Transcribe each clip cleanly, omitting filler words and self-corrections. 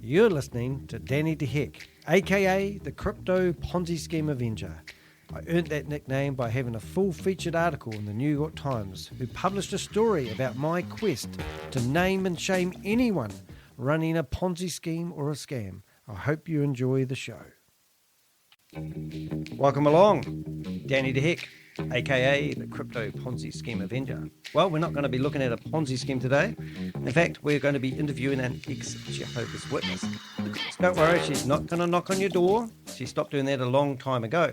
You're listening to Danny DeHeck, aka the Crypto Ponzi Scheme Avenger. I earned that nickname by having a full-featured article in the New York Times, who published a story about my quest to name and shame anyone running a Ponzi scheme or a scam. I hope you enjoy the show. Welcome along, Danny DeHeck, aka the Crypto Ponzi Scheme Avenger. Well, we're not going to be looking at a Ponzi scheme today. In fact, we're going to be interviewing an ex-Jehovah's Witness. Don't worry, she's not going to knock on your door. She stopped doing that a long time ago.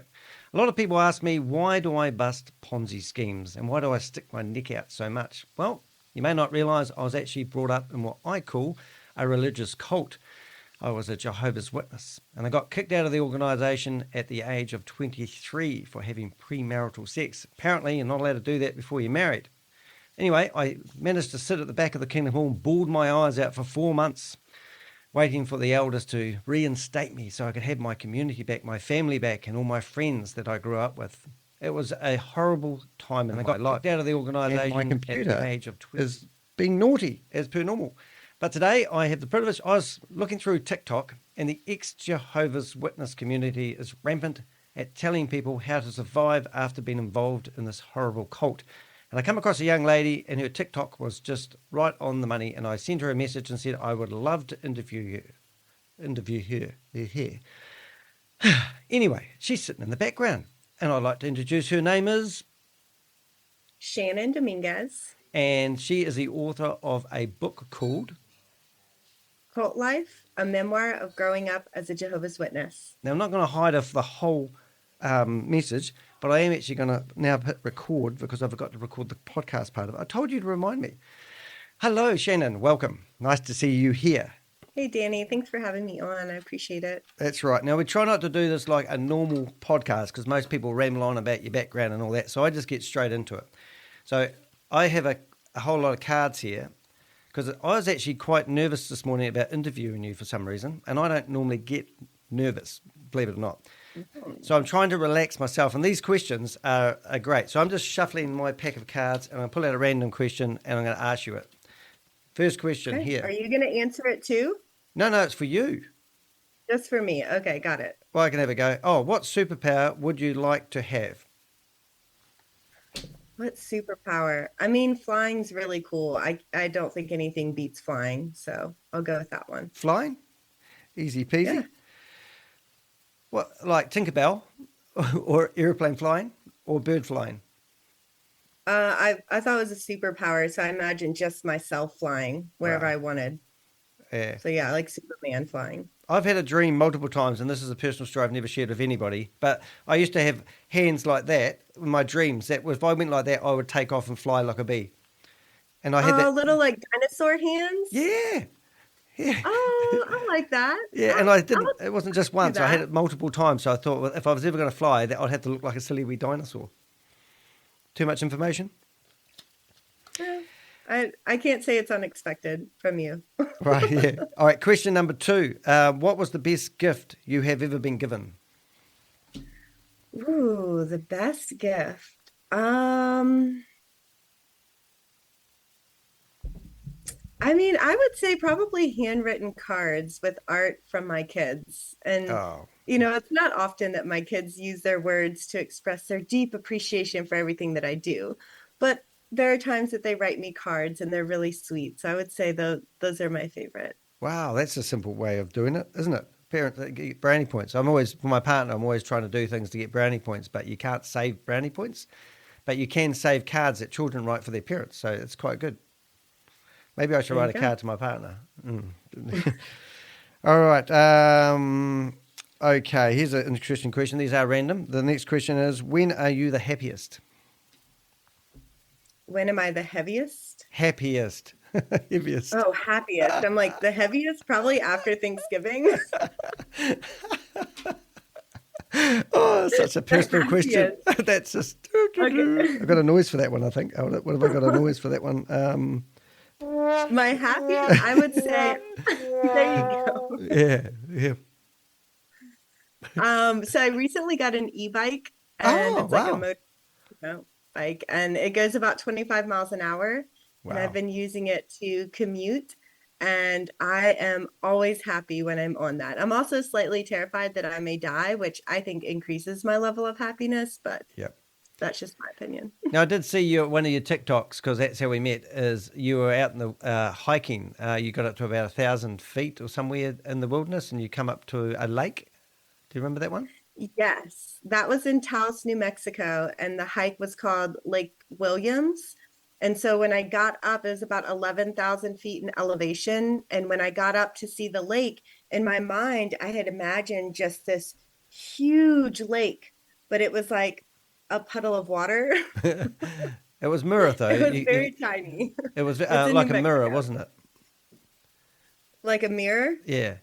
A lot of people ask me, why do I bust Ponzi schemes and why do I stick my neck out so much? Well, you may not realize I was actually brought up in what I call a religious cult. I was a Jehovah's Witness, and I got kicked out of the organization at the age of 23 for having premarital sex. Apparently, you're not allowed to do that before you're married. Anyway, I managed to sit at the back of the Kingdom Hall and bawled my eyes out for 4 months, waiting for the elders to reinstate me so I could have my community back, my family back, and all my friends that I grew up with. It was a horrible time in my life. Kicked out of the organization my computer at the age of 20. is being naughty As per normal. But today I have the privilege, I was looking through TikTok, and the ex-Jehovah's Witness community is rampant at telling people how to survive after being involved in this horrible cult. And I come across a young lady, and her TikTok was just right on the money, and I sent her a message and said, I would love to interview her. Anyway, she's sitting in the background, and I'd like to introduce her. Name is Shannon Dominguez. And she is the author of a book called Cult Life, a memoir of growing up as a Jehovah's Witness. Now, I'm not going to hide off the whole message, but I am actually going to now hit record because I forgot to record the podcast part of it. I told you to remind me. Hello, Shannon. Welcome. Nice to see you here. Hey, Danny. Thanks for having me on. I appreciate it. That's right. Now, we try not to do this like a normal podcast because most people ramble on about your background and all that. So I just get straight into it. So I have a whole lot of cards here because I was actually quite nervous this morning about interviewing you for some reason, and I don't normally get nervous, believe it or not. So I'm trying to relax myself, and these questions are great. So I'm just shuffling my pack of cards, and I'll pull out a random question, and I'm going to ask you it. First question here. Are you going to answer it too? No, it's for you. Just for me. Okay, got it. Well, I can have a go. Oh, what superpower would you like to have? What superpower? I mean, flying's really cool. I don't think anything beats flying, so I'll go with that one. Flying? Easy peasy. Yeah. What, like Tinkerbell or airplane flying or bird flying? I thought it was a superpower, so I imagined just myself flying wherever I wanted. Yeah. So yeah, I like Superman flying. I've had a dream multiple times, and this is a personal story I've never shared with anybody, but I used to have hands like that in my dreams, that if I went like that, I would take off and fly like a bee. And I had that little like dinosaur hands? Yeah. Oh, I like that. Yeah, and I didn't, it wasn't just once, I had that. it multiple times, so I thought, well, if I was ever going to fly, that I'd have to look like a silly wee dinosaur. Too much information? I can't say it's unexpected from you. Right, yeah. All right, question number 2. What was the best gift you have ever been given? Ooh, the best gift. I mean, I would say probably handwritten cards with art from my kids. And, you know, it's not often that my kids use their words to express their deep appreciation for everything that I do. But there are times that they write me cards and they're really sweet. So I would say those are my favorite. Wow, that's a simple way of doing it, isn't it? Parents get brownie points. For my partner, I'm always trying to do things to get brownie points, but you can't save brownie points. But you can save cards that children write for their parents. So it's quite good. Maybe I should write a card to my partner. All right. Okay, here's an interesting question. These are random. The next question is, when are you the happiest? When am I the heaviest? Happiest. Heaviest. Oh, happiest. I'm like the heaviest probably after Thanksgiving. Oh, such a personal question. That's just... Okay. I've got a noise for that one, I think. What have I got a noise for that one? My happiest, I would say, there you Yeah. go. So I recently got an e-bike, and it's like a motor bike, and it goes about 25 miles an hour. Wow. And I've been using it to commute And I am always happy when I'm on that. I'm also slightly terrified that I may die, which I think increases my level of happiness, but Yep. that's just my opinion. Now, I did see you one of your TikToks, because that's how we met, is you were out in the hiking. You got up to about 1,000 feet or somewhere in the wilderness, and you come up to a lake. Do you remember that one? Yes, that was in Taos, New Mexico, and the hike was called Lake Williams. And so when I got up, it was about 11,000 feet in elevation. And when I got up to see the lake, in my mind, I had imagined just this huge lake, but it was like a puddle of water. It was mirror, though. It was very tiny. It was It's in New like a mirror, Mexico. wasn't it? Like a mirror? Yeah.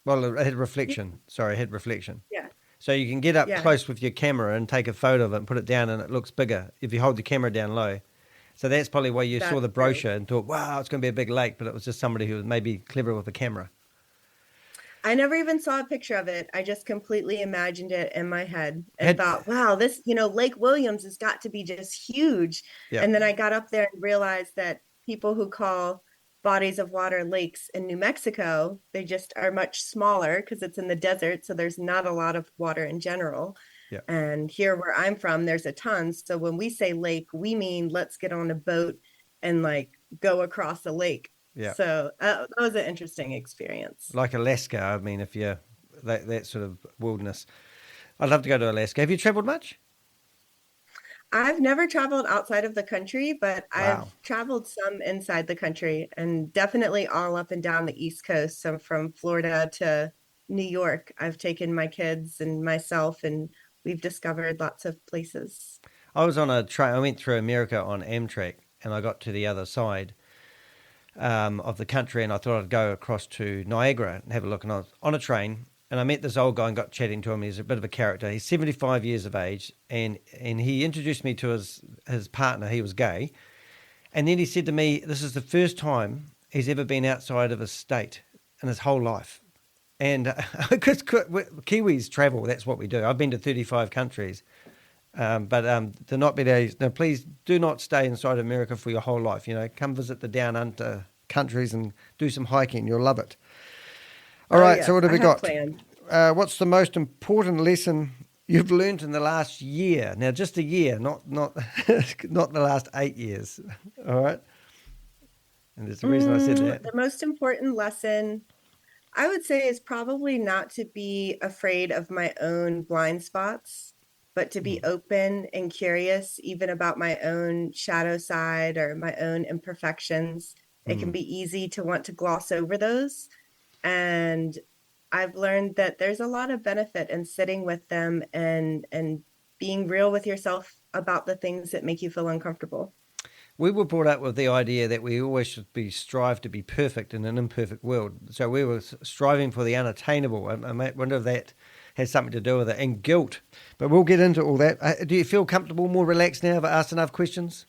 Well, it had reflection. Sorry, it had reflection. Yeah. So you can get up Yeah. close with your camera and take a photo of it and put it down, and it looks bigger if you hold the camera down low. So that's probably why you saw That's the true. brochure and thought, wow, it's going to be a big lake, but it was just somebody who was maybe clever with the camera. I never even saw a picture of it. I just completely imagined it in my head and thought, wow, this, Lake Williams has got to be just huge. Yeah. And then I got up there and realized that people who call bodies of water lakes in New Mexico, they just are much smaller because it's in the desert. So there's not a lot of water in general. Yeah. And here where I'm from, there's a ton. So when we say lake, we mean let's get on a boat and like go across a lake. Yeah. So that was an interesting experience. Like Alaska, I mean, if you're that sort of wilderness. I'd love to go to Alaska. Have you traveled much? I've never traveled outside of the country, but Wow. I've traveled some inside the country and definitely all up and down the East Coast. So from Florida to New York, I've taken my kids and myself, and we've discovered lots of places. I was on a train. I went through America on Amtrak, and I got to the other side of the country, and I thought I'd go across to Niagara and have a look. And I was on a train, and I met this old guy and got chatting to him. He's a bit of a character. He's 75 years of age, and he introduced me to his partner. He was gay. And then he said to me, this is the first time he's ever been outside of his state in his whole life. And because Kiwis travel, that's what we do. I've been to 35 countries. But to not be there, no, please do not stay inside America for your whole life. Come visit the down under countries and do some hiking. You'll love it. All right, yes, so what have we got? Planned. What's the most important lesson you've learned in the last year? Now, just a year, not not the last 8 years. All right. And there's a reason I said that. The most important lesson I would say is probably not to be afraid of my own blind spots, but to be open and curious, even about my own shadow side or my own imperfections. It can be easy to want to gloss over those. And I've learned that there's a lot of benefit in sitting with them and being real with yourself about the things that make you feel uncomfortable. We were brought up with the idea that we always should strive to be perfect in an imperfect world. So we were striving for the unattainable. I wonder if that has something to do with it. And guilt. But we'll get into all that. Do you feel comfortable, more relaxed now? Have I asked enough questions?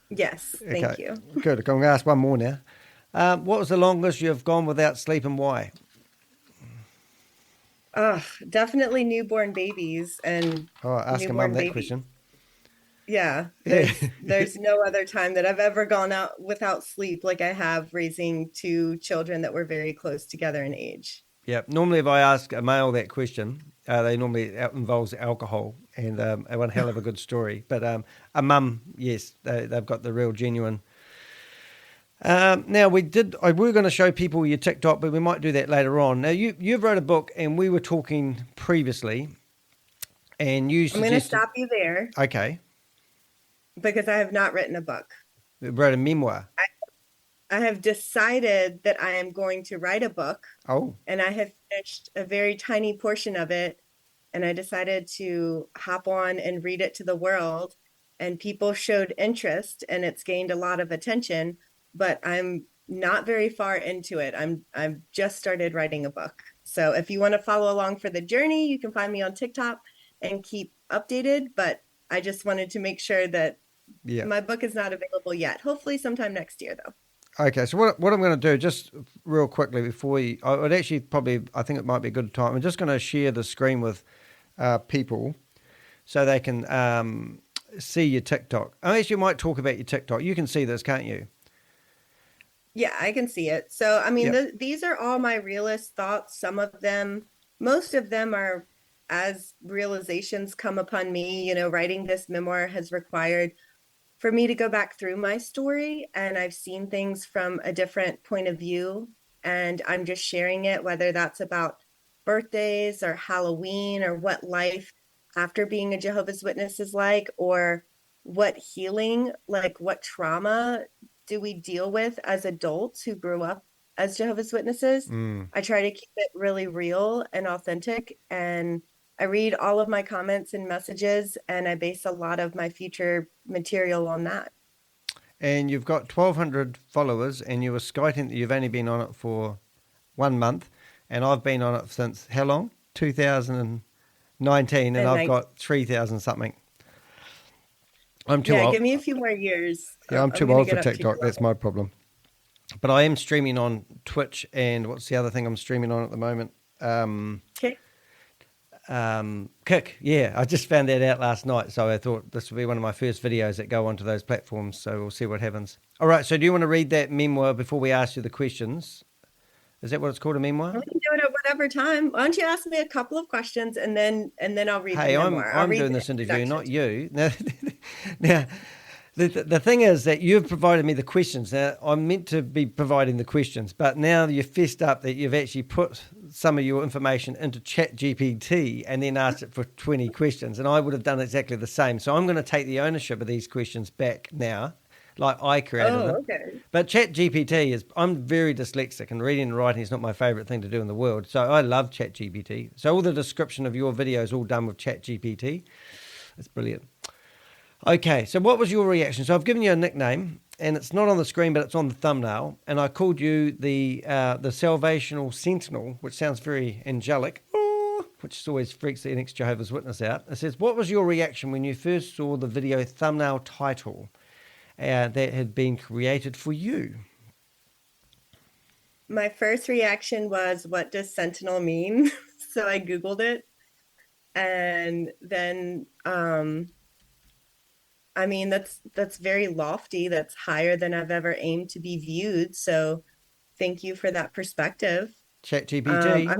Yes, thank you. Good. I'm going to ask one more now. What was the longest you've gone without sleep, and why? Definitely newborn babies and ask a mum that question. Yeah, there's no other time that I've ever gone out without sleep like I have raising two children that were very close together in age. Yeah, normally if I ask a male that question, they normally involves alcohol and one hell of a good story. But a mum, yes, they've got the real genuine. Now we're going to show people your TikTok, but we might do that later on. Now you've wrote a book, and we were talking previously, and you suggested... I'm going to stop you there. Okay. Because I have not written a book. You wrote a memoir. I have decided that I am going to write a book. Oh. And I have finished a very tiny portion of it. And I decided to hop on and read it to the world. And people showed interest, and it's gained a lot of attention. But I'm not very far into it. I've just started writing a book. So if you want to follow along for the journey, you can find me on TikTok and keep updated. But I just wanted to make sure that my book is not available yet. Hopefully sometime next year, though. Okay, so what I'm going to do, just real quickly before I would actually I think it might be a good time. I'm just going to share the screen with people so they can see your TikTok. I actually might talk about your TikTok. You can see this, can't you? Yeah, I can see it. So, I mean, Yep. these are all my realist thoughts. Some of them, most of them are as realizations come upon me. Writing this memoir has required for me to go back through my story, and I've seen things from a different point of view, and I'm just sharing it, whether that's about birthdays or Halloween or what life after being a Jehovah's Witness is like, or what healing, like what trauma do we deal with as adults who grew up as Jehovah's Witnesses. Mm. I try to keep it really real and authentic, and I read all of my comments and messages, and I base a lot of my future material on that. And you've got 1,200 followers, and you were skiting that you've only been on it for 1 month, and I've been on it since how long? 2019, and I've got 3,000 something. I'm too old. Give me a few more years. Yeah, I'm too old for TikTok. That's my problem. But I am streaming on Twitch, and what's the other thing I'm streaming on at the moment? Kick. Kick. Yeah, I just found that out last night, so I thought this would be one of my first videos that go onto those platforms. So we'll see what happens. All right. So do you want to read that memoir before we ask you the questions? Is that what it's called, a memoir? We can do it at whatever time. Why don't you ask me a couple of questions, and then I'll read the memoir. I'm doing this interview, not you. Now, the thing is that you've provided me the questions. Now, I'm meant to be providing the questions, but now you've fessed up that you've actually put some of your information into ChatGPT and then asked it for 20 questions, and I would have done exactly the same. So I'm going to take the ownership of these questions back now, like I created them. Okay. But ChatGPT I'm very dyslexic, and reading and writing is not my favorite thing to do in the world. So I love ChatGPT. So all the description of your video is all done with ChatGPT. It's brilliant. Okay, so what was your reaction? So I've given you a nickname, and it's not on the screen, but it's on the thumbnail. And I called you the Salvation Sentinel, which sounds very angelic, which always freaks the next Jehovah's Witness out. It says, what was your reaction when you first saw the video thumbnail title that had been created for you? My first reaction was, what does Sentinel mean? So I Googled it, and then I mean, that's very lofty. That's higher than I've ever aimed to be viewed. So thank you for that perspective. ChatGPT.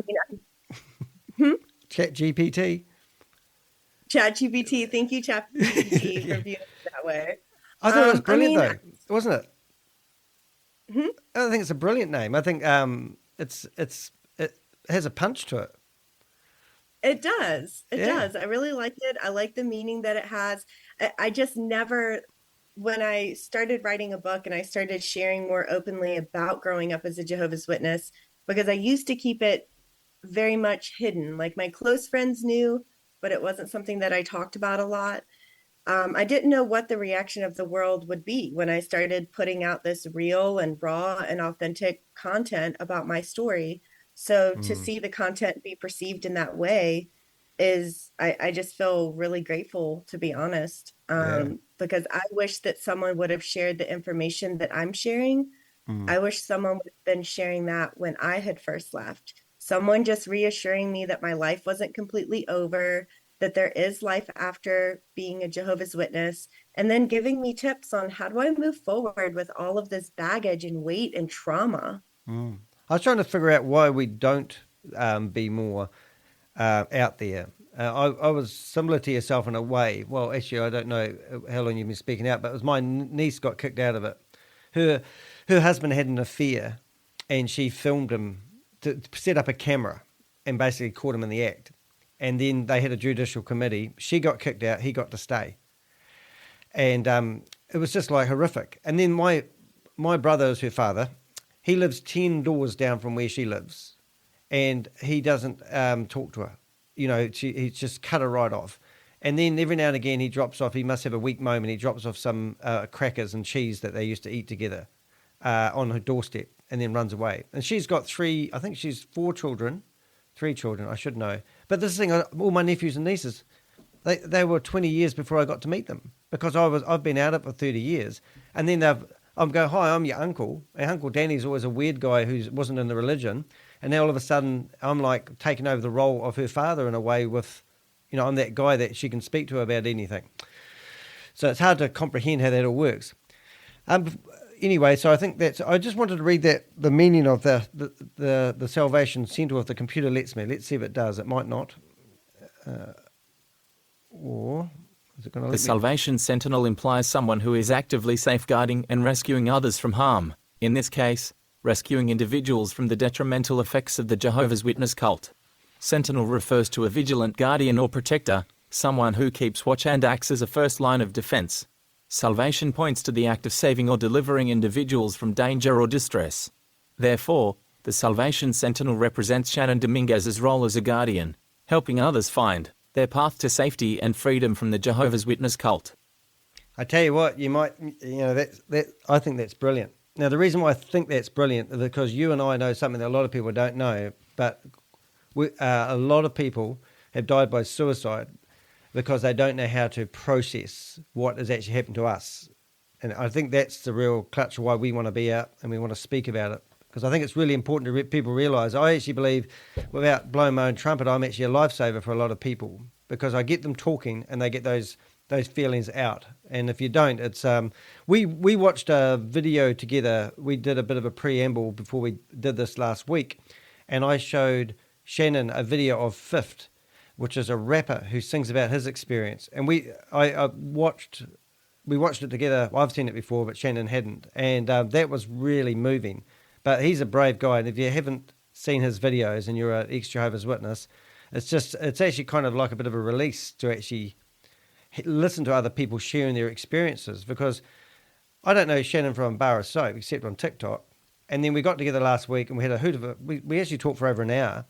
ChatGPT. ChatGPT. Thank you, ChatGPT, for viewing it that way. I thought it was brilliant, though, wasn't it? I think it's a brilliant name. I think it has a punch to it. It does. It does. I really liked it. I like the meaning that it has. I just never, when I started writing a book and I started sharing more openly about growing up as a Jehovah's Witness, because I used to keep it very much hidden. Like my close friends knew, but it wasn't something that I talked about a lot. I didn't know what the reaction of the world would be when I started putting out this real and raw and authentic content about my story. So to see the content be perceived in that way is, I just feel really grateful, to be honest, because I wish that someone would have shared the information that I'm sharing. I wish someone would have been sharing that when I had first left. Someone just reassuring me that my life wasn't completely over, that there is life after being a Jehovah's Witness, and then giving me tips on how do I move forward with all of this baggage and weight and trauma. I was trying to figure out why we don't be more out there. I was similar to yourself in a way. Well, actually, I don't know how long you've been speaking out, but it was my niece got kicked out of it. Her husband had an affair, and she filmed him to set up a camera and basically caught him in the act. And then they had a judicial committee. She got kicked out. He got to stay. And it was just like horrific. And then my brother is her father. He lives 10 doors down from where she lives, and he doesn't talk to her. You know, he's just cut her right off. And then every now and again he drops off, he must have a weak moment, he drops off some crackers and cheese that they used to eat together on her doorstep, and then runs away. And she's got three children, I should know. But this thing, all my nephews and nieces, they were 20 years before I got to meet them, because I've been out of it for 30 years. And then I'm going, hi, I'm your uncle. And Uncle Danny's always a weird guy who wasn't in the religion. And now all of a sudden, I'm like taking over the role of her father in a way with, you know, I'm that guy that she can speak to about anything. So it's hard to comprehend how that all works. anyway, so I think that's. I just wanted to read the meaning of the Salvation Sentinel. If the computer lets me, let's see if it does. It might not. Or is it going to let me? The Salvation Sentinel implies someone who is actively safeguarding and rescuing others from harm. In this case, rescuing individuals from the detrimental effects of the Jehovah's Witness cult. Sentinel refers to a vigilant guardian or protector, someone who keeps watch and acts as a first line of defense. Salvation points to the act of saving or delivering individuals from danger or distress. Therefore, the Salvation Sentinel represents Shannon Dominguez's role as a guardian, helping others find their path to safety and freedom from the Jehovah's Witness cult. I tell you what, I think that's brilliant. Now, the reason why I think that's brilliant is because you and I know something that a lot of people don't know, but a lot of people have died by suicide because they don't know how to process what has actually happened to us. And I think that's the real clutch of why we want to be out and we want to speak about it. Because I think it's really important to people realise. I actually believe, without blowing my own trumpet, I'm actually a lifesaver for a lot of people because I get them talking and they get those feelings out. And if you don't, it's we watched a video together. We did a bit of a preamble before we did this last week, and I showed Shannon a video of Fifth, which is a rapper who sings about his experience. And we watched it together. Well, I've seen it before, but Shannon hadn't, and that was really moving. But he's a brave guy, and if you haven't seen his videos and you're an ex-Jehovah's Witness, it's actually kind of like a bit of a release to actually listen to other people sharing their experiences, because I don't know Shannon from a bar of soap except on TikTok. And then we got together last week and we had a hoot of it. We actually talked for over an hour,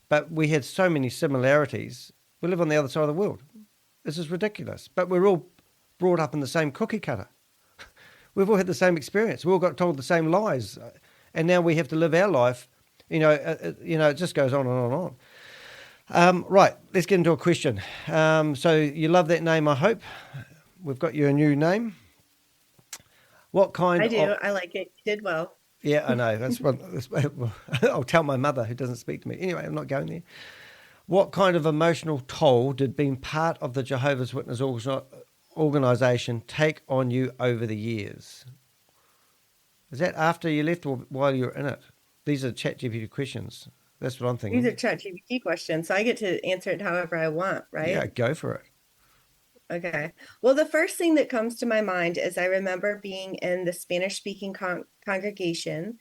but we had so many similarities. We live on the other side of the world. This is ridiculous. But we're all brought up in the same cookie cutter. We've all had the same experience. We all got told the same lies. And now we have to live our life. It just goes on and on and on. Right, let's get into a question. So you love that name, I hope. We've got you a new name. What kind I do. I like it. You did well. Yeah, I know. I'll tell my mother, who doesn't speak to me. Anyway, I'm not going there. What kind of emotional toll did being part of the Jehovah's Witness organisation take on you over the years? Is that after you left or while you were in it? These are ChatGPT questions. That's what I'm thinking. These are ChatGPT questions, so I get to answer it however I want, right? Yeah, go for it. Okay. Well, the first thing that comes to my mind is I remember being in the Spanish-speaking congregation,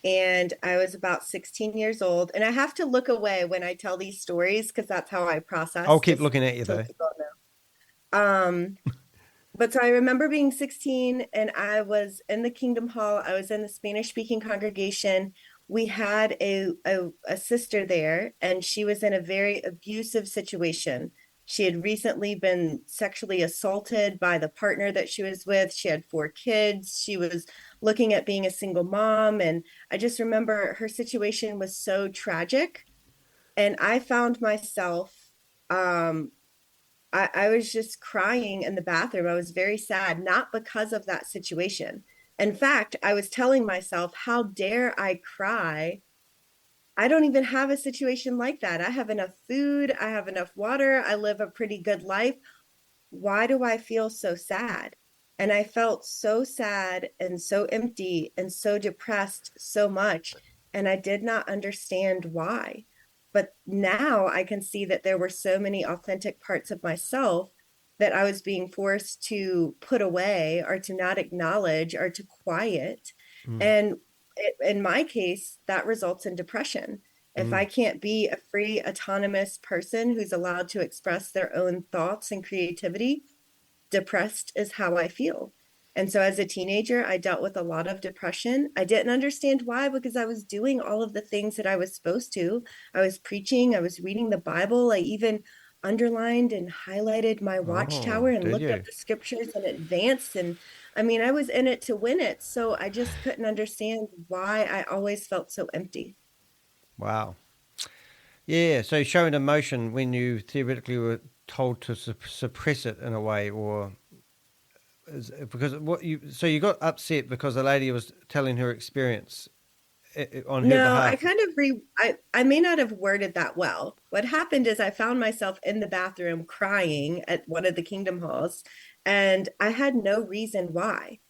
and I was about 16 years old. And I have to look away when I tell these stories because that's how I process. I'll keep looking at you, though. But so I remember being 16 and I was in the Kingdom Hall. I was in the Spanish-speaking congregation. We had a sister there, and she was in a very abusive situation. She had recently been sexually assaulted by the partner that she was with. She had 4 kids. She was looking at being a single mom. And I just remember her situation was so tragic. And I found myself, I was just crying in the bathroom. I was very sad, not because of that situation. In fact, I was telling myself, how dare I cry? I don't even have a situation like that. I have enough food. I have enough water. I live a pretty good life. Why do I feel so sad? And I felt so sad and so empty and so depressed so much. And I did not understand why. But now I can see that there were so many authentic parts of myself that I was being forced to put away or to not acknowledge or to quiet. And in my case, that results in depression. If I can't be a free, autonomous person who's allowed to express their own thoughts and creativity, depressed is how I feel. And so as a teenager, I dealt with a lot of depression. I didn't understand why, because I was doing all of the things that I was supposed to. I was preaching, I was reading the Bible. I even underlined and highlighted my watchtower and looked up the scriptures in advance. And I mean, I was in it to win it. So I just couldn't understand why I always felt so empty. Wow. Yeah. So showing emotion when you theoretically were told to suppress it in a way, or because you got upset because the lady was telling her experience on her behalf. I kind of I may not have worded that well. What happened is I found myself in the bathroom crying at one of the Kingdom Halls, and I had no reason why.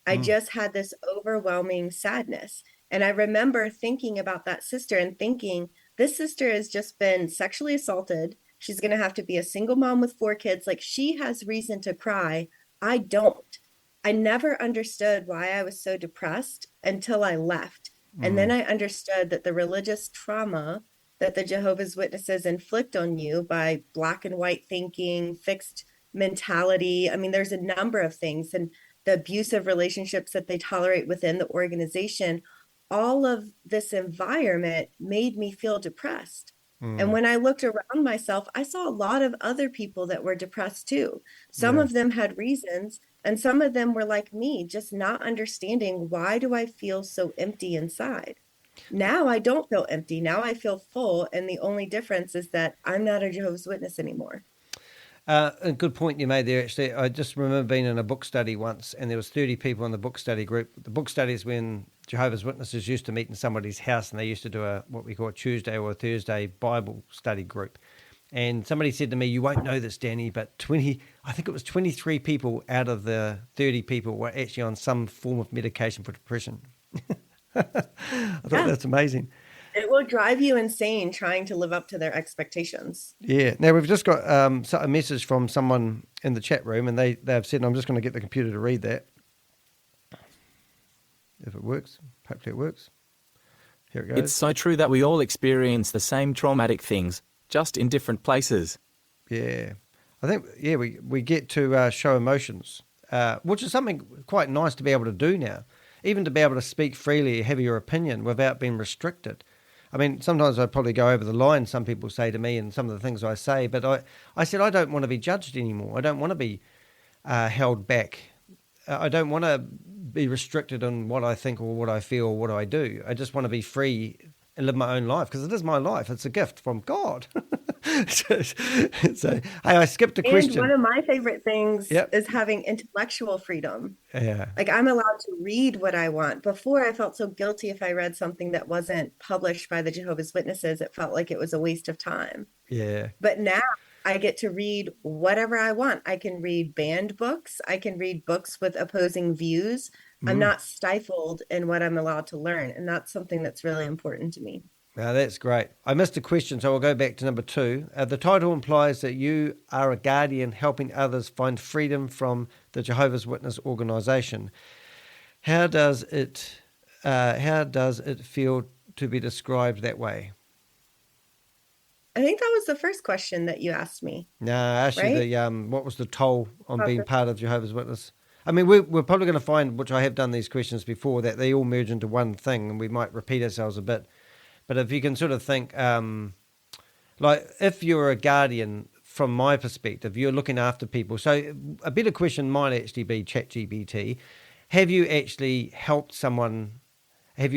I just had this overwhelming sadness. And I remember thinking about that sister and thinking, this sister has just been sexually assaulted. She's going to have to be a single mom with 4 kids. Like, she has reason to cry. I don't. I never understood why I was so depressed until I left. And then I understood that the religious trauma that the Jehovah's Witnesses inflict on you by black and white thinking, fixed mentality. I mean, there's a number of things, and the abusive relationships that they tolerate within the organization, all of this environment made me feel depressed. And when I looked around myself, I saw a lot of other people that were depressed too. Some of them had reasons, and some of them were like me, just not understanding, why do I feel so empty inside? Now I don't feel empty. Now I feel full. And the only difference is that I'm not a Jehovah's Witness anymore. A good point you made there, actually. I just remember being in a book study once, and there was 30 people in the book study group. The book study is when Jehovah's Witnesses used to meet in somebody's house, and they used to do what we call a Tuesday or a Thursday Bible study group. And somebody said to me, you won't know this, Danny, but I think it was 23 people out of the 30 people were actually on some form of medication for depression. I thought that's amazing. It will drive you insane trying to live up to their expectations. Yeah. Now, we've just got a message from someone in the chat room, and they've said, and I'm just going to get the computer to read that. If it works. Hopefully it works. Here it goes. It's so true that we all experience the same traumatic things, just in different places. Yeah. I think, we get to show emotions, which is something quite nice to be able to do now. Even to be able to speak freely, have your opinion without being restricted. I mean, sometimes I probably go over the line, some people say to me, and some of the things I say, but I said I don't want to be judged anymore. I don't want to be held back. I don't want to be restricted on what I think or what I feel or what I do. I just want to be free and live my own life, because it is my life. It's a gift from God. so, hey, I skipped a question. And one of my favorite things is having intellectual freedom. Yeah. Like, I'm allowed to read what I want. Before, I felt so guilty if I read something that wasn't published by the Jehovah's Witnesses. It felt like it was a waste of time. Yeah. But now I get to read whatever I want. I can read banned books. I can read books with opposing views. I'm not stifled in what I'm allowed to learn. And that's something that's really important to me. Now, that's great. I missed a question, so I'll go back to number 2. The title implies that you are a guardian helping others find freedom from the Jehovah's Witness organization. How does it feel to be described that way? I think that was the first question that you asked me. No, I asked you what was the toll on being part of Jehovah's Witness? I mean, we're probably going to find, which I have done these questions before, that they all merge into one thing, and we might repeat ourselves a bit. But if you can sort of think, like if you're a guardian, from my perspective, you're looking after people. So a better question might actually be ChatGPT. Have you actually helped someone? How have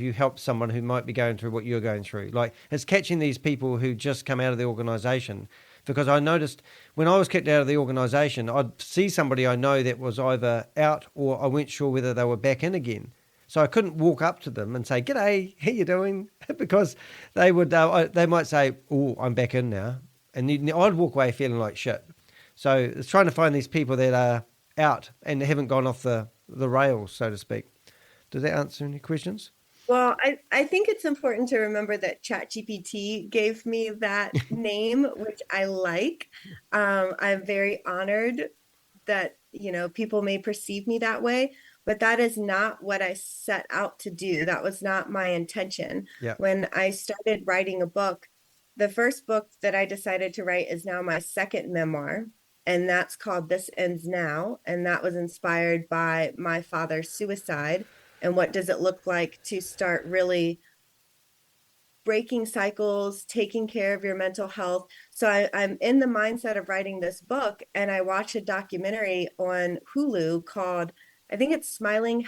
you helped someone who might be going through what you're going through? Like, it's catching these people who just come out of the organisation. Because I noticed when I was kicked out of the organisation, I'd see somebody I know that was either out or I weren't sure whether they were back in again. So I couldn't walk up to them and say, "G'day, how you doing?" because they might say, "Oh, I'm back in now," and I'd walk away feeling like shit. So it's trying to find these people that are out and haven't gone off the rails, so to speak. Does that answer any questions? Well, I think it's important to remember that ChatGPT gave me that name, which I like. I'm very honored that, people may perceive me that way, but that is not what I set out to do. That was not my intention. Yeah. When I started writing a book, the first book that I decided to write is now my second memoir, and that's called This Ends Now. And that was inspired by my father's suicide. And what does it look like to start really breaking cycles, taking care of your mental health? So I'm in the mindset of writing this book, and I watched a documentary on Hulu called, I think it's Smiling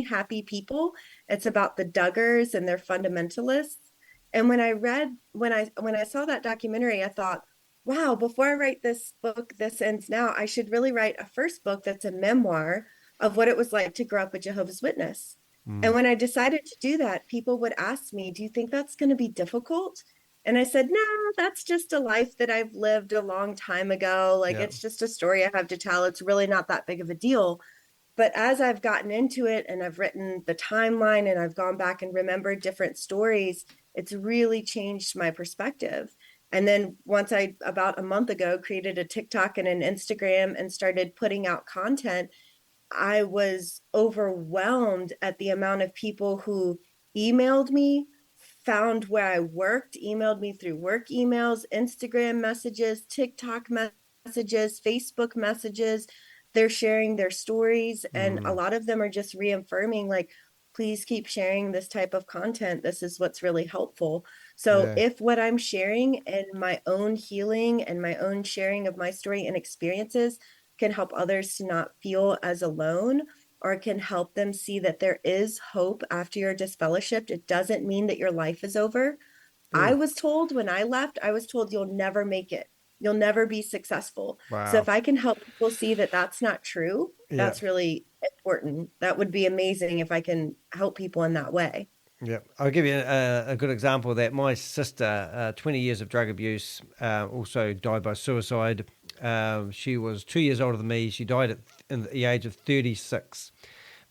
Happy People. It's about the Duggars and their fundamentalists. And when I saw that documentary, I thought, wow, before I write this book, This Ends Now, I should really write a first book that's a memoir of what it was like to grow up a Jehovah's Witness. And when I decided to do that, people would ask me, do you think that's going to be difficult? And I said, no, that's just a life that I've lived a long time ago. Like, Yeah. it's just a story I have to tell. It's really not that big of a deal. But as I've gotten into it and I've written the timeline and I've gone back and remembered different stories, it's really changed my perspective. And then once I, about a month ago, created a TikTok and an Instagram and started putting out content, I was overwhelmed at the amount of people who emailed me, found where I worked, emailed me through work emails, Instagram messages, TikTok messages, Facebook messages. They're sharing their stories, and a lot of them are just reaffirming, like, please keep sharing this type of content. This is what's really helpful. So, Yeah. if what I'm sharing and my own healing and my own sharing of my story and experiences can help others to not feel as alone, or can help them see that there is hope after you're disfellowshipped, it doesn't mean that your life is over. I Ooh, was told when I left, I was told you'll never make it. You'll never be successful. So wow. if I can help people see that that's not true, Yeah. that's really important. That would be amazing if I can help people in that way. Yeah, I'll give you a good example of that. My sister, 20 years of drug abuse, also died by suicide. She was 2 years older than me. She died in the age of 36.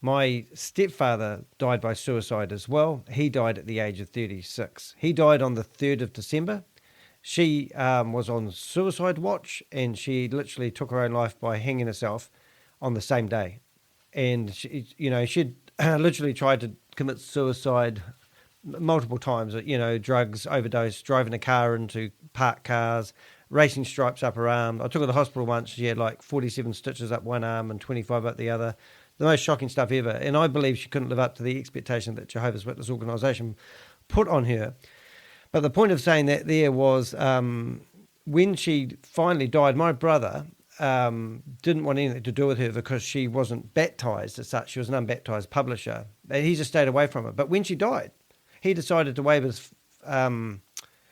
My stepfather died by suicide as well. He died at the age of 36. He died on the 3rd of December. She was on suicide watch, and she literally took her own life by hanging herself on the same day. And she'd literally tried to commit suicide multiple times. Drugs, overdose, driving a car into parked cars, racing stripes up her arm. I took her to the hospital once. She had like 47 stitches up one arm and 25 up the other. The most shocking stuff ever. And I believe she couldn't live up to the expectation that Jehovah's Witness organisation put on her. But the point of saying that there was when she finally died, my brother didn't want anything to do with her because she wasn't baptized as such. She was an unbaptized publisher. And he just stayed away from it. But when she died, he decided to wave his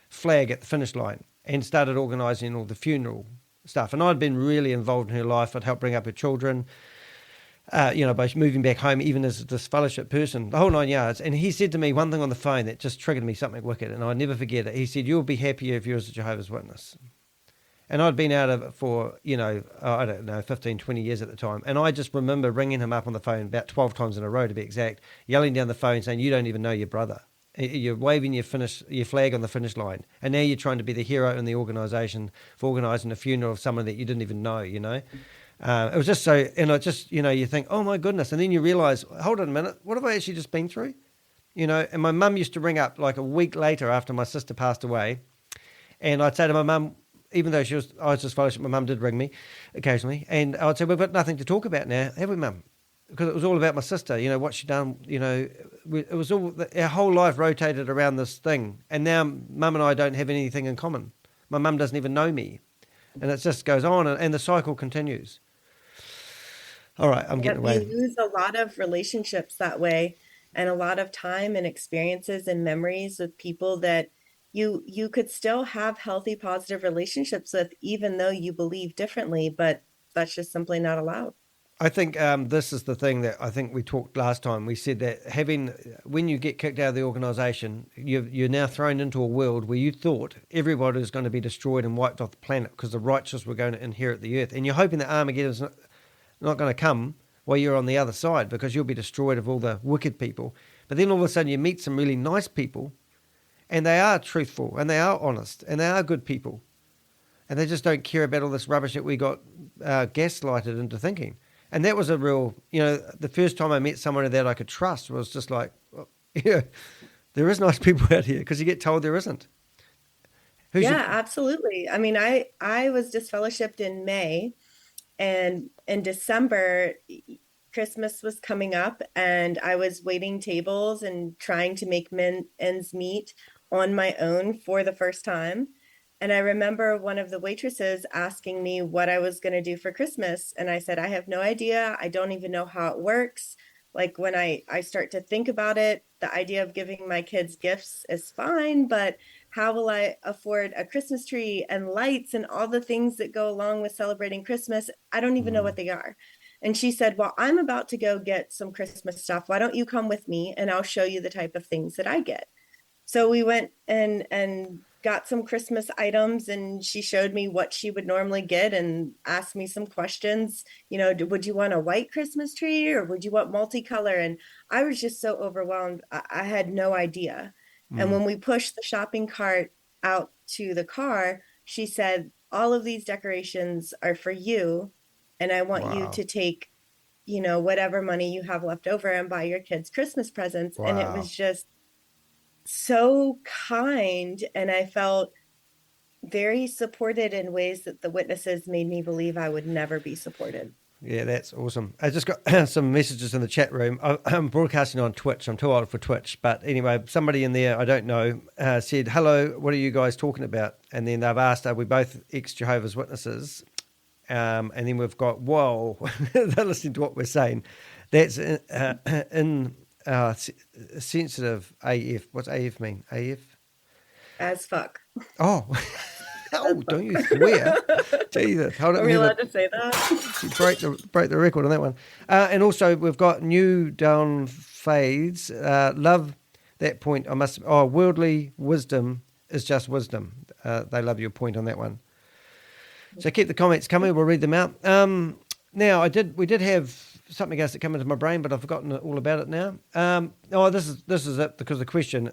flag at the finish line and started organising all the funeral stuff. And I'd been really involved in her life. I'd helped bring up her children, by moving back home, even as a disfellowship person, the whole 9 yards. And he said to me one thing on the phone that just triggered me something wicked, and I'll never forget it. He said, "You'll be happier if you was a Jehovah's Witness." And I'd been out of it for, I don't know, 15, 20 years at the time. And I just remember ringing him up on the phone about 12 times in a row, to be exact, yelling down the phone saying, "You don't even know your brother. You're waving your flag on the finish line. And now you're trying to be the hero in the organisation for organising a funeral of someone that you didn't even know, It was just so, and I just, you think, oh my goodness. And then you realise, hold on a minute, what have I actually just been through? And my mum used to ring up like a week later after my sister passed away. And I'd say to my mum, even though I was just fellowship, my mum did ring me occasionally. And I'd say, we've got nothing to talk about now, have we, mum? Because it was all about my sister, what she'd done, it was all, our whole life rotated around this thing. And now mum and I don't have anything in common. My mum doesn't even know me. And it just goes on, and the cycle continues. All right, I'm getting away. You lose a lot of relationships that way, and a lot of time and experiences and memories with people that you could still have healthy, positive relationships with, even though you believe differently, but that's just simply not allowed. I think this is the thing that I think we talked last time. We said that when you get kicked out of the organisation, you're now thrown into a world where you thought everybody was going to be destroyed and wiped off the planet because the righteous were going to inherit the earth. And you're hoping that Armageddon's not going to come while you're on the other side, because you'll be destroyed of all the wicked people. But then all of a sudden you meet some really nice people, and they are truthful, and they are honest, and they are good people. And they just don't care about all this rubbish that we got gaslighted into thinking. And that was a real, the first time I met someone that I could trust was just like, well, there is nice people out here, because you get told there isn't. Absolutely. I mean, I was disfellowshipped in May, and in December, Christmas was coming up, and I was waiting tables and trying to make ends meet on my own for the first time. And I remember one of the waitresses asking me what I was going to do for Christmas. And I said, I have no idea. I don't even know how it works. Like, when I start to think about it, the idea of giving my kids gifts is fine, but how will I afford a Christmas tree and lights and all the things that go along with celebrating Christmas? I don't even know what they are. And she said, well, I'm about to go get some Christmas stuff. Why don't you come with me, and I'll show you the type of things that I get? So we went and got some Christmas items, and she showed me what she would normally get and asked me some questions. Would you want a white Christmas tree or would you want multicolor? And I was just so overwhelmed. I had no idea. And when we pushed the shopping cart out to the car, she said, all of these decorations are for you. And I want you to take, whatever money you have left over and buy your kids Christmas presents. Wow. And it was just so kind. And I felt very supported in ways that the witnesses made me believe I would never be supported. Yeah, that's awesome. I just got some messages in the chat room. I'm broadcasting on Twitch. I'm too old for Twitch. But anyway, somebody in there, I don't know, said, hello, what are you guys talking about? And then they've asked, are we both ex-Jehovah's Witnesses? And then we've got, whoa, they're listening to what we're saying. That's sensitive AF. What's AF mean? AF? As fuck. Oh. Oh, don't you swear. Jesus. Hold Are we allowed to say that? break the record on that one. And also, we've got new down fades. Love that point. Worldly wisdom is just wisdom. They love your point on that one. So keep the comments coming. We'll read them out. Now, we did have something else that came into my brain, but I've forgotten all about it now. This is it, because the question,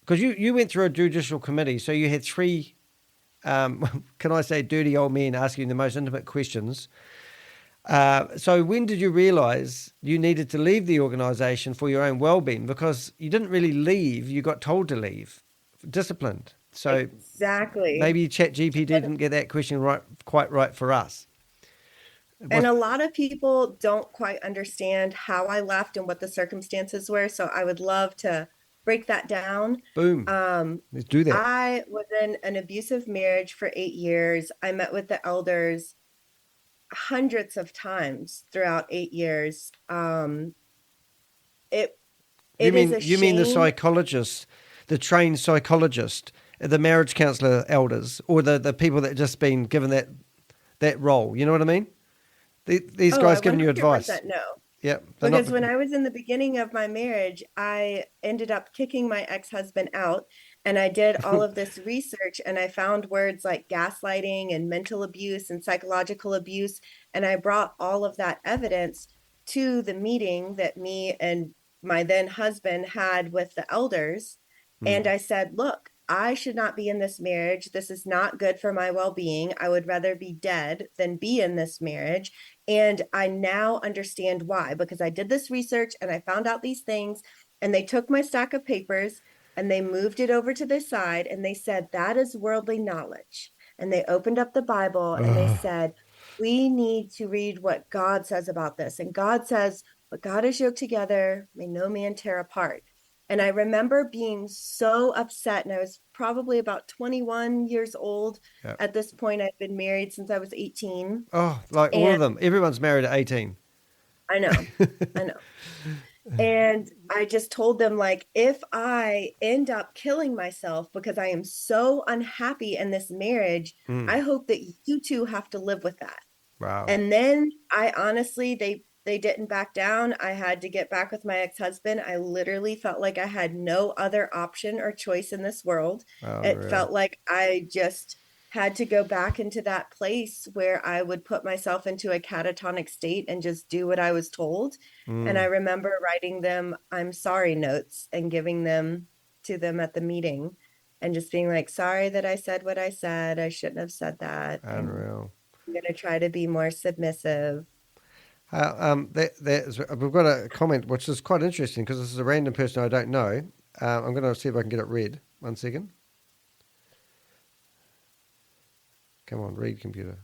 because you went through a judicial committee, so you had three, can I say, dirty old men asking the most intimate questions. So when did you realise you needed to leave the organisation for your own well-being? Because you didn't really leave, you got told to leave, disciplined. So exactly. Maybe ChatGPT didn't get that question quite right for us. And a lot of people don't quite understand how I left and what the circumstances were. So I would love to break that down. Boom. Let's do that. I was in an abusive marriage for 8 years. I met with the elders hundreds of times throughout 8 years. You mean the psychologist, the trained psychologist, the marriage counsellor elders, or the people that just been given that role? You know what I mean? These guys giving you advice. No. Yeah. Because when I was in the beginning of my marriage, I ended up kicking my ex-husband out, and I did all of this research, and I found words like gaslighting and mental abuse and psychological abuse. And I brought all of that evidence to the meeting that me and my then husband had with the elders. And I said, look, I should not be in this marriage. This is not good for my well-being. I would rather be dead than be in this marriage. And I now understand why, because I did this research and I found out these things, and they took my stack of papers and they moved it over to their side and they said, that is worldly knowledge. And they opened up the Bible and they said, we need to read what God says about this. And God says, what God has yoked together, may no man tear apart. And I remember being so upset, and I was probably about 21 years old. Yep. At this point. I'd been married since I was 18. Oh, all of them. Everyone's married at 18. I know. And I just told them, if I end up killing myself because I am so unhappy in this marriage, I hope that you two have to live with that. Wow. And then they didn't back down. I had to get back with my ex-husband. I literally felt like I had no other option or choice in this world. It felt like I just had to go back into that place where I would put myself into a catatonic state and just do what I was told. And I remember writing them I'm sorry notes and giving them to them at the meeting and just being like, sorry that I said what I said. I shouldn't have said that. Unreal. I'm going to try to be more submissive. We've got a comment which is quite interesting because this is a random person I don't know. I'm going to see if I can get it read. 1 second. Come on, read, computer.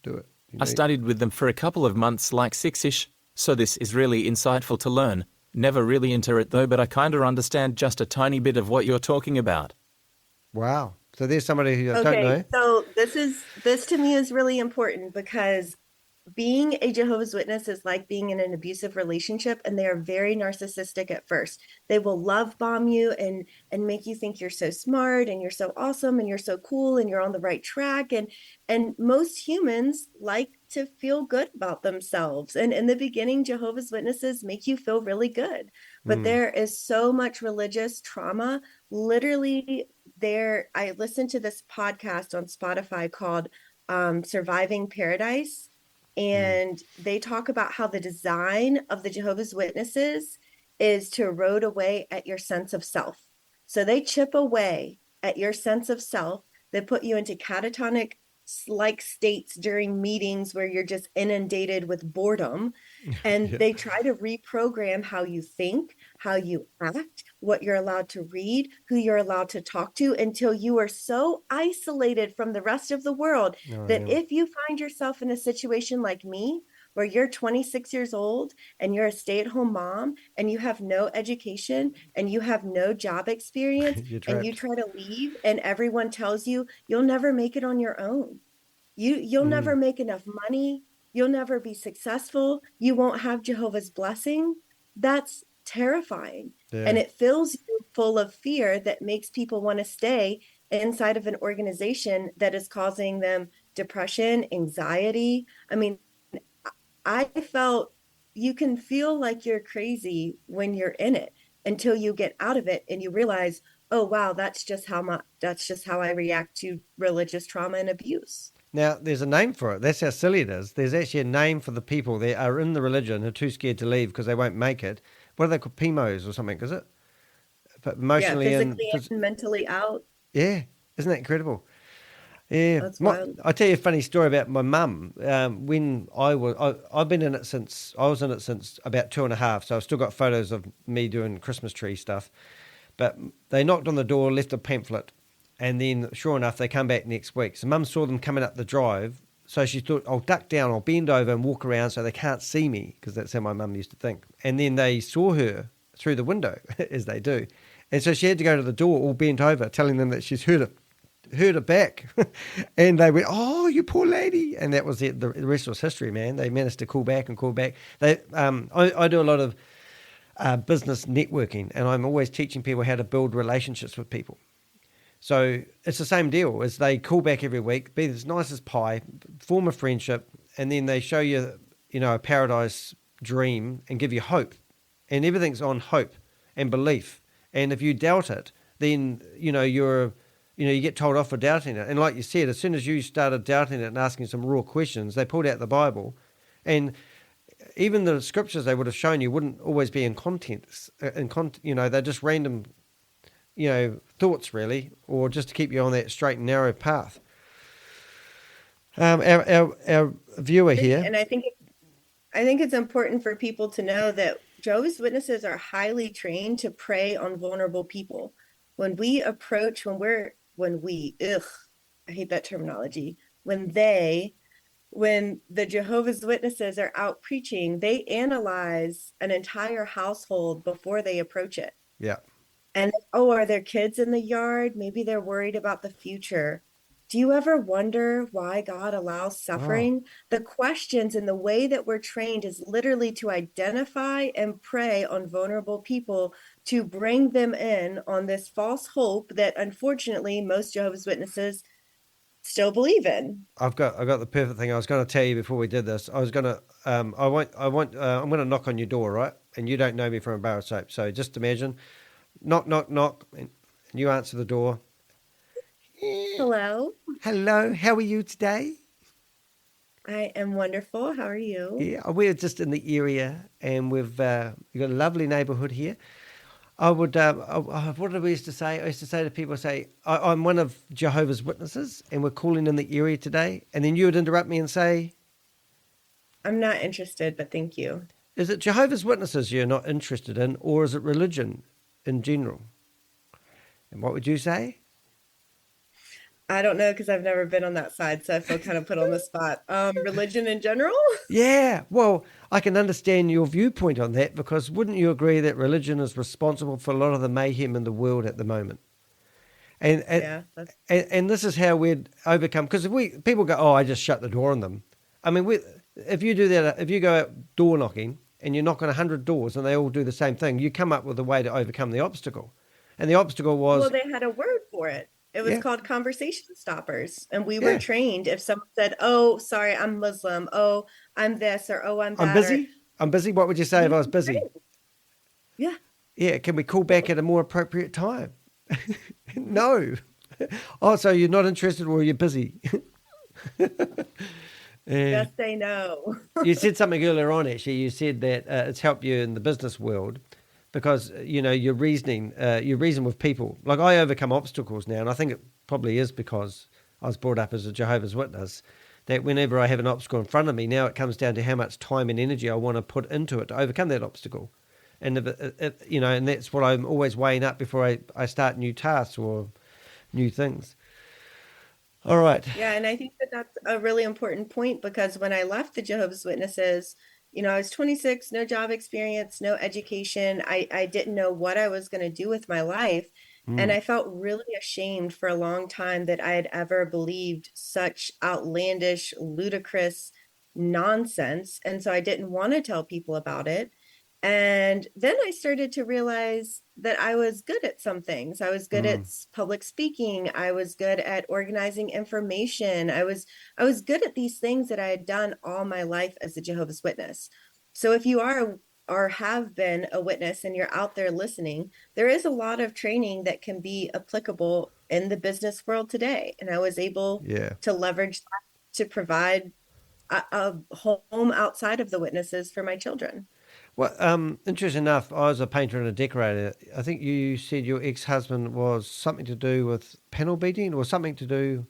Do it. I studied with them for a couple of months, like 6-ish, so this is really insightful to learn. Never really into it though, but I kind of understand just a tiny bit of what you're talking about. Wow. So there's somebody who I don't know. So this to me is really important because being a Jehovah's Witness is like being in an abusive relationship, and they are very narcissistic at first. They will love bomb you and make you think you're so smart and you're so awesome and you're so cool and you're on the right track. And most humans like to feel good about themselves. And in the beginning, Jehovah's Witnesses make you feel really good. But there is so much religious trauma literally I listened to this podcast on Spotify called Surviving Paradise, and they talk about how the design of the Jehovah's Witnesses is to erode away at your sense of self. So they chip away at your sense of self. They put you into catatonic like states during meetings where you're just inundated with boredom. And they try to reprogram how you think, how you act, what you're allowed to read, who you're allowed to talk to, until you are so isolated from the rest of the world that if you find yourself in a situation like me, where you're 26 years old and you're a stay-at-home mom and you have no education and you have no job experience and you try to leave and everyone tells you you'll never make it on your own. You'll never make enough money. You'll never be successful. You won't have Jehovah's blessing. That's terrifying. And it fills you full of fear that makes people want to stay inside of an organization that is causing them depression, anxiety. I mean, I felt you can feel like you're crazy when you're in it until you get out of it and you realize, oh, wow, that's just how I react to religious trauma and abuse. Now, there's a name for it. That's how silly it is. There's actually a name for the people that are in the religion who are too scared to leave because they won't make it. What are they called? PEMOs or something, is it? But emotionally physically and mentally out. Yeah, isn't that incredible? Yeah, That's wild. I'll tell you a funny story about my mum. When I've been in it since I was in it since about 2.5, so I've still got photos of me doing Christmas tree stuff. But they knocked on the door, left a pamphlet, and then sure enough, they come back next week. So Mum saw them coming up the drive, so she thought, I'll duck down, I'll bend over and walk around so they can't see me, because that's how my mum used to think. And then they saw her through the window, as they do. And so she had to go to the door all bent over, telling them that she's hurt her back. And they went, oh, you poor lady. And that was it. The rest was history, man. They managed to call back. I do a lot of business networking, and I'm always teaching people how to build relationships with people. So it's the same deal as they call back every week, be as nice as pie, form a friendship, and then they show you, a paradise dream and give you hope. And everything's on hope and belief. And if you doubt it, then, you get told off for doubting it. And like you said, as soon as you started doubting it and asking some raw questions, they pulled out the Bible. And even the scriptures they would have shown you wouldn't always be in context. They're just random, thoughts really, or just to keep you on that straight and narrow path. Our viewer here. And I think it's important for people to know that Jehovah's Witnesses are highly trained to prey on vulnerable people. When we approach, I hate that terminology. When the Jehovah's Witnesses are out preaching, they analyze an entire household before they approach it. Yeah. And, are there kids in the yard? Maybe they're worried about the future. Do you ever wonder why God allows suffering? Oh. The questions and the way that we're trained is literally to identify and prey on vulnerable people to bring them in on this false hope that unfortunately most Jehovah's Witnesses still believe in. I've got the perfect thing I was going to tell you before we did this. I was going to I'm going to knock on your door, right? And you don't know me from a bar of soap. So just imagine, knock, knock, knock, and you answer the door. Hello. Hello. How are you today? I am wonderful. How are you? Yeah, we're just in the area, and we've got a lovely neighbourhood here. What did we used to say? I used to say to people, I'm one of Jehovah's Witnesses, and we're calling in the area today. And then you would interrupt me and say, I'm not interested, but thank you. Is it Jehovah's Witnesses you're not interested in, or is it religion in general? And what would you say? I don't know, because I've never been on that side, so I feel kind of put on the spot. Religion in general? Yeah, well, I can understand your viewpoint on that, because wouldn't you agree that religion is responsible for a lot of the mayhem in the world at the moment? And this is how we'd overcome, because if people go, I just shut the door on them. I mean, if you do that, if you go out door knocking and you knock on 100 doors and they all do the same thing, you come up with a way to overcome the obstacle. And the obstacle was... Well, they had a word for it. It was called conversation stoppers. And we were trained. If someone said, oh, sorry, I'm Muslim. Oh, I'm this, or oh, I'm that. I'm busy. What would you say if I was busy? Yeah. Yeah. Can we call back at a more appropriate time? No. Oh, so you're not interested or you're busy? Yeah. Just say no. You said something earlier on, actually. You said that it's helped you in the business world because, your you reason with people. Like I overcome obstacles now, and I think it probably is because I was brought up as a Jehovah's Witness, that whenever I have an obstacle in front of me, now it comes down to how much time and energy I want to put into it to overcome that obstacle. And, and that's what I'm always weighing up before I start new tasks or new things. All right. Yeah, and I think that that's a really important point because when I left the Jehovah's Witnesses, I was 26, no job experience, no education. I didn't know what I was going to do with my life. And Mm, I felt really ashamed for a long time that I had ever believed such outlandish, ludicrous nonsense. And so I didn't want to tell people about it. And then I started to realize that I was good at some things. I was good at mm, public speaking. I was good at organizing information. I was good at these things that I had done all my life as a Jehovah's Witness. So if you are or have been a witness and you're out there listening, there is a lot of training that can be applicable in the business world today. And I was able yeah. to leverage that to provide a home outside of the witnesses for my children. Well, interesting enough, I was a painter and a decorator. I think you said your ex-husband was something to do with panel beating or something to do.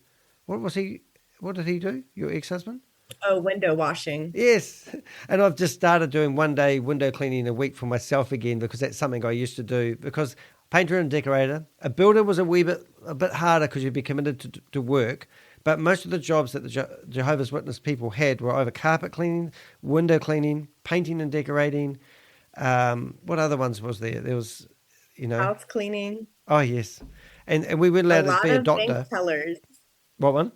What was he? What did he do? Your ex-husband? Oh, window washing. Yes. And I've just started doing one day window cleaning a week for myself again because that's something I used to do. Because painter and decorator, a builder was a bit harder because you'd be committed to work. But most of the jobs that the Jehovah's Witness people had were either carpet cleaning, window cleaning, painting and decorating. What other ones was there? There was, House cleaning. oh yes, and we weren't A allowed to lot be a of bank doctor. tellers. What one?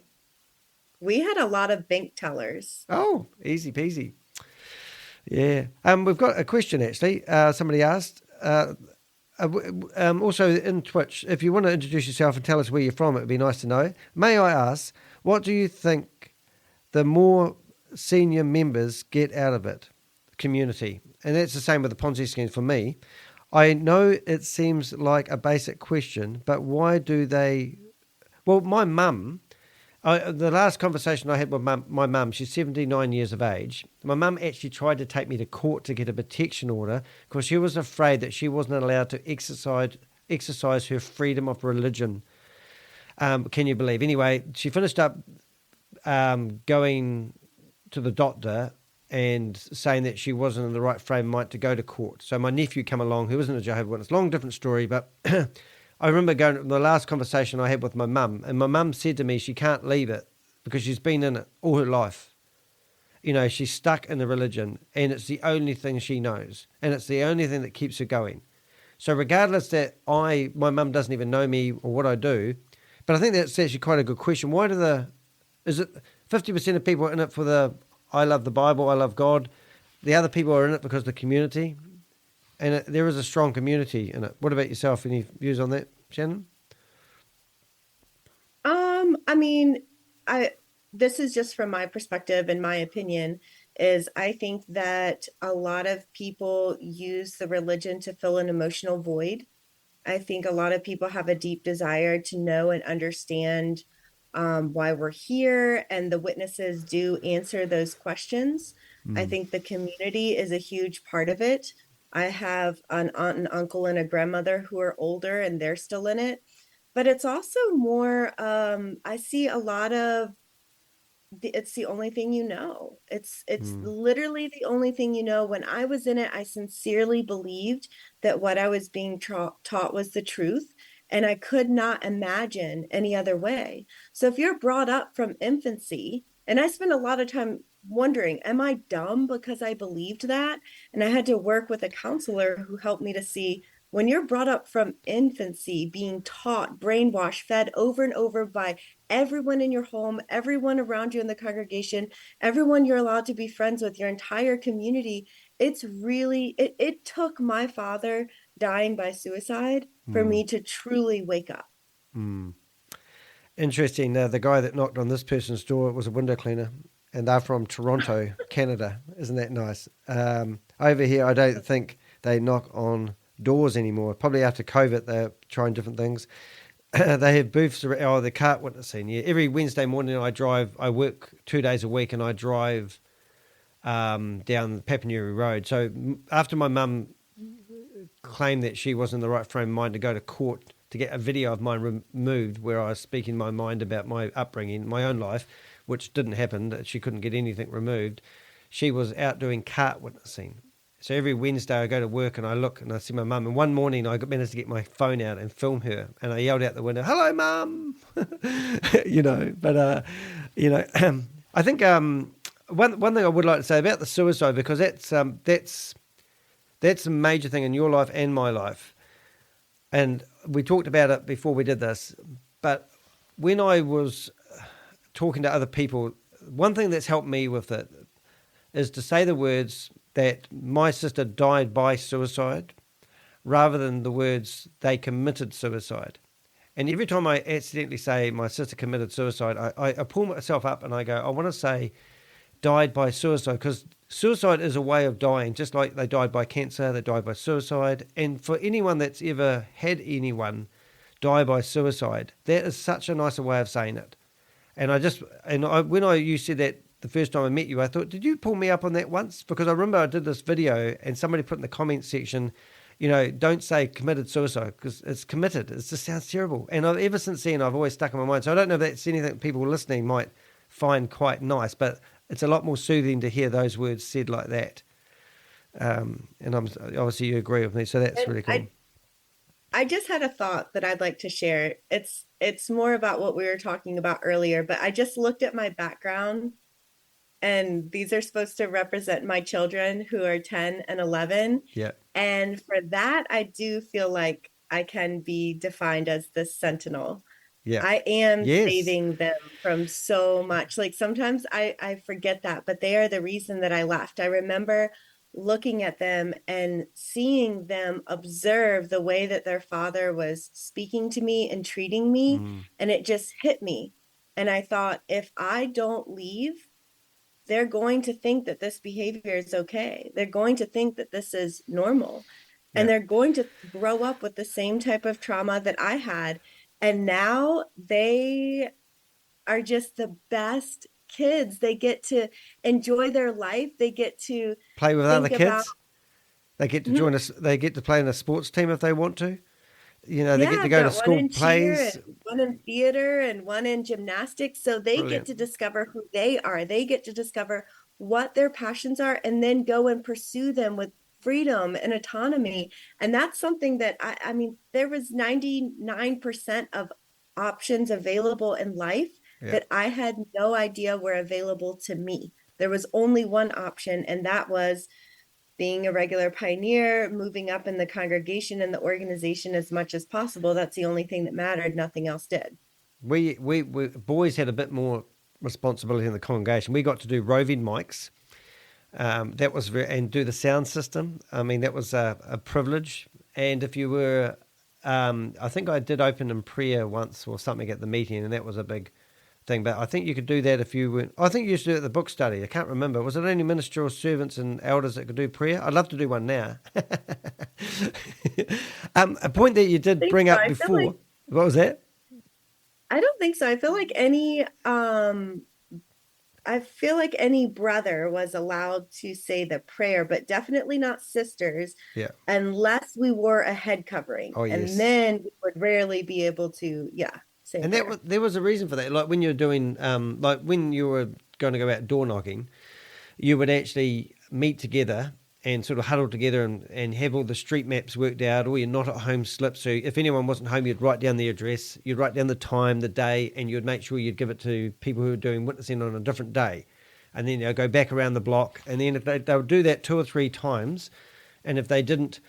We had a lot of bank tellers. Oh, easy peasy. Yeah. We've got a question actually. Somebody asked. Also in Twitch, if you want to introduce yourself and tell us where you're from, it would be nice to know. May I ask, what do you think the more senior members get out of it? Community. And that's the same with the Ponzi schemes for me. I know it seems like a basic question, but why do they... Well, my mum, the last conversation I had with my mum, she's 79 years of age. My mum actually tried to take me to court to get a protection order because she was afraid that she wasn't allowed to exercise her freedom of religion. Can you believe? Anyway, she finished up going to the doctor and saying that she wasn't in the right frame of mind to go to court. So my nephew come along, who wasn't a Jehovah's Witness, long different story, but I remember going to the last conversation I had with my mum, and my mum said to me she can't leave it because she's been in it all her life. She's stuck in the religion, and it's the only thing she knows, and it's the only thing that keeps her going. So regardless that my mum doesn't even know me or what I do, but I think that's actually quite a good question. Is it 50% of people are in it for the, I love the Bible, I love God. The other people are in it because of the community. And there is a strong community in it. What about yourself? Any views on that, Shannon? I mean, this is just from my perspective and my opinion, is I think that a lot of people use the religion to fill an emotional void. I think a lot of people have a deep desire to know and understand why we're here, and the witnesses do answer those questions. I Mm, think the community is a huge part of it. I have an aunt and uncle and a grandmother who are older and they're still in it. But it's also more, I see a lot of it's the only thing you know. It's mm, literally the only thing you know. When I was in it, I sincerely believed that what I was being taught was the truth, and I could not imagine any other way. So if you're brought up from infancy, and I spent a lot of time wondering, am I dumb because I believed that? And I had to work with a counselor who helped me to see, when you're brought up from infancy, being taught, brainwashed, fed over and over by everyone in your home, everyone around you in the congregation, everyone you're allowed to be friends with, your entire community. It's really, it took my father dying by suicide for mm, me to truly wake up. mm. Interesting. The guy that knocked on this person's door was a window cleaner, and they're from Toronto, Canada. Isn't that nice? Over here, I don't think they knock on doors anymore. Probably after COVID, they're trying different things. they have booths around, the cart witnessing. Yeah, every Wednesday morning I work 2 days a week and I drive down Papanuri Road. So after my mum claimed that she wasn't in the right frame of mind to go to court to get a video of mine removed where I was speaking my mind about my upbringing, my own life, which didn't happen, that she couldn't get anything removed, she was out doing cart witnessing. So every Wednesday I go to work and I look and I see my mum. And one morning I managed to get my phone out and film her. And I yelled out the window, "Hello, Mum!" But I think one thing I would like to say about the suicide, because that's a major thing in your life and my life. And we talked about it before we did this. But when I was talking to other people, one thing that's helped me with it is to say the words that my sister died by suicide rather than the words they committed suicide. And every time I accidentally say my sister committed suicide, I pull myself up and I go, I want to say died by suicide, because suicide is a way of dying, just like they died by cancer, they died by suicide. And for anyone that's ever had anyone die by suicide, that is such a nicer way of saying it. And you said that the first time I met you, I thought, did you pull me up on that once? Because I remember I did this video and somebody put in the comments section, don't say committed suicide because it's committed. It just sounds terrible. And ever since then, I've always stuck in my mind. So I don't know if that's anything people listening might find quite nice, but it's a lot more soothing to hear those words said like that. And obviously you agree with me, so that's really cool. I just had a thought that I'd like to share. It's more about what we were talking about earlier, but I just looked at my background, and these are supposed to represent my children who are 10 and 11. Yeah. And for that, I do feel like I can be defined as the sentinel. Yeah. I am saving them from so much. Like sometimes I forget that, but they are the reason that I left. I remember looking at them and seeing them observe the way that their father was speaking to me and treating me. And it just hit me. And I thought, if I don't leave, they're going to think that this behavior is okay. They're going to think that this is normal. Yeah. And they're going to grow up with the same type of trauma that I had. And now they are just the best kids. They get to enjoy their life. They get to play with other kids. They get to join us. They get to play in a sports team if they want to. They get to go to school plays. One in theater and one in gymnastics. So they get to discover who they are. They get to discover what their passions are and then go and pursue them with freedom and autonomy. And that's something that I mean, there was 99% of options available in life that I had no idea were available to me. There was only one option, and that was being a regular pioneer, moving up in the congregation and the organization as much as possible. That's the only thing that mattered. Nothing else did. We boys had a bit more responsibility in the congregation. We got to do roving mics. That was and do the sound system. I mean, that was a privilege. And if you were, I think I did open in prayer once or something at the meeting, and that was a big thing. But I think you could do that if you were. I think you used to do it at the book study. I can't remember. Was it only ministerial servants and elders that could do prayer? I'd love to do one now. A point that you did bring up before. What was that? I don't think so. I feel like any brother was allowed to say the prayer, but definitely not sisters. Yeah. Unless we wore a head covering. Oh, yes. And then we would rarely be able to, say and prayer. There was a reason for that. Like when you're doing, like when you were going to go out door knocking, you would actually meet together and sort of huddle together and have all the street maps worked out, or your not at home slip. So if anyone wasn't home, you'd write down the address, you'd write down the time, the day, and you'd make sure you'd give it to people who were doing witnessing on a different day. And then they'll go back around the block. And then if they would do that 2 or 3 times, and if they didn't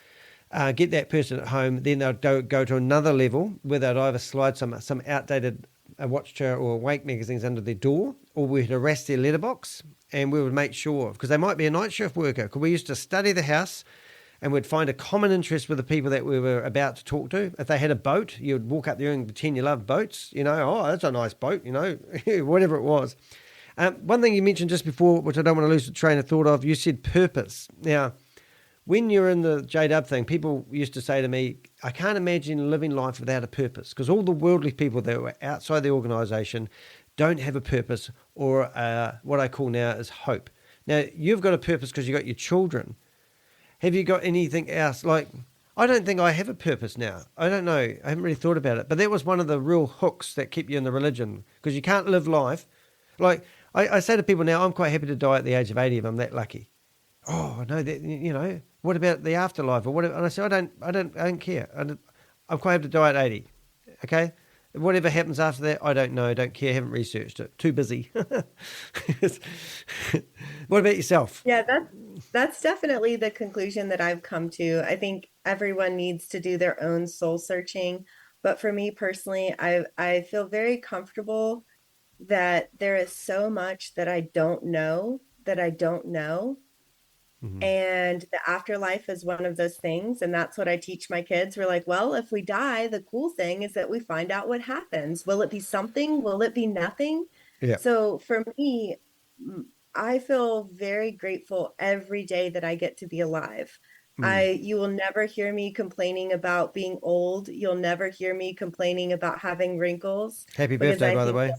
get that person at home, then they'll go to another level where they'd either slide some outdated watch chair or Wake magazines under their door, or we'd arrest their letterbox, and we would make sure, because they might be a night shift worker, because we used to study the house and we'd find a common interest with the people that we were about to talk to. If they had a boat, you'd walk up there and pretend you love boats, oh, that's a nice boat, whatever it was. One thing you mentioned just before, which I don't want to lose the train of thought of, you said purpose. Now, when you're in the J-Dub thing, people used to say to me, I can't imagine living life without a purpose, because all the worldly people that were outside the organisation don't have a purpose, or what I call now is hope. Now, you've got a purpose because you've got your children. Have you got anything else? Like, I don't think I have a purpose now. I don't know. I haven't really thought about it. But that was one of the real hooks that keep you in the religion, because you can't live life. Like, I say to people now, I'm quite happy to die at the age of 80 if I'm that lucky. Oh, no, that, you know, what about the afterlife or whatever? And I said, I don't care. I'm quite happy to die at 80. Okay. Whatever happens after that, I don't know, don't care, haven't researched it. Too busy. What about yourself? Yeah, that's definitely the conclusion that I've come to. I think everyone needs to do their own soul searching. But for me personally, I feel very comfortable that there is so much that I don't know that I don't know. Mm-hmm. And the afterlife is one of those things. And that's what I teach my kids. We're like, well, if we die, the cool thing is that we find out what happens. Will it be something? Will it be nothing? Yeah. So for me, I feel very grateful every day that I get to be alive. You will never hear me complaining about being old. You'll never hear me complaining about having wrinkles. Happy birthday, by the way.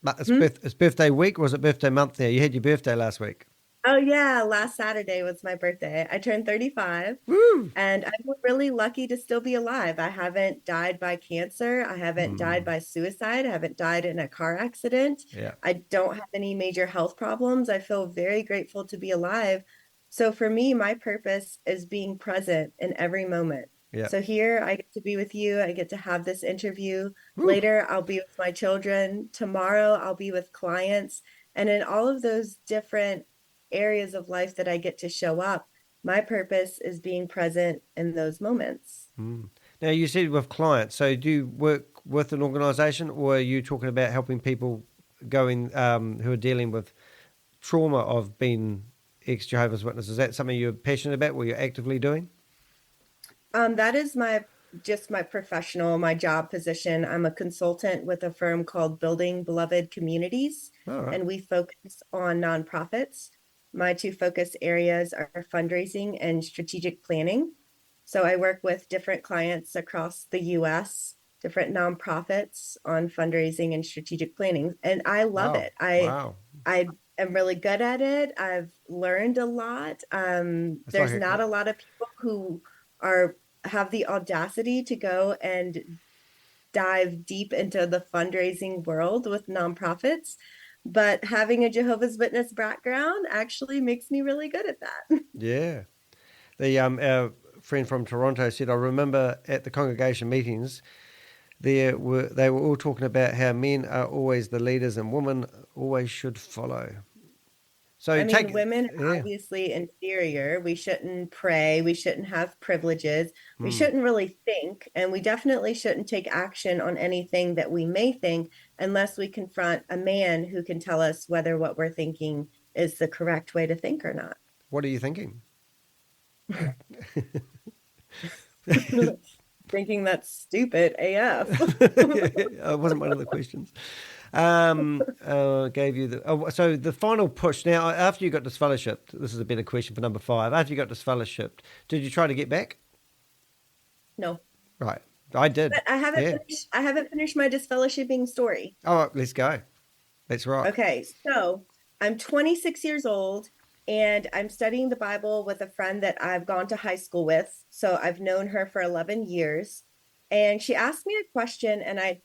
It's birthday week, or was it birthday month now? You had your birthday last week. Oh yeah, last Saturday was my birthday. I turned 35. Woo! And I'm really lucky to still be alive. I haven't died by cancer. I haven't died by suicide. I haven't died in a car accident. Yeah. I don't have any major health problems. I feel very grateful to be alive. So for me, my purpose is being present in every moment. Yeah. So here I get to be with you. I get to have this interview. Woo. Later, I'll be with my children. Tomorrow, I'll be with clients. And in all of those different areas of life that I get to show up, my purpose is being present in those moments. Now, you said with clients, so do you work with an organization, or are you talking about helping people going who are dealing with trauma of being ex-Jehovah's Witnesses? Is that something you're passionate about, or you're actively doing? That is my professional, my job position. I'm a consultant with a firm called Building Beloved Communities, and we focus on nonprofits. My two focus areas are fundraising and strategic planning. So I work with different clients across the U.S., different nonprofits on fundraising and strategic planning. And I love it. I am really good at it. I've learned a lot. There's not a lot of people who have the audacity to go and dive deep into the fundraising world with nonprofits. But having a Jehovah's Witness background actually makes me really good at that. Yeah. Our friend from Toronto said, I remember at the congregation meetings, they were all talking about how men are always the leaders and women always should follow. So I mean, women are obviously inferior. We shouldn't pray. We shouldn't have privileges. We shouldn't really think. And we definitely shouldn't take action on anything that we may think unless we confront a man who can tell us whether what we're thinking is the correct way to think or not. What are you thinking? Thinking that's stupid AF. It wasn't one of the questions. Gave you so the final push. Now, after you got disfellowshipped, this is a better question for number 5. After you got disfellowshipped, did you try to get back? No. Right, I did. But I haven't finished my disfellowshipping story. Oh, let's go. That's right. Okay, so I'm 26 years old, and I'm studying the Bible with a friend that I've gone to high school with. So I've known her for 11 years, and she asked me a question, and I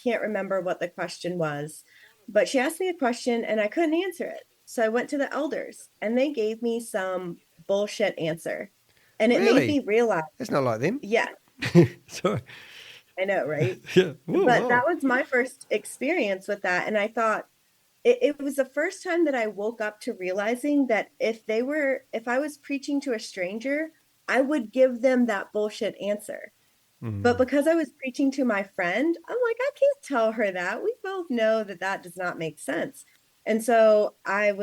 can't remember what the question was, but she asked me a question and I couldn't answer it. So I went to the elders and they gave me some bullshit answer. And it made me realize. It's not like them. Yeah. Sorry. I know, right? Yeah. Whoa, but that was my first experience with that. And I thought it was the first time that I woke up to realizing that if I was preaching to a stranger, I would give them that bullshit answer. But because I was preaching to my friend, I'm like, I can't tell her that. We both know that does not make sense. And so I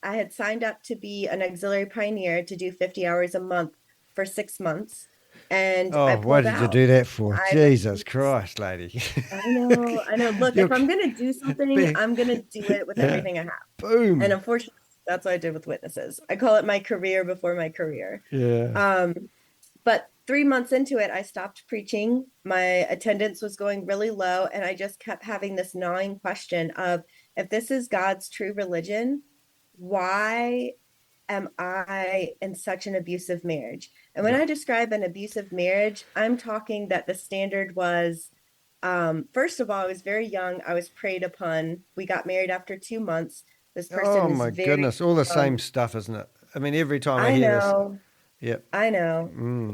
had signed up to be an auxiliary pioneer to do 50 hours a month for 6 months. And what did you do that for? Jesus Christ, lady. I know. Look, if I'm going to do something, I'm going to do it with everything I have. Boom. And unfortunately, That's what I did with witnesses. I call it my career before my career. Yeah. But 3 months into it, I stopped preaching. My attendance was going really low. And I just kept having this gnawing question of, if this is God's true religion, why am I in such an abusive marriage? And when I describe an abusive marriage, I'm talking that the standard was, first of all, I was very young. I was preyed upon. We got married after 2 months. This person Oh is my very goodness, all the same young. stuff, isn't it? I mean, every time I I hear this, know. yep. I know.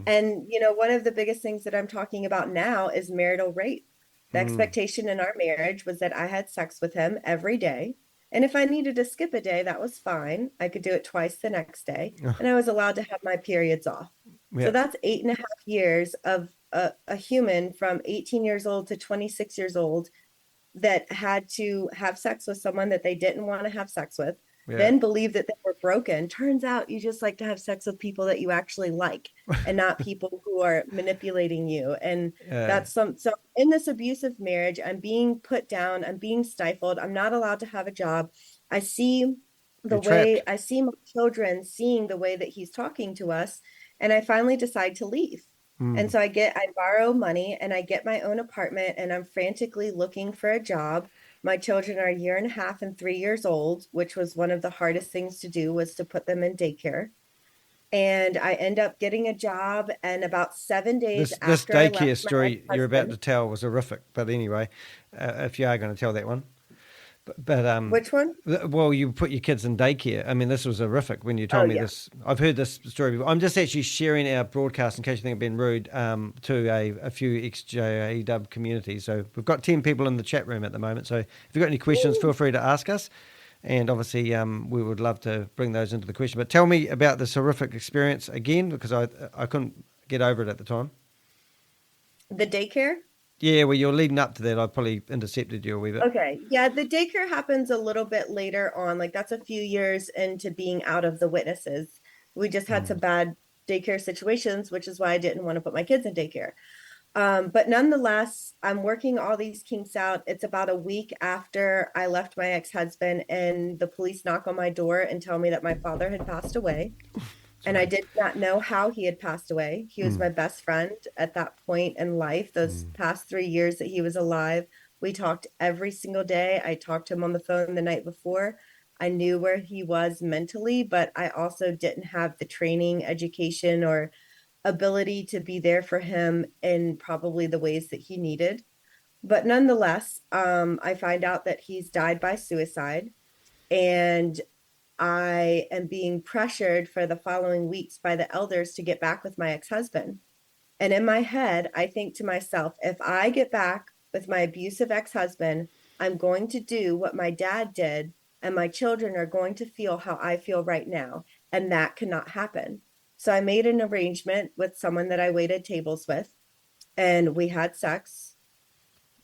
And, one of the biggest things that I'm talking about now is marital rape. The expectation in our marriage was that I had sex with him every day. And if I needed to skip a day, that was fine. I could do it twice the next day. And I was allowed to have my periods off. So Yep. that's 8.5 years of a human from 18 years old to 26 years old that had to have sex with someone that they didn't want to have sex with, Yeah. then believe that they were broken. Turns out you just like to have sex with people that you actually like and not people who are manipulating you. And that's so in this abusive marriage, I'm being put down, I'm being stifled, I'm not allowed to have a job. I see You're trapped. I see my children seeing the way that he's talking to us, and I finally decide to leave. And so I borrow money and I get my own apartment, and I'm frantically looking for a job. My children are a year and a half and 3 years old, which was one of the hardest things to do, was to put them in daycare. And I end up getting a job, and about 7 days This after I left daycare my story you're about to ex-husband. tell was horrific. But anyway, if you are going to tell that one, but Which one? well, you put your kids in daycare. I mean, this was horrific when you Oh told me yeah. this. I've heard this story before. I'm just actually sharing our broadcast in case you think I've been rude to a few ex-JAW communities. So we've got 10 people in the chat room at the moment. So if you've got any questions, feel free to ask us. And obviously, we would love to bring those into the question. But tell me about this horrific experience again, because I couldn't get over it at the time. The daycare? Yeah, well, you're leading up to that. I probably intercepted you a wee bit. Okay. Yeah, the daycare happens a little bit later on. Like, that's a few years into being out of the witnesses. We just had some bad daycare situations, which is why I didn't want to put my kids in daycare. But nonetheless, I'm working all these kinks out. It's about a week after I left my ex-husband, and the police knock on my door and tell me that my father had passed away. And I did not know how he had passed away. He was my best friend at that point in life. Those past 3 years that he was alive, we talked every single day. I talked to him on the phone the night before. I knew where he was mentally, but I also didn't have the training, education, or ability to be there for him in probably the ways that he needed. But nonetheless, I find out that he's died by suicide, and I am being pressured for the following weeks by the elders to get back with my ex-husband. And in my head, I think to myself, if I get back with my abusive ex-husband, I'm going to do what my dad did, and my children are going to feel how I feel right now. And that cannot happen. So I made an arrangement with someone that I waited tables with, and we had sex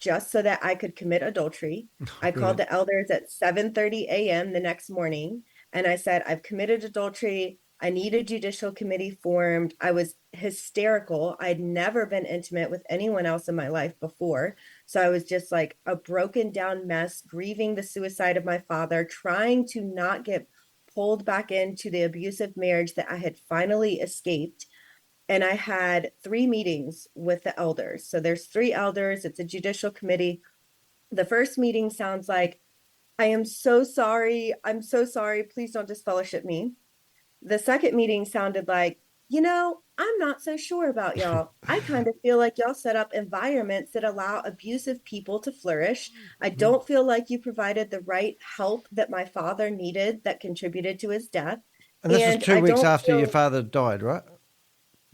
just so that I could commit adultery. I called the elders at 7:30 a.m. the next morning, and I said, I've committed adultery. I need a judicial committee formed. I was hysterical. I'd never been intimate with anyone else in my life before. So I was just like a broken down mess, grieving the suicide of my father, trying to not get pulled back into the abusive marriage that I had finally escaped. And I had 3 meetings with the elders. So there's 3 elders. It's a judicial committee. The first meeting sounds like, I am so sorry. I'm so sorry. Please don't disfellowship me. The second meeting sounded like, I'm not so sure about y'all. I kind of feel like y'all set up environments that allow abusive people to flourish. I don't feel like you provided the right help that my father needed that contributed to his death. And this was And 2 I weeks don't after your feel, father died, right?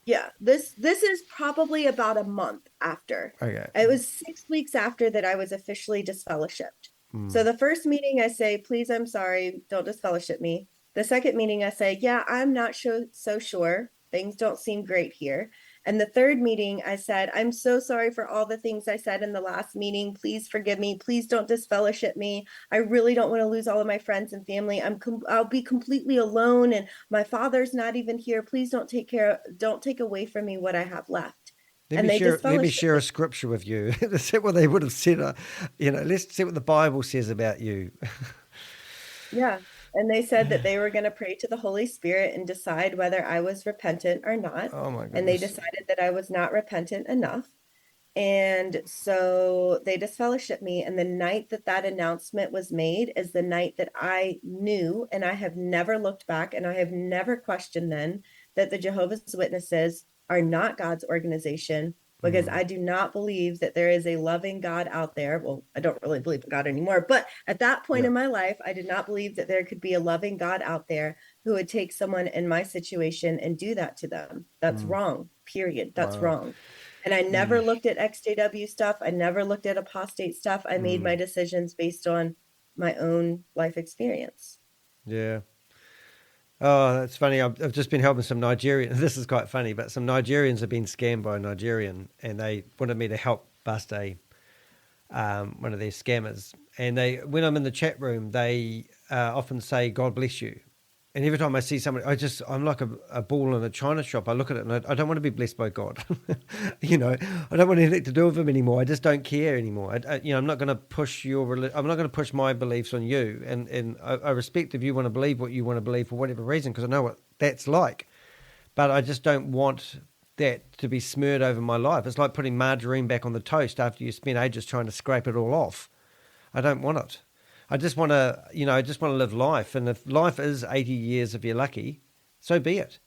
yeah, this is probably about a month after. Okay. It was 6 weeks after that I was officially disfellowshipped. So the first meeting I say, please, I'm sorry, don't disfellowship me. The second meeting I say, yeah, I'm not so sure. Things don't seem great here. And the third meeting I said, I'm so sorry for all the things I said in the last meeting. Please forgive me. Please don't disfellowship me. I really don't want to lose all of my friends and family. I'll be completely alone, and my father's not even here. Please don't take away from me what I have left. Let And me they share disfellowshipped a me. scripture with you. Let's see what they would have said. Let's see what the Bible says about you. Yeah. And they said that they were going to pray to the Holy Spirit and decide whether I was repentant or not. Oh my And they goodness. decided that I was not repentant enough. And so they disfellowshipped me. And the night that that announcement was made is the night that I knew, and I have never looked back and I have never questioned then, that the Jehovah's Witnesses are not God's organization, because I do not believe that there is a loving God out there. Well, I don't really believe in God anymore, but at that point in my life, I did not believe that there could be a loving God out there who would take someone in my situation and do that to them. That's wrong, period. That's wrong. And I never looked at XJW stuff. I never looked at apostate stuff. I made my decisions based on my own life experience. Yeah. Oh, that's funny. I've just been helping some Nigerians. This is quite funny, but some Nigerians have been scammed by a Nigerian, and they wanted me to help bust one of their scammers. And when I'm in the chat room, they often say, "God bless you." And every time I see somebody, I'm like a ball in a china shop. I look at it and I don't want to be blessed by God. I don't want anything to do with him anymore. I just don't care anymore. I'm not going to push I'm not going to push my beliefs on you. And I respect if you want to believe what you want to believe for whatever reason, because I know what that's like. But I just don't want that to be smeared over my life. It's like putting margarine back on the toast after you spend ages trying to scrape it all off. I don't want it. I just want to, live life. And if life is 80 years, if you're lucky, so be it.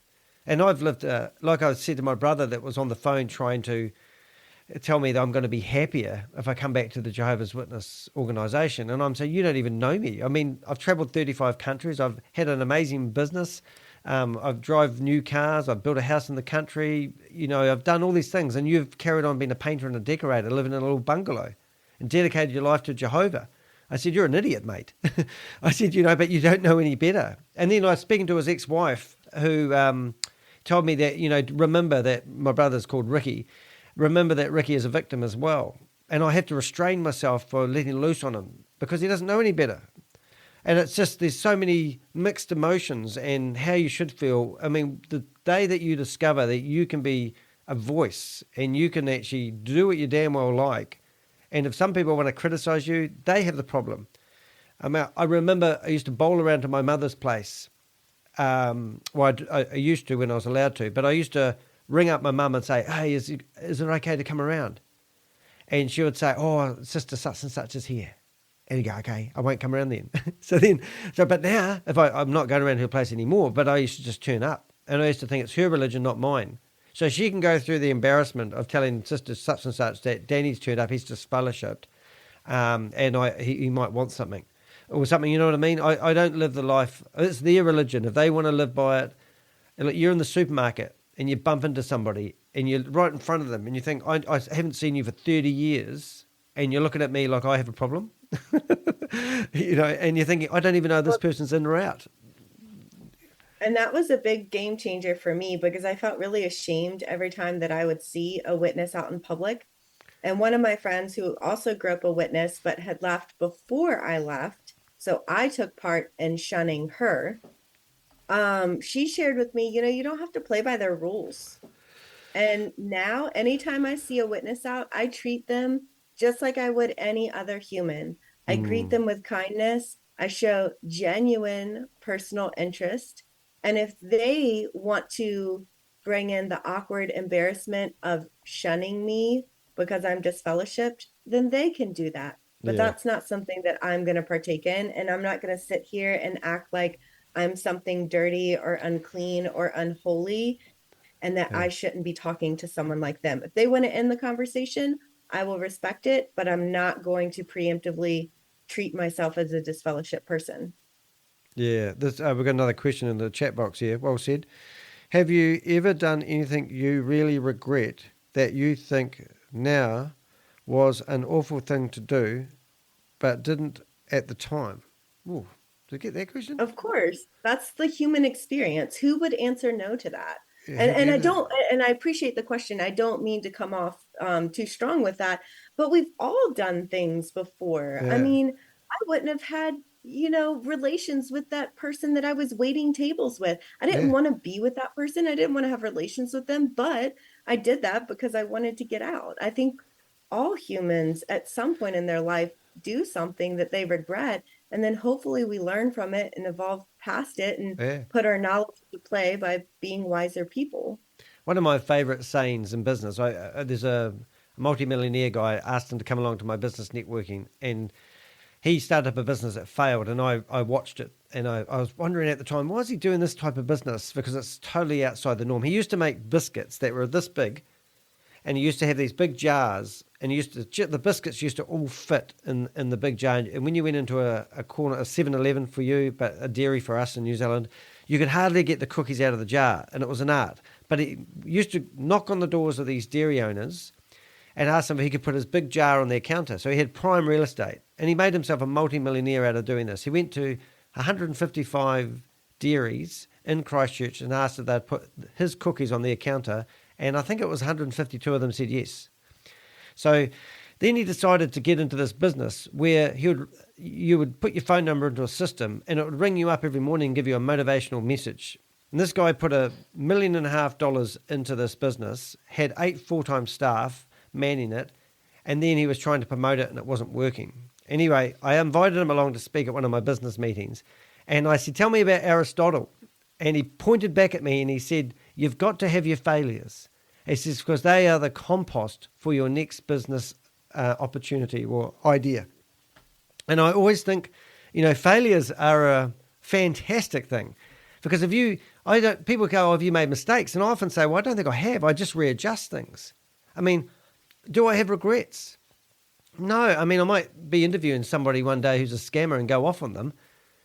And I've lived, like I said to my brother that was on the phone trying to tell me that I'm going to be happier if I come back to the Jehovah's Witness organisation. And I'm saying, you don't even know me. I mean, I've travelled 35 countries. I've had an amazing business. I've drive new cars. I've built a house in the country. I've done all these things. And you've carried on being a painter and a decorator, living in a little bungalow and dedicated your life to Jehovah. I said, you're an idiot, mate. I said, but you don't know any better. And then I was speaking to his ex-wife who told me that, remember that my brother's called Ricky. Remember that Ricky is a victim as well. And I have to restrain myself for letting loose on him because he doesn't know any better. And it's just, there's so many mixed emotions and how you should feel. I mean, the day that you discover that you can be a voice and you can actually do what you damn well like, and if some people want to criticize you, they have the problem. I remember I used to bowl around to my mother's place. I used to when I was allowed to, but I used to ring up my mum and say, hey, is it okay to come around? And she would say, oh, sister such and such is here. And you go, okay, I won't come around then. But now, if I'm not going around her place anymore, but I used to just turn up. And I used to think it's her religion, not mine. So she can go through the embarrassment of telling sister such and such that Danny's turned up, he's disfellowshipped, and he might want something. Or something, you know what I mean? I don't live the life, it's their religion. If they want to live by it, like you're in the supermarket and you bump into somebody and you're right in front of them and you think, I haven't seen you for 30 years and you're looking at me like I have a problem. And you're thinking, I don't even know if this person's in or out. And that was a big game changer for me because I felt really ashamed every time that I would see a witness out in public. And one of my friends who also grew up a witness but had left before I left, so I took part in shunning her. She shared with me, you don't have to play by their rules. And now anytime I see a witness out, I treat them just like I would any other human. I greet them with kindness. I show genuine personal interest. And if they want to bring in the awkward embarrassment of shunning me because I'm disfellowshipped, then they can do that. But that's not something that I'm going to partake in. And I'm not going to sit here and act like I'm something dirty or unclean or unholy and that I shouldn't be talking to someone like them. If they want to end the conversation, I will respect it, but I'm not going to preemptively treat myself as a disfellowship person. Yeah, we've got another question in the chat box here. Well said. Have you ever done anything you really regret that you think now was an awful thing to do, but didn't at the time? Ooh, did you get that question? Of course. That's the human experience. Who would answer no to that? And I appreciate the question. I don't mean to come off too strong with that, but we've all done things before. Yeah. I mean, I wouldn't have had, relations with that person that I was waiting tables with. I didn't want to be with that person. I didn't want to have relations with them, but I did that because I wanted to get out. I think all humans at some point in their life do something that they regret. And then hopefully we learn from it and evolve past it and Yeah. put our knowledge to play by being wiser people. One of my favorite sayings in business, there's a multimillionaire guy, asked him to come along to my business networking, and he started up a business that failed, and I watched it, and I was wondering at the time, why is he doing this type of business? Because it's totally outside the norm. He used to make biscuits that were this big, and he used to have these big jars, and the biscuits used to all fit in the big jar. And when you went into a corner, a 7-Eleven for you, but a dairy for us in New Zealand, you could hardly get the cookies out of the jar, and it was an art. But he used to knock on the doors of these dairy owners and asked them if he could put his big jar on their counter. So he had prime real estate, and he made himself a multi-millionaire out of doing this. He went to 155 dairies in Christchurch and asked if they'd put his cookies on their counter, and I think it was 152 of them said yes. So then he decided to get into this business where you would put your phone number into a system, and it would ring you up every morning and give you a motivational message. And this guy put $1.5 million into this business, had 8 full-time staff manning it, and then he was trying to promote it and it wasn't working. Anyway, I invited him along to speak at one of my business meetings, and I said, tell me about Aristotle. And he pointed back at me and he said, you've got to have your failures. He says, because they are the compost for your next business opportunity or idea. And I always think, failures are a fantastic thing, because people go, oh, have you made mistakes? And I often say, well, I don't think I have. I just readjust things. I mean, do I have regrets? No. I mean, I might be interviewing somebody one day who's a scammer and go off on them.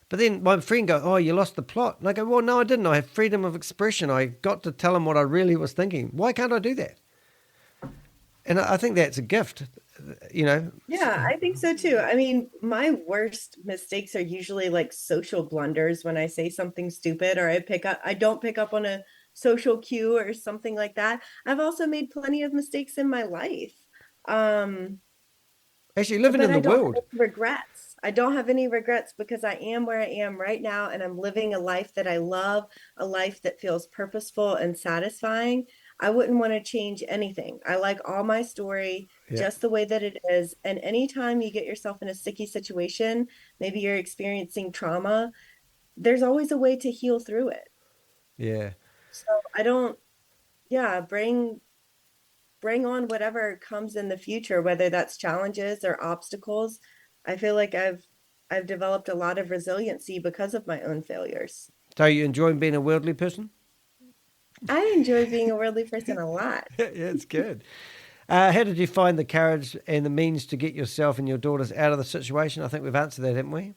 But then my friend goes, oh, you lost the plot. And I go, well, no, I didn't. I have freedom of expression. I got to tell them what I really was thinking. Why can't I do that? And I think that's a gift, Yeah, I think so too. I mean, my worst mistakes are usually like social blunders when I say something stupid, or I don't pick up on a social cue or something like that. I've also made plenty of mistakes in my life. Actually, living in the world. Regrets. I don't have any regrets because I am where I am right now, and I'm living a life that I love, a life that feels purposeful and satisfying. I wouldn't want to change anything. I like all my story just the way that it is. And anytime you get yourself in a sticky situation, maybe you're experiencing trauma, there's always a way to heal through it. Yeah. So bring on whatever comes in the future, whether that's challenges or obstacles. I feel like I've developed a lot of resiliency because of my own failures. So you enjoy being a worldly person? I enjoy being a worldly person a lot. Yeah, it's good. How did you find the courage and the means to get yourself and your daughters out of the situation? I think we've answered that, haven't we?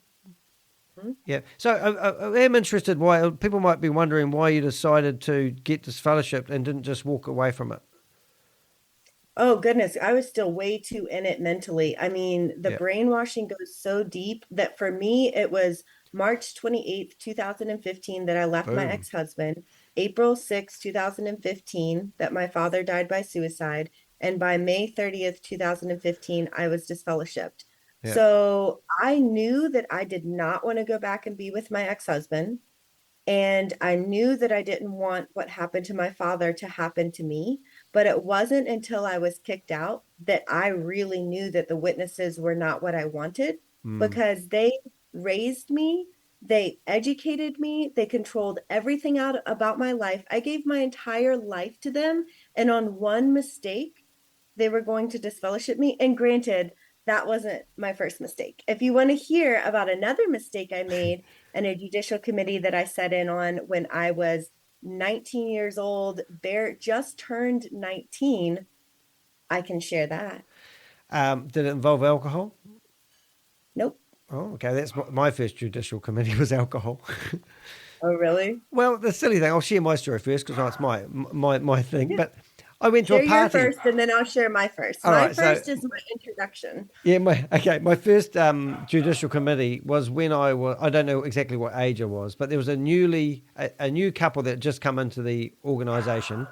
Mm-hmm. Yeah. So I am interested why people might be wondering why you decided to get disfellowshipped and didn't just walk away from it. Oh, goodness. I was still way too in it mentally. I mean, the brainwashing goes so deep that for me, it was March 28th, 2015 that I left my ex-husband, April 6th, 2015 that my father died by suicide, and by May 30th, 2015, I was disfellowshipped. Yeah. So I knew that I did not want to go back and be with my ex-husband. And I knew that I didn't want what happened to my father to happen to me. But it wasn't until I was kicked out that I really knew that the witnesses were not what I wanted, because they raised me, they educated me, they controlled everything out about my life. I gave my entire life to them. And on one mistake, they were going to disfellowship me. And granted, that wasn't my first mistake. If you want to hear about another mistake I made in a judicial committee that I sat in on when I was 19 years old, just turned 19, I can share that. Did it involve alcohol? Nope. Oh, okay. That's my first judicial committee was alcohol. Oh, really? Well, the silly thing, I'll share my story first because it's my thing. But I went to a party. Your first, and then I'll share my first. My first is my introduction. Yeah, my first judicial committee was when I don't know exactly what age I was, but there was a new couple that had just come into the organisation,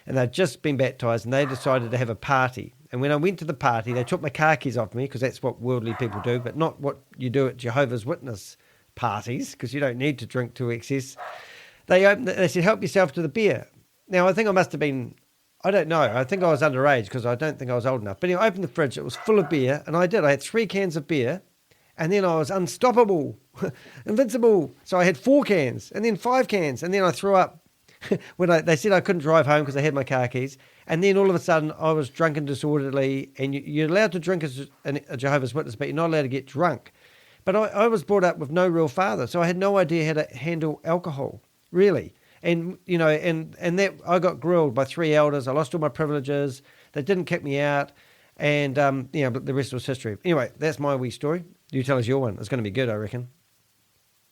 and they'd just been baptised, and they decided to have a party. And when I went to the party, they took my car keys off me because that's what worldly people do, but not what you do at Jehovah's Witness parties, because you don't need to drink to excess. They said, help yourself to the beer. Now, I think I must have been, I don't know, I think I was underage because I don't think I was old enough. But anyway, I opened the fridge, it was full of beer, and I did. I had 3 cans of beer, And then I was unstoppable, invincible. So I had 4 cans and then 5 cans. And then I threw up when they said I couldn't drive home because I had my car keys. And then all of a sudden I was drunk and disorderly. And you're allowed to drink as a Jehovah's Witness, but you're not allowed to get drunk. But I was brought up with no real father. So I had no idea how to handle alcohol, really. And, you know, and that I got grilled by 3 elders. I lost all my privileges. They didn't kick me out. And, but the rest was history. Anyway, that's my wee story. You tell us your one. It's going to be good, I reckon.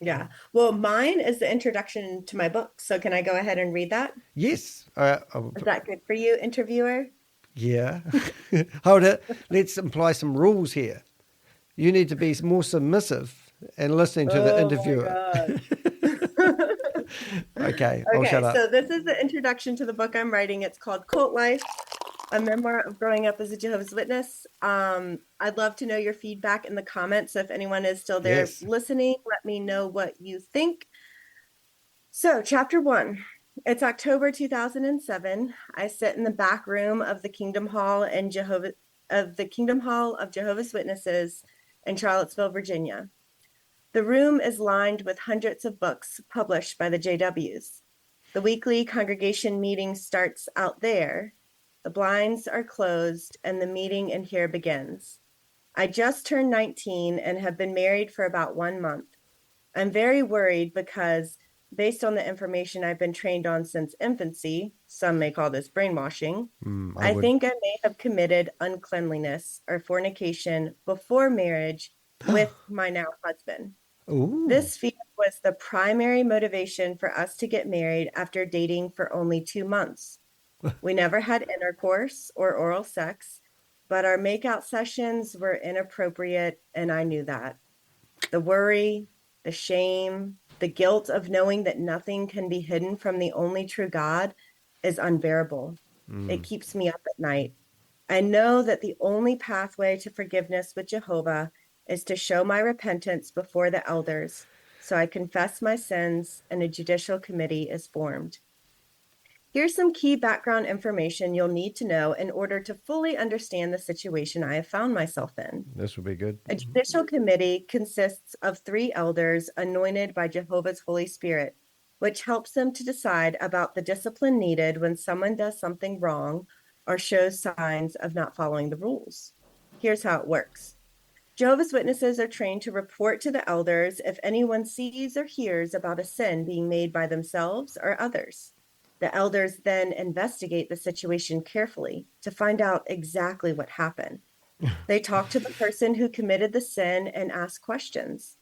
Yeah. Well, mine is the introduction to my book. So can I go ahead and read that? Yes. Is that good for you, interviewer? Yeah. Hold it. Let's imply some rules here. You need to be more submissive and listening to the interviewer. Okay, I'll shut up. So this is the introduction to the book I'm writing. It's called Cult Life, a memoir of growing up as a Jehovah's Witness. I'd love to know your feedback in the comments. So if anyone is still there listening, let me know what you think. So chapter 1, it's October 2007. I sit in the back room of the Kingdom Hall of Jehovah's Witnesses in Charlottesville, Virginia. The room is lined with hundreds of books published by the JWs. The weekly congregation meeting starts out there. The blinds are closed and the meeting in here begins. I just turned 19 and have been married for about 1 month. I'm very worried because based on the information I've been trained on since infancy, some may call this brainwashing, I think I may have committed uncleanliness or fornication before marriage with my now husband. Ooh. This fear was the primary motivation for us to get married after dating for only 2 months. We never had intercourse or oral sex, but our makeout sessions were inappropriate, and I knew that. The worry, the shame, the guilt of knowing that nothing can be hidden from the only true God is unbearable. It keeps me up at night. I know that the only pathway to forgiveness with Jehovah is to show my repentance before the elders. So I confess my sins and a judicial committee is formed. Here's some key background information you'll need to know in order to fully understand the situation I have found myself in. This would be good. A judicial committee consists of 3 elders anointed by Jehovah's Holy Spirit, which helps them to decide about the discipline needed when someone does something wrong or shows signs of not following the rules. Here's how it works. Jehovah's Witnesses are trained to report to the elders if anyone sees or hears about a sin being made by themselves or others. The elders then investigate the situation carefully to find out exactly what happened. They talk to the person who committed the sin and ask questions.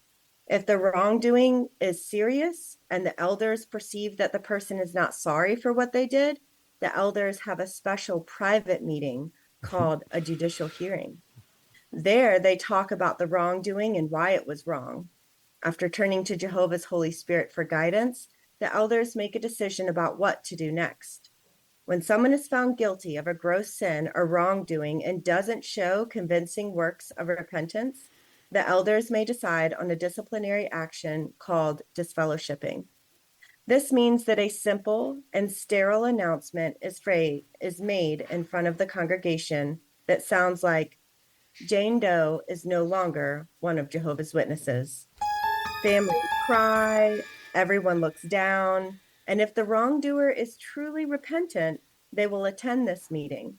If the wrongdoing is serious and the elders perceive that the person is not sorry for what they did, the elders have a special private meeting called a judicial hearing. There, they talk about the wrongdoing and why it was wrong. After turning to Jehovah's Holy Spirit for guidance, the elders make a decision about what to do next. When someone is found guilty of a gross sin or wrongdoing and doesn't show convincing works of repentance, the elders may decide on a disciplinary action called disfellowshipping. This means that a simple and sterile announcement is made in front of the congregation that sounds like, Jane Doe is no longer one of Jehovah's Witnesses. Families cry, everyone looks down, and if the wrongdoer is truly repentant, they will attend this meeting.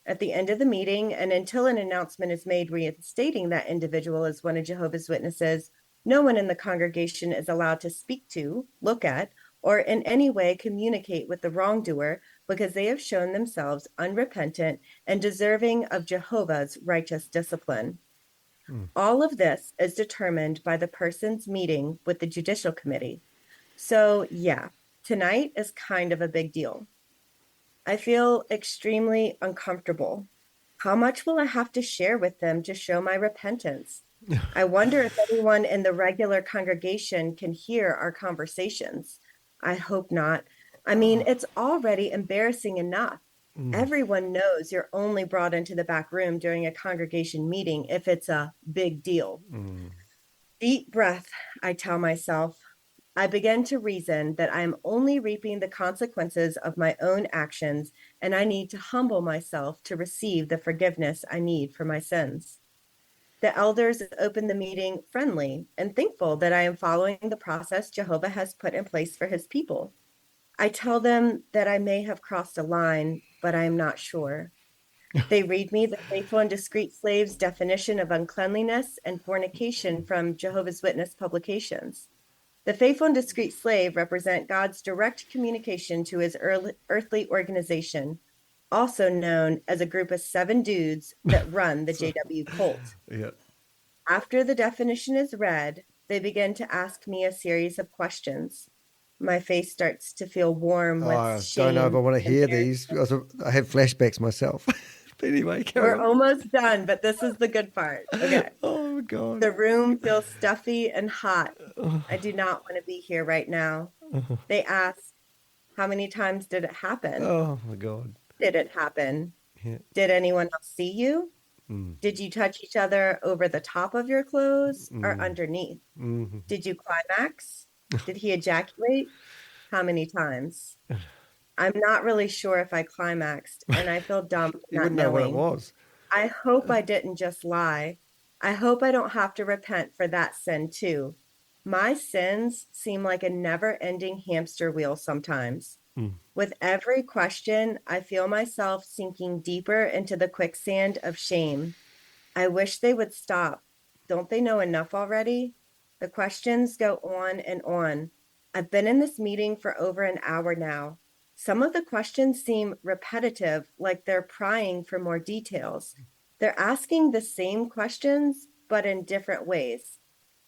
At the end of the meeting, and until an announcement is made reinstating that individual as one of Jehovah's Witnesses, no one in the congregation is allowed to speak to, look at, or in any way communicate with the wrongdoer because they have shown themselves unrepentant and deserving of Jehovah's righteous discipline. All of this is determined by the person's meeting with the judicial committee. So yeah, tonight is kind of a big deal. I feel extremely uncomfortable. How much will I have to share with them to show my repentance? I wonder if anyone in the regular congregation can hear our conversations. I hope not. I mean, it's already embarrassing enough. Everyone knows you're only brought into the back room during a congregation meeting if it's a big deal. Deep breath, I tell myself. I begin to reason that I am only reaping the consequences of my own actions, and I need to humble myself to receive the forgiveness I need for my sins. The elders open the meeting friendly and thankful that I am following the process Jehovah has put in place for his people. I tell them that I may have crossed a line, but I am not sure. They read me the faithful and discreet slave's definition of uncleanliness and fornication from Jehovah's Witness publications. The faithful and discreet slave represent God's direct communication to his earthly organization, also known as a group of 7 dudes that run the JW cult. Yeah. After the definition is read, they begin to ask me a series of questions. My face starts to feel warm with shame. I don't know if I want to hear these. I have flashbacks myself. But anyway, we're almost done, but this is the good part. Okay. Oh, God. The room feels stuffy and hot. I do not want to be here right now. They ask, how many times did it happen? Oh, my God. Did it happen? Yeah. Did anyone else see you? Did you touch each other over the top of your clothes or underneath? Mm-hmm. Did you climax? Did he ejaculate? How many times? I'm not really sure if I climaxed, and I feel dumb You not wouldn't know what knowing. it was. I hope I didn't just lie. I hope I don't have to repent for that sin too. My sins seem like a never-ending hamster wheel sometimes. With every question, I feel myself sinking deeper into the quicksand of shame. I wish they would stop. Don't they know enough already? The questions go on and on. I've been in this meeting for over an hour now. Some of the questions seem repetitive, like they're prying for more details. They're asking the same questions, but in different ways.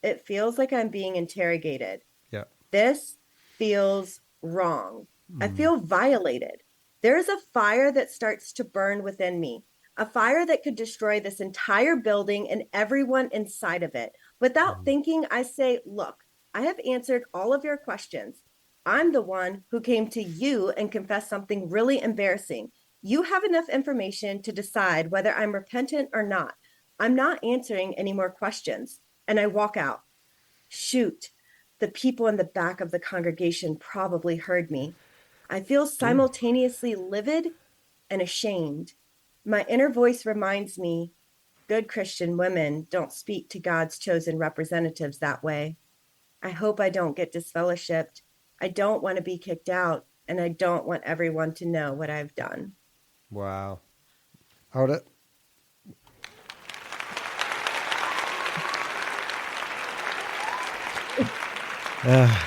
It feels like I'm being interrogated. Yeah. This feels wrong. I feel violated. There's a fire that starts to burn within me, a fire that could destroy this entire building and everyone inside of it. Without thinking, I say, look, I have answered all of your questions. I'm the one who came to you and confessed something really embarrassing. You have enough information to decide whether I'm repentant or not. I'm not answering any more questions. And I walk out. Shoot, the people in the back of the congregation probably heard me. I feel simultaneously livid and ashamed. My inner voice reminds me, good Christian women don't speak to God's chosen representatives that way. I hope I don't get disfellowshipped. I don't want to be kicked out, and I don't want everyone to know what I've done. Wow. Hold it.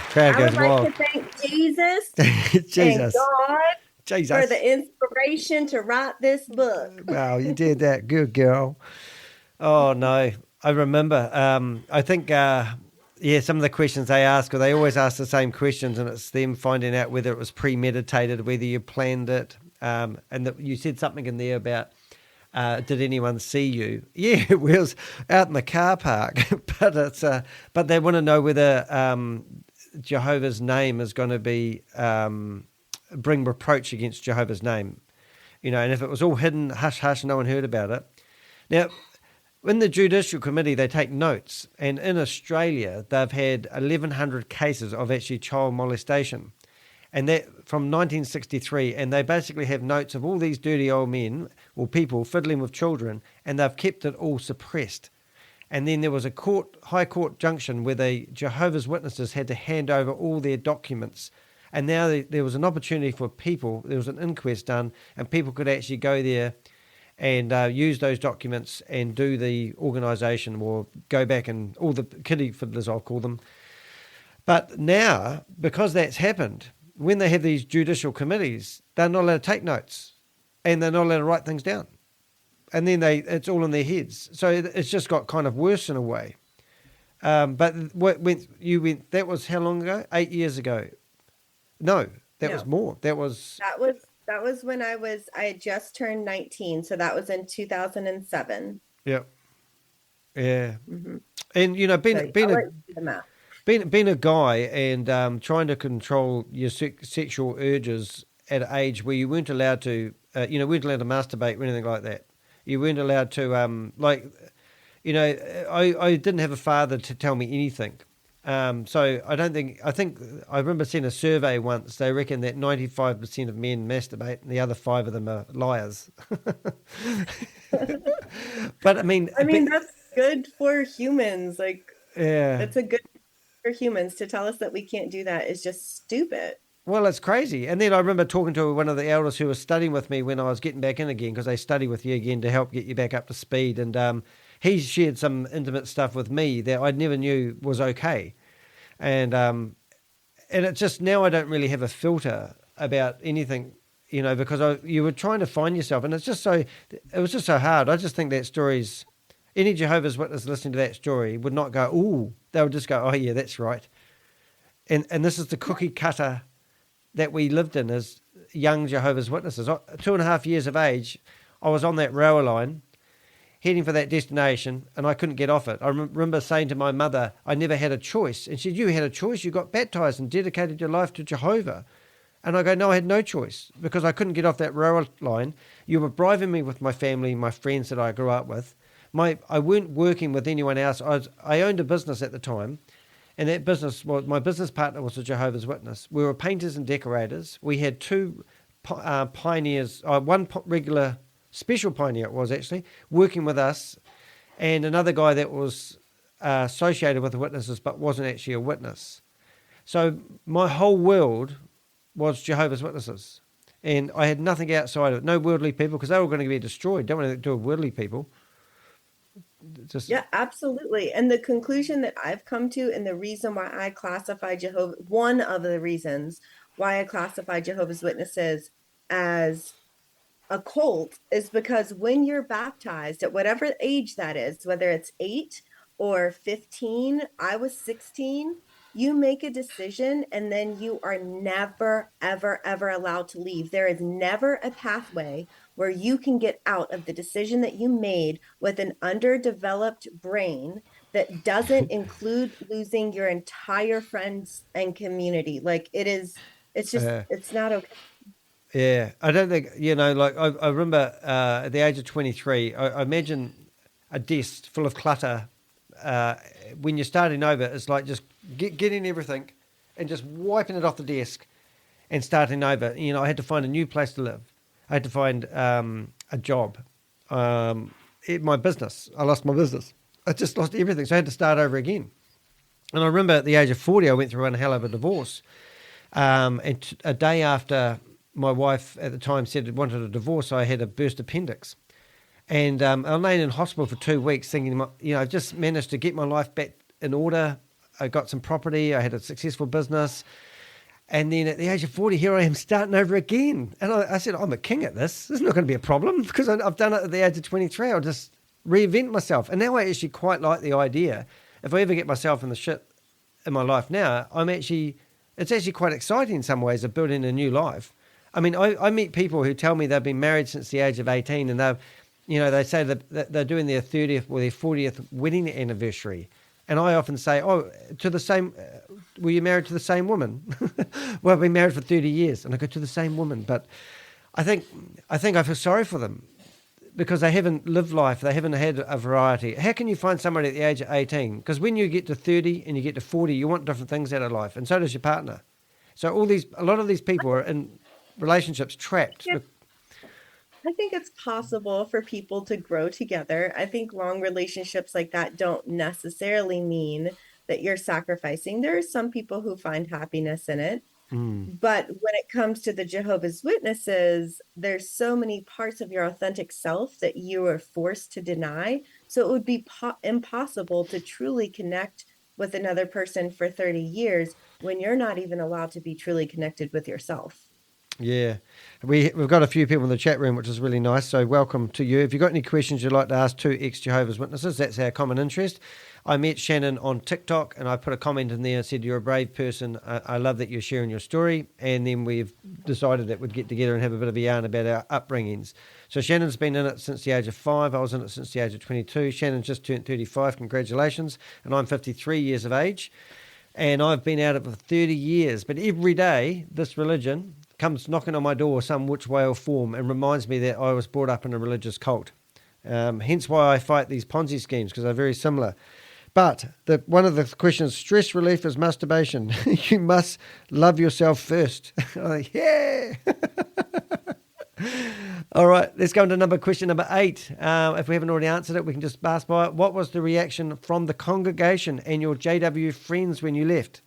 Crowd goes I would wild. like to thank Jesus Jesus. and God Jesus. for the inspiration to write this book. Wow, you did that. Good girl. Oh, no. I remember. I think, some of the questions they ask, or they always ask the same questions, and it's them finding out whether it was premeditated, whether you planned it. And you said something in there about, did anyone see you? Yeah, it was out in the car park, but they want to know whether Jehovah's name is going to be bring reproach against Jehovah's name, and if it was all hidden, hush, hush, no one heard about it. Now, in the Judicial Committee, they take notes, and in Australia, they've had 1,100 cases of actually child molestation. And that from 1963, and they basically have notes of all these dirty old men or people fiddling with children, and they've kept it all suppressed. And then there was a high court junction where the Jehovah's Witnesses had to hand over all their documents. And now there was an opportunity for people, there was an inquest done, and people could actually go there and use those documents and do the organisation, or go back and all the kiddie fiddlers, I'll call them. But now, because that's happened, when they have these judicial committees, they're not allowed to take notes, and they're not allowed to write things down. And then it's all in their heads. So it's just got kind of worse in a way. But that was how long ago? 8 years ago. No, that was more. That was when I had just turned 19. So that was in 2007. Yeah. Yeah. Mm-hmm. And, being a guy and trying to control your sexual urges at an age where you weren't allowed to, weren't allowed to masturbate or anything like that. You weren't allowed to, I didn't have a father to tell me anything. So I think I remember seeing a survey once. They reckon that 95% of men masturbate and the other 5 of them are liars. But that's good for humans. Like, Yeah. it's a good for humans to tell us that we can't do that is just stupid. Well, it's crazy. And then I remember talking to one of the elders who was studying with me when I was getting back in again, because they study with you again to help get you back up to speed. And he shared some intimate stuff with me that I never knew was okay. And it's just now I don't really have a filter about anything, because you were trying to find yourself, and it was just so hard. I just think that story's, any Jehovah's Witness listening to that story would not go, ooh, they would just go, oh yeah, that's right. And this is the cookie cutter that we lived in as young Jehovah's Witnesses. 2.5 years of age, I was on that rail line heading for that destination, and I couldn't get off it. I remember saying to my mother, I never had a choice. And she said, you had a choice. You got baptized and dedicated your life to Jehovah. And I go, no, I had no choice because I couldn't get off that rail line. You were bribing me with my family, my friends that I grew up with. I weren't working with anyone else. I owned a business at the time, and that business, my business partner was a Jehovah's Witness. We were painters and decorators. We had two pioneers, one regular special pioneer it was actually, working with us, and another guy that was associated with the witnesses but wasn't actually a witness. So my whole world was Jehovah's Witnesses, and I had nothing outside of it. No worldly people, because they were going to be destroyed. Don't want to do with worldly people. Yeah, absolutely. And the conclusion that I've come to, and the reason why I classify one of the reasons why I classify Jehovah's Witnesses as a cult, is because when you're baptized at whatever age that is, whether it's 8 or 15, I was 16, you make a decision and then you are never, ever, ever allowed to leave. There is never a pathway where you can get out of the decision that you made with an underdeveloped brain that doesn't include losing your entire friends and community. Like, it's not okay. Yeah, I don't think, like I remember at the age of 23, I imagine a desk full of clutter. When you're starting over, it's like just getting everything and just wiping it off the desk and starting over. I had to find a new place to live. I had to find a job. My business, I lost my business. I just lost everything, so I had to start over again. And I remember at the age of 40, I went through one hell of a divorce. And a day after my wife at the time said wanted a divorce, I had a burst appendix. And I lay in hospital for 2 weeks thinking, I just managed to get my life back in order. I got some property. I had a successful business. And then at the age of 40, here I am starting over again. And I said, I'm a king at this. This is not going to be a problem because I've done it at the age of 23. I'll just reinvent myself. And now I actually quite like the idea. If I ever get myself in the shit in my life now, it's actually quite exciting in some ways of building a new life. I mean, I meet people who tell me they've been married since the age of 18 and they say that they're doing their 30th or their 40th wedding anniversary. And I often say, were you married to the same woman? Well, I've been married for 30 years. And I go, to the same woman. But I think I feel sorry for them because they haven't lived life. They haven't had a variety. How can you find somebody at the age of 18? Because when you get to 30 and you get to 40, you want different things out of life. And so does your partner. So a lot of these people are in relationships trapped. Yeah. I think it's possible for people to grow together. I think long relationships like that don't necessarily mean that you're sacrificing. There are some people who find happiness in it. But when it comes to the Jehovah's Witnesses, there's so many parts of your authentic self that you are forced to deny. So it would be impossible to truly connect with another person for 30 years when you're not even allowed to be truly connected with yourself. Yeah, we've got a few people in the chat room, which is really nice. So welcome to you. If you've got any questions you'd like to ask two ex-Jehovah's Witnesses, that's our common interest. I met Shannon on TikTok and I put a comment in there and said, you're a brave person. I love that you're sharing your story. And then we've decided that we'd get together and have a bit of a yarn about our upbringings. So Shannon's been in it since the age of 5. I was in it since the age of 22. Shannon's just turned 35. Congratulations. And I'm 53 years of age. And I've been out of it for 30 years. But every day, this religion comes knocking on my door some which way or form and reminds me that I was brought up in a religious cult. Hence why I fight these Ponzi schemes, because they're very similar. But one of the questions, stress relief is masturbation. You must love yourself first. Yeah. All right, let's go into question number 8. If we haven't already answered it, we can just pass by it. What was the reaction from the congregation and your JW friends when you left?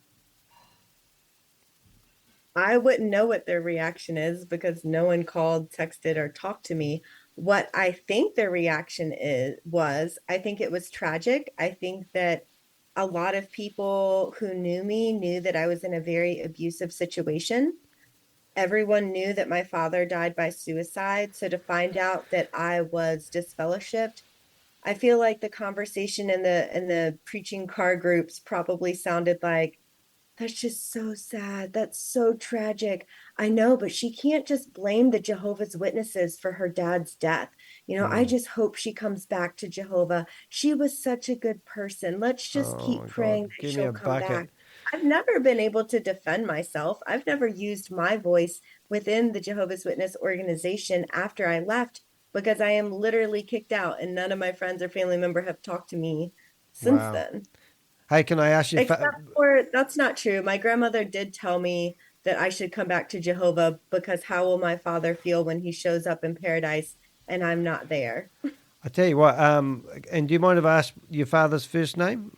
I wouldn't know what their reaction is because no one called, texted, or talked to me. What I think their reaction I think it was tragic. I think that a lot of people who knew me knew that I was in a very abusive situation. Everyone knew that my father died by suicide. So to find out that I was disfellowshipped, I feel like the conversation in the preaching car groups probably sounded like, that's just so sad. That's so tragic. I know, but she can't just blame the Jehovah's Witnesses for her dad's death. I just hope she comes back to Jehovah. She was such a good person. Let's just keep praying that Give me she'll a come bucket. back. I've never been able to defend myself. I've never used my voice within the Jehovah's Witness organization after I left because I am literally kicked out and none of my friends or family member have talked to me since then. Hey, can I ask you? Except for, that's not true. My grandmother did tell me that I should come back to Jehovah because how will my father feel when he shows up in paradise and I'm not there? I tell you what, and do you mind if I ask your father's first name?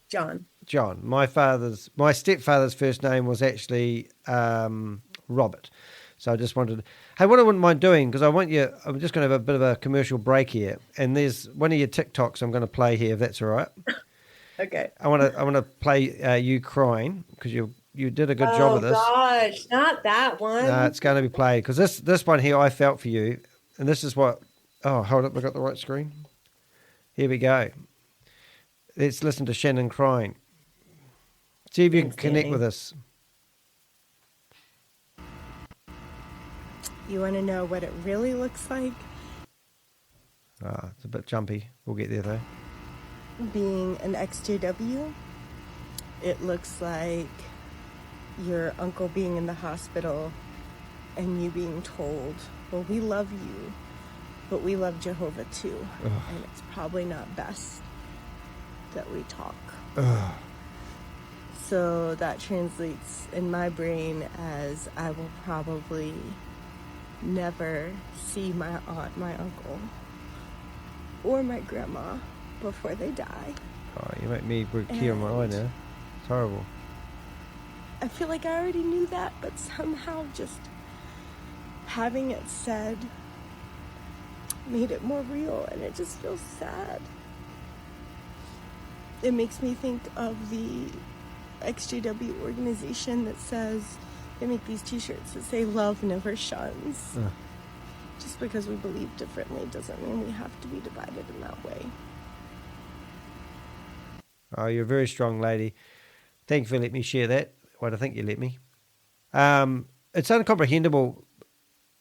John. John. My stepfather's first name was actually Robert. So I just wanted, hey, what I wouldn't mind doing, because I'm just going to have a bit of a commercial break here, and there's one of your TikToks I'm going to play here, if that's all right. Okay. I want to play you crying, because you did a good job of this. Oh gosh, not that one. No, it's going to be played, because this one here I felt for you, and this is what, oh, hold up, I got the right screen. Here we go. Let's listen to Shannon crying. See if you can connect with us. You want to know what it really looks like? It's a bit jumpy. We'll get there, though. Being an XJW, it looks like your uncle being in the hospital and you being told, well, we love you, but we love Jehovah too. Ugh. And it's probably not best that we talk. Ugh. So that translates in my brain as I will probably never see my aunt, my uncle, or my grandma before they die. Oh, you make me tear in my eye now. It's horrible. I feel like I already knew that, but somehow just having it said made it more real, and it just feels sad. It makes me think of the XJW organization that says, they make these t-shirts that say love never shuns. Just because we believe differently doesn't mean we have to be divided in that way. Oh, you're a very strong lady. Thank you for letting me share that. Well, I think you let me. It's incomprehensible.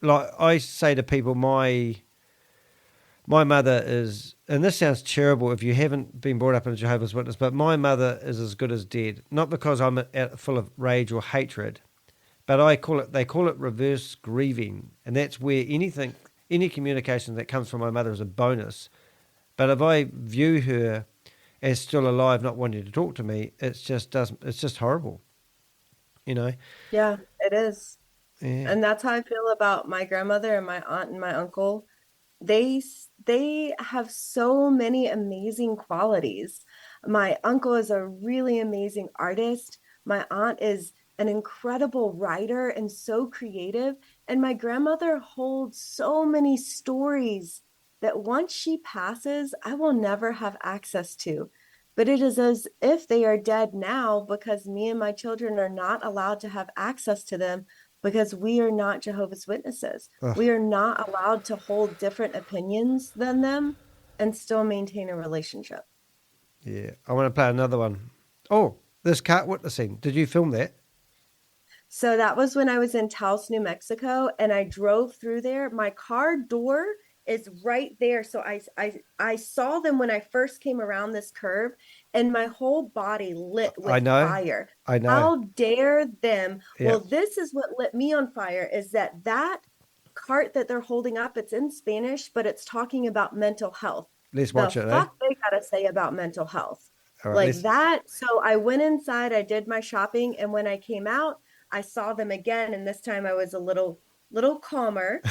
Like I say to people, my mother is, and this sounds terrible if you haven't been brought up in a Jehovah's Witness, but my mother is as good as dead. Not because I'm full of rage or hatred, but they call it reverse grieving, and that's where any communication that comes from my mother is a bonus. But if I view her as still alive, not wanting to talk to me, it's just horrible, you know? Yeah, it is. Yeah. And that's how I feel about my grandmother and my aunt and my uncle. They have so many amazing qualities. My uncle is a really amazing artist. My aunt is an incredible writer and so creative. And my grandmother holds so many stories that once she passes, I will never have access to. But it is as if they are dead now because me and my children are not allowed to have access to them because we are not Jehovah's Witnesses. Ugh. We are not allowed to hold different opinions than them and still maintain a relationship. Yeah, I want to play another one. Oh, this cart witnessing. Did you film that? So that was when I was in Taos, New Mexico, and I drove through there. My car door is right there. So I saw them when I first came around this curve, and my whole body lit with fire. I know. How dare them? Yep. Well, this is what lit me on fire, is that cart that they're holding up, it's in Spanish, but it's talking about mental health. Let's watch it. Fuck they gotta say about mental health. Right, like that. So I went inside, I did my shopping, and when I came out, I saw them again, and this time I was a little little calmer.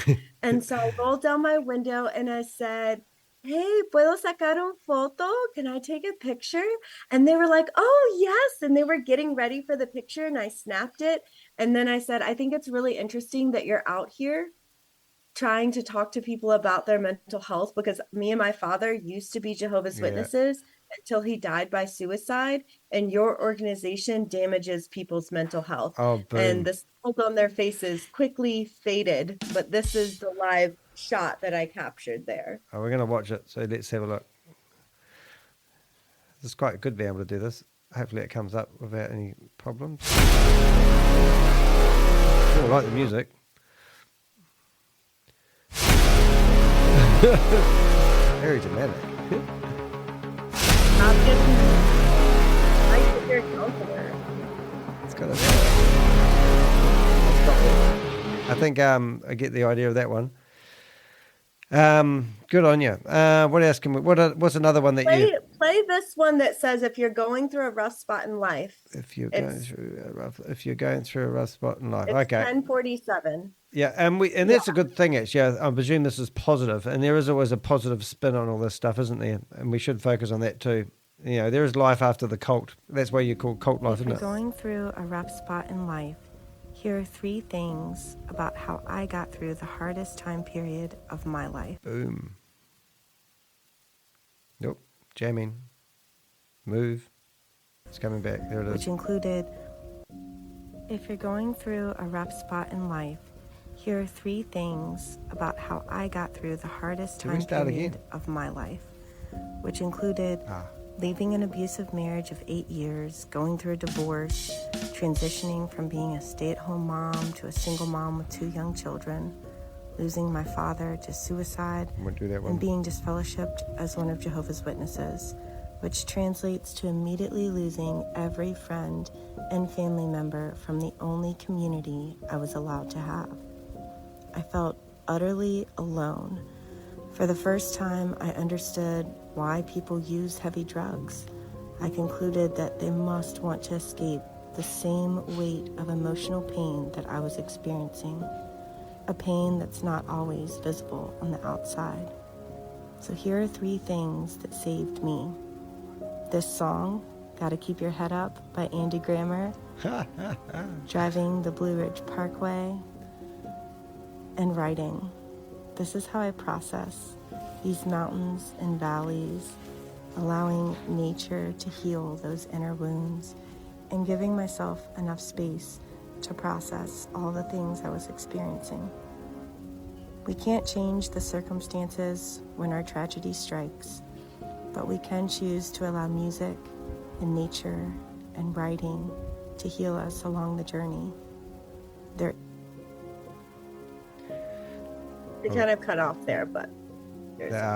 And so I rolled down my window and I said, "Hey, ¿puedo sacar un foto? Can I take a picture?" And they were like, "Oh, yes." And they were getting ready for the picture and I snapped it. And then I said, "I think it's really interesting that you're out here trying to talk to people about their mental health, because me and my father used to be Jehovah's Witnesses until he died by suicide, and your organization damages people's mental health." Oh, boom. And the smiles on their faces quickly faded, but this is the live shot that I captured there. Oh, we're going to watch it, so let's have a look. It's quite good to be able to do this. Hopefully it comes up without any problems. Oh, I like the music. Very dramatic. It's got I think I get the idea of that one. Good on you. What else can we? What's another one that play this one that says, "If you're going through a rough spot in life." If you're going through a rough spot in life. It's Okay. 1047. Yeah, and that's a good thing actually. I presume this is positive, and there is always a positive spin on all this stuff, isn't there? And we should focus on that too. You know, there is life after the cult. That's why you call cult life, isn't it? If you're going through a rough spot in life, here are 3 things about how I got through the hardest time period of my life. Boom. Nope. Jamming. Move. It's coming back. There it is. Which included, if you're going through a rough spot in life, here are 3 things about how I got through the hardest time period of my life. Which included leaving an abusive marriage of 8 years, going through a divorce, transitioning from being a stay-at-home mom to a single mom with 2 young children, losing my father to suicide, and being disfellowshipped as one of Jehovah's Witnesses, which translates to immediately losing every friend and family member from the only community I was allowed to have. I felt utterly alone. For the first time, I understood why people use heavy drugs. I concluded that they must want to escape the same weight of emotional pain that I was experiencing, a pain that's not always visible on the outside. So here are 3 things that saved me. This song, Gotta Keep Your Head Up by Andy Grammer, driving the Blue Ridge Parkway, and writing. This is how I process these mountains and valleys, allowing nature to heal those inner wounds and giving myself enough space to process all the things I was experiencing. We can't change the circumstances when our tragedy strikes, but we can choose to allow music and nature and writing to heal us along the journey. It kind of cut off there, but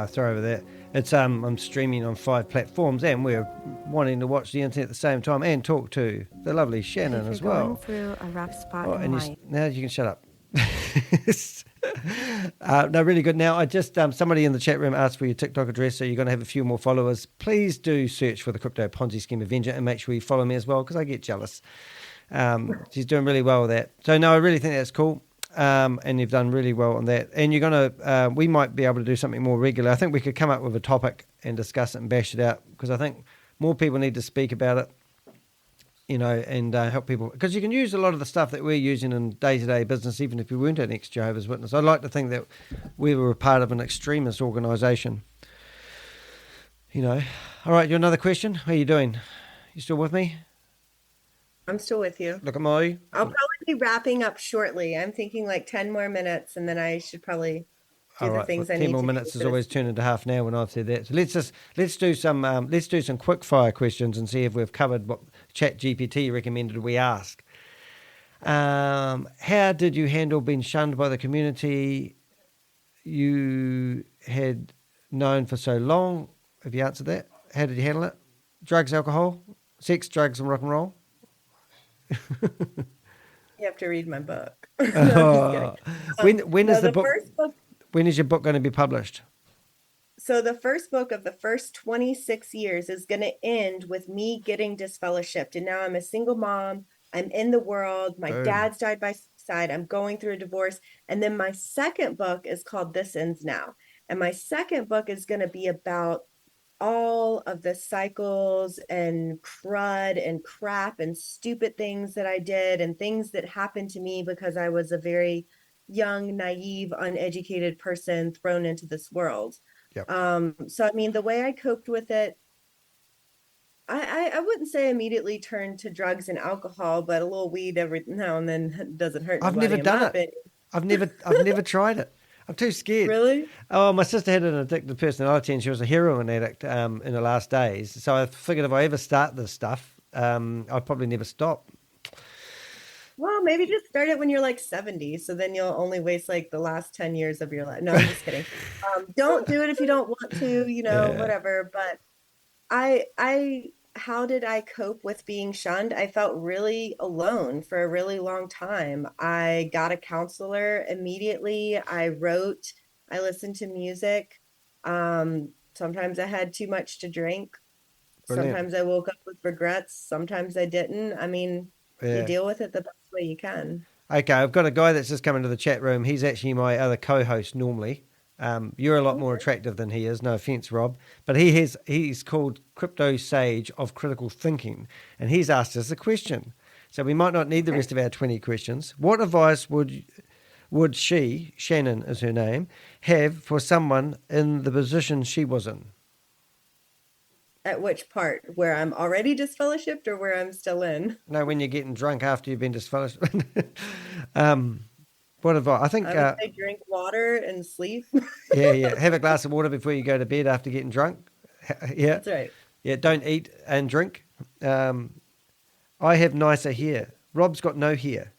sorry about that. It's I'm streaming on 5 platforms, and we're wanting to watch the internet at the same time and talk to the lovely Shannon as well. Going through a rough spot in life. Now you can shut up. No, really good. Now, I just somebody in the chat room asked for your TikTok address, so you're going to have a few more followers. Please do search for the Crypto Ponzi Scheme Avenger and make sure you follow me as well, because I get jealous. She's doing really well with that. So no, I really think that's cool. And you've done really well on that. And you're going to, we might be able to do something more regular. I think we could come up with a topic and discuss it and bash it out, because I think more people need to speak about it, you know, and help people. Because you can use a lot of the stuff that we're using in day-to-day business, even if you weren't an ex-Jehovah's Witness. I'd like to think that we were a part of an extremist organisation. You know. All right, you another question? How are you doing? You still with me? I'm still with you. Look at my... I'll probably be wrapping up shortly. I'm thinking like 10 more minutes, and then I should probably do the things I need to do. 10 more minutes has always turned into half an hour when I've said that. So let's do some quick fire questions and see if we've covered what ChatGPT recommended we ask. How did you handle being shunned by the community you had known for so long? Have you answered that? How did you handle it? Drugs, alcohol, sex, drugs, and rock and roll? You have to read my book. When is your book going to be published? So the first book of the first 26 years is going to end with me getting disfellowshipped, and now I'm a single mom. I'm in the world. My dad's died by side. I'm going through a divorce. And then my second book is called This Ends Now. And my second book is going to be about all of the cycles and crud and crap and stupid things that I did and things that happened to me because I was a very young, naive, uneducated person thrown into this world. Yep. So, I mean, the way I coped with it, I wouldn't say immediately turn to drugs and alcohol, but a little weed every now and then doesn't hurt nobody. I've never done it. I've never tried it. I'm too scared. Really? Oh, my sister had an addictive personality and she was a heroin addict in her last days. So I figured if I ever start this stuff, I'd probably never stop. Well, maybe just start it when you're like 70. So then you'll only waste like the last 10 years of your life. No, I'm just kidding. Don't do it if you don't want to, whatever. But how did I cope with being shunned? I felt really alone for a really long time. I got a counselor immediately. I wrote, I listened to music. Sometimes I had too much to drink. Brilliant. Sometimes I woke up with regrets. Sometimes I didn't. I mean, you deal with it the best way you can. Okay, I've got a guy that's just come into the chat room. He's actually my other co-host normally. You're a lot more attractive than he is, no offense, Rob. But he's called Crypto Sage of Critical Thinking, and he's asked us a question. So we might not need the rest of our 20 questions. What advice would she, Shannon is her name, have for someone in the position she was in? At which part? Where I'm already disfellowshipped or where I'm still in? No, when you're getting drunk after you've been disfellowshipped. What advice? I think I would say drink water and sleep. Yeah. Have a glass of water before you go to bed after getting drunk. Yeah. That's right. Yeah, don't eat and drink. I have nicer hair. Rob's got no hair.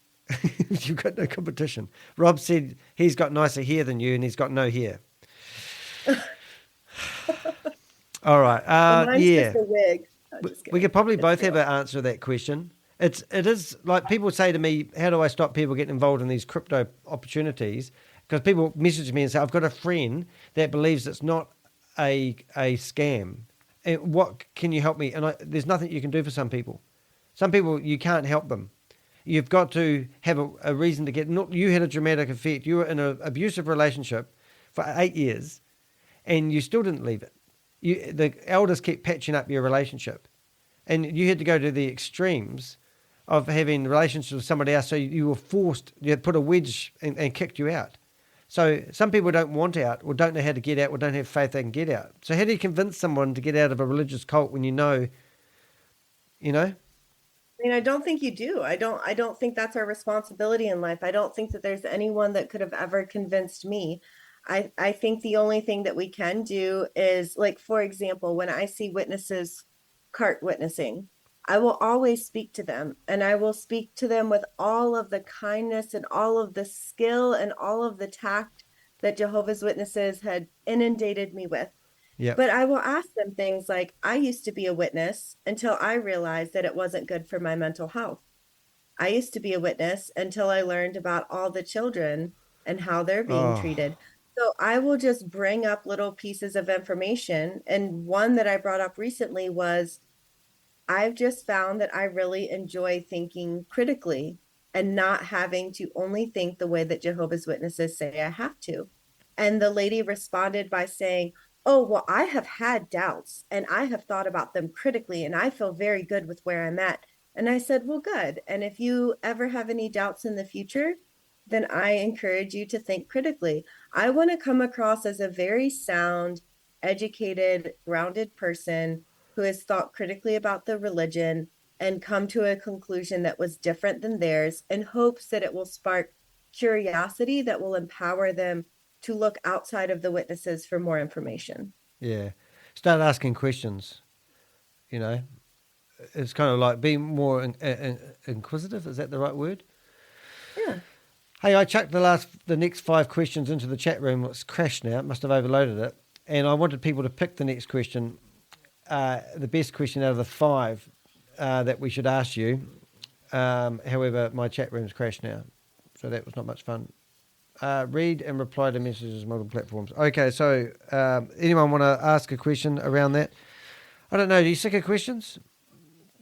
You've got no competition. Rob said he's got nicer hair than you and he's got no hair. All right. Mine's just a wig. We could probably both have an answer to that question. It is like people say to me, how do I stop people getting involved in these crypto opportunities? Because people message me and say, I've got a friend that believes it's not a scam. And what can you help me? And there's nothing you can do for some people. Some people, you can't help them. You've got to have a reason to get... You had a dramatic effect. You were in an abusive relationship for 8 years and you still didn't leave it. The elders kept patching up your relationship. And you had to go to the extremes of having relationships with somebody else, so you were forced, you put a wedge and kicked you out. So some people don't want out or don't know how to get out or don't have faith they can get out. So how do you convince someone to get out of a religious cult when you know? I mean, I don't think you do. I don't think that's our responsibility in life. I don't think that there's anyone that could have ever convinced me. I think the only thing that we can do is, like, for example, when I see witnesses cart witnessing, I will always speak to them, and I will speak to them with all of the kindness and all of the skill and all of the tact that Jehovah's Witnesses had inundated me with. Yep. But I will ask them things like, I used to be a witness until I realized that it wasn't good for my mental health. I used to be a witness until I learned about all the children and how they're being treated. So I will just bring up little pieces of information. And one that I brought up recently was, I've just found that I really enjoy thinking critically and not having to only think the way that Jehovah's Witnesses say I have to. And the lady responded by saying, oh, well, I have had doubts and I have thought about them critically and I feel very good with where I'm at. And I said, well, good. And if you ever have any doubts in the future, then I encourage you to think critically. I want to come across as a very sound, educated, grounded person who has thought critically about the religion and come to a conclusion that was different than theirs, in hopes that it will spark curiosity that will empower them to look outside of the witnesses for more information. Yeah. Start asking questions, It's kind of like being more inquisitive. Is that the right word? Yeah. Hey, I chucked the next 5 questions into the chat room. It's crashed now. It must have overloaded it. And I wanted people to pick the next question. The best question out of the 5 that we should ask you. However, my chat room's crashed now, so that was not much fun. Read and reply to messages on multiple platforms. Okay, so anyone want to ask a question around that? I don't know. Do you sick of questions?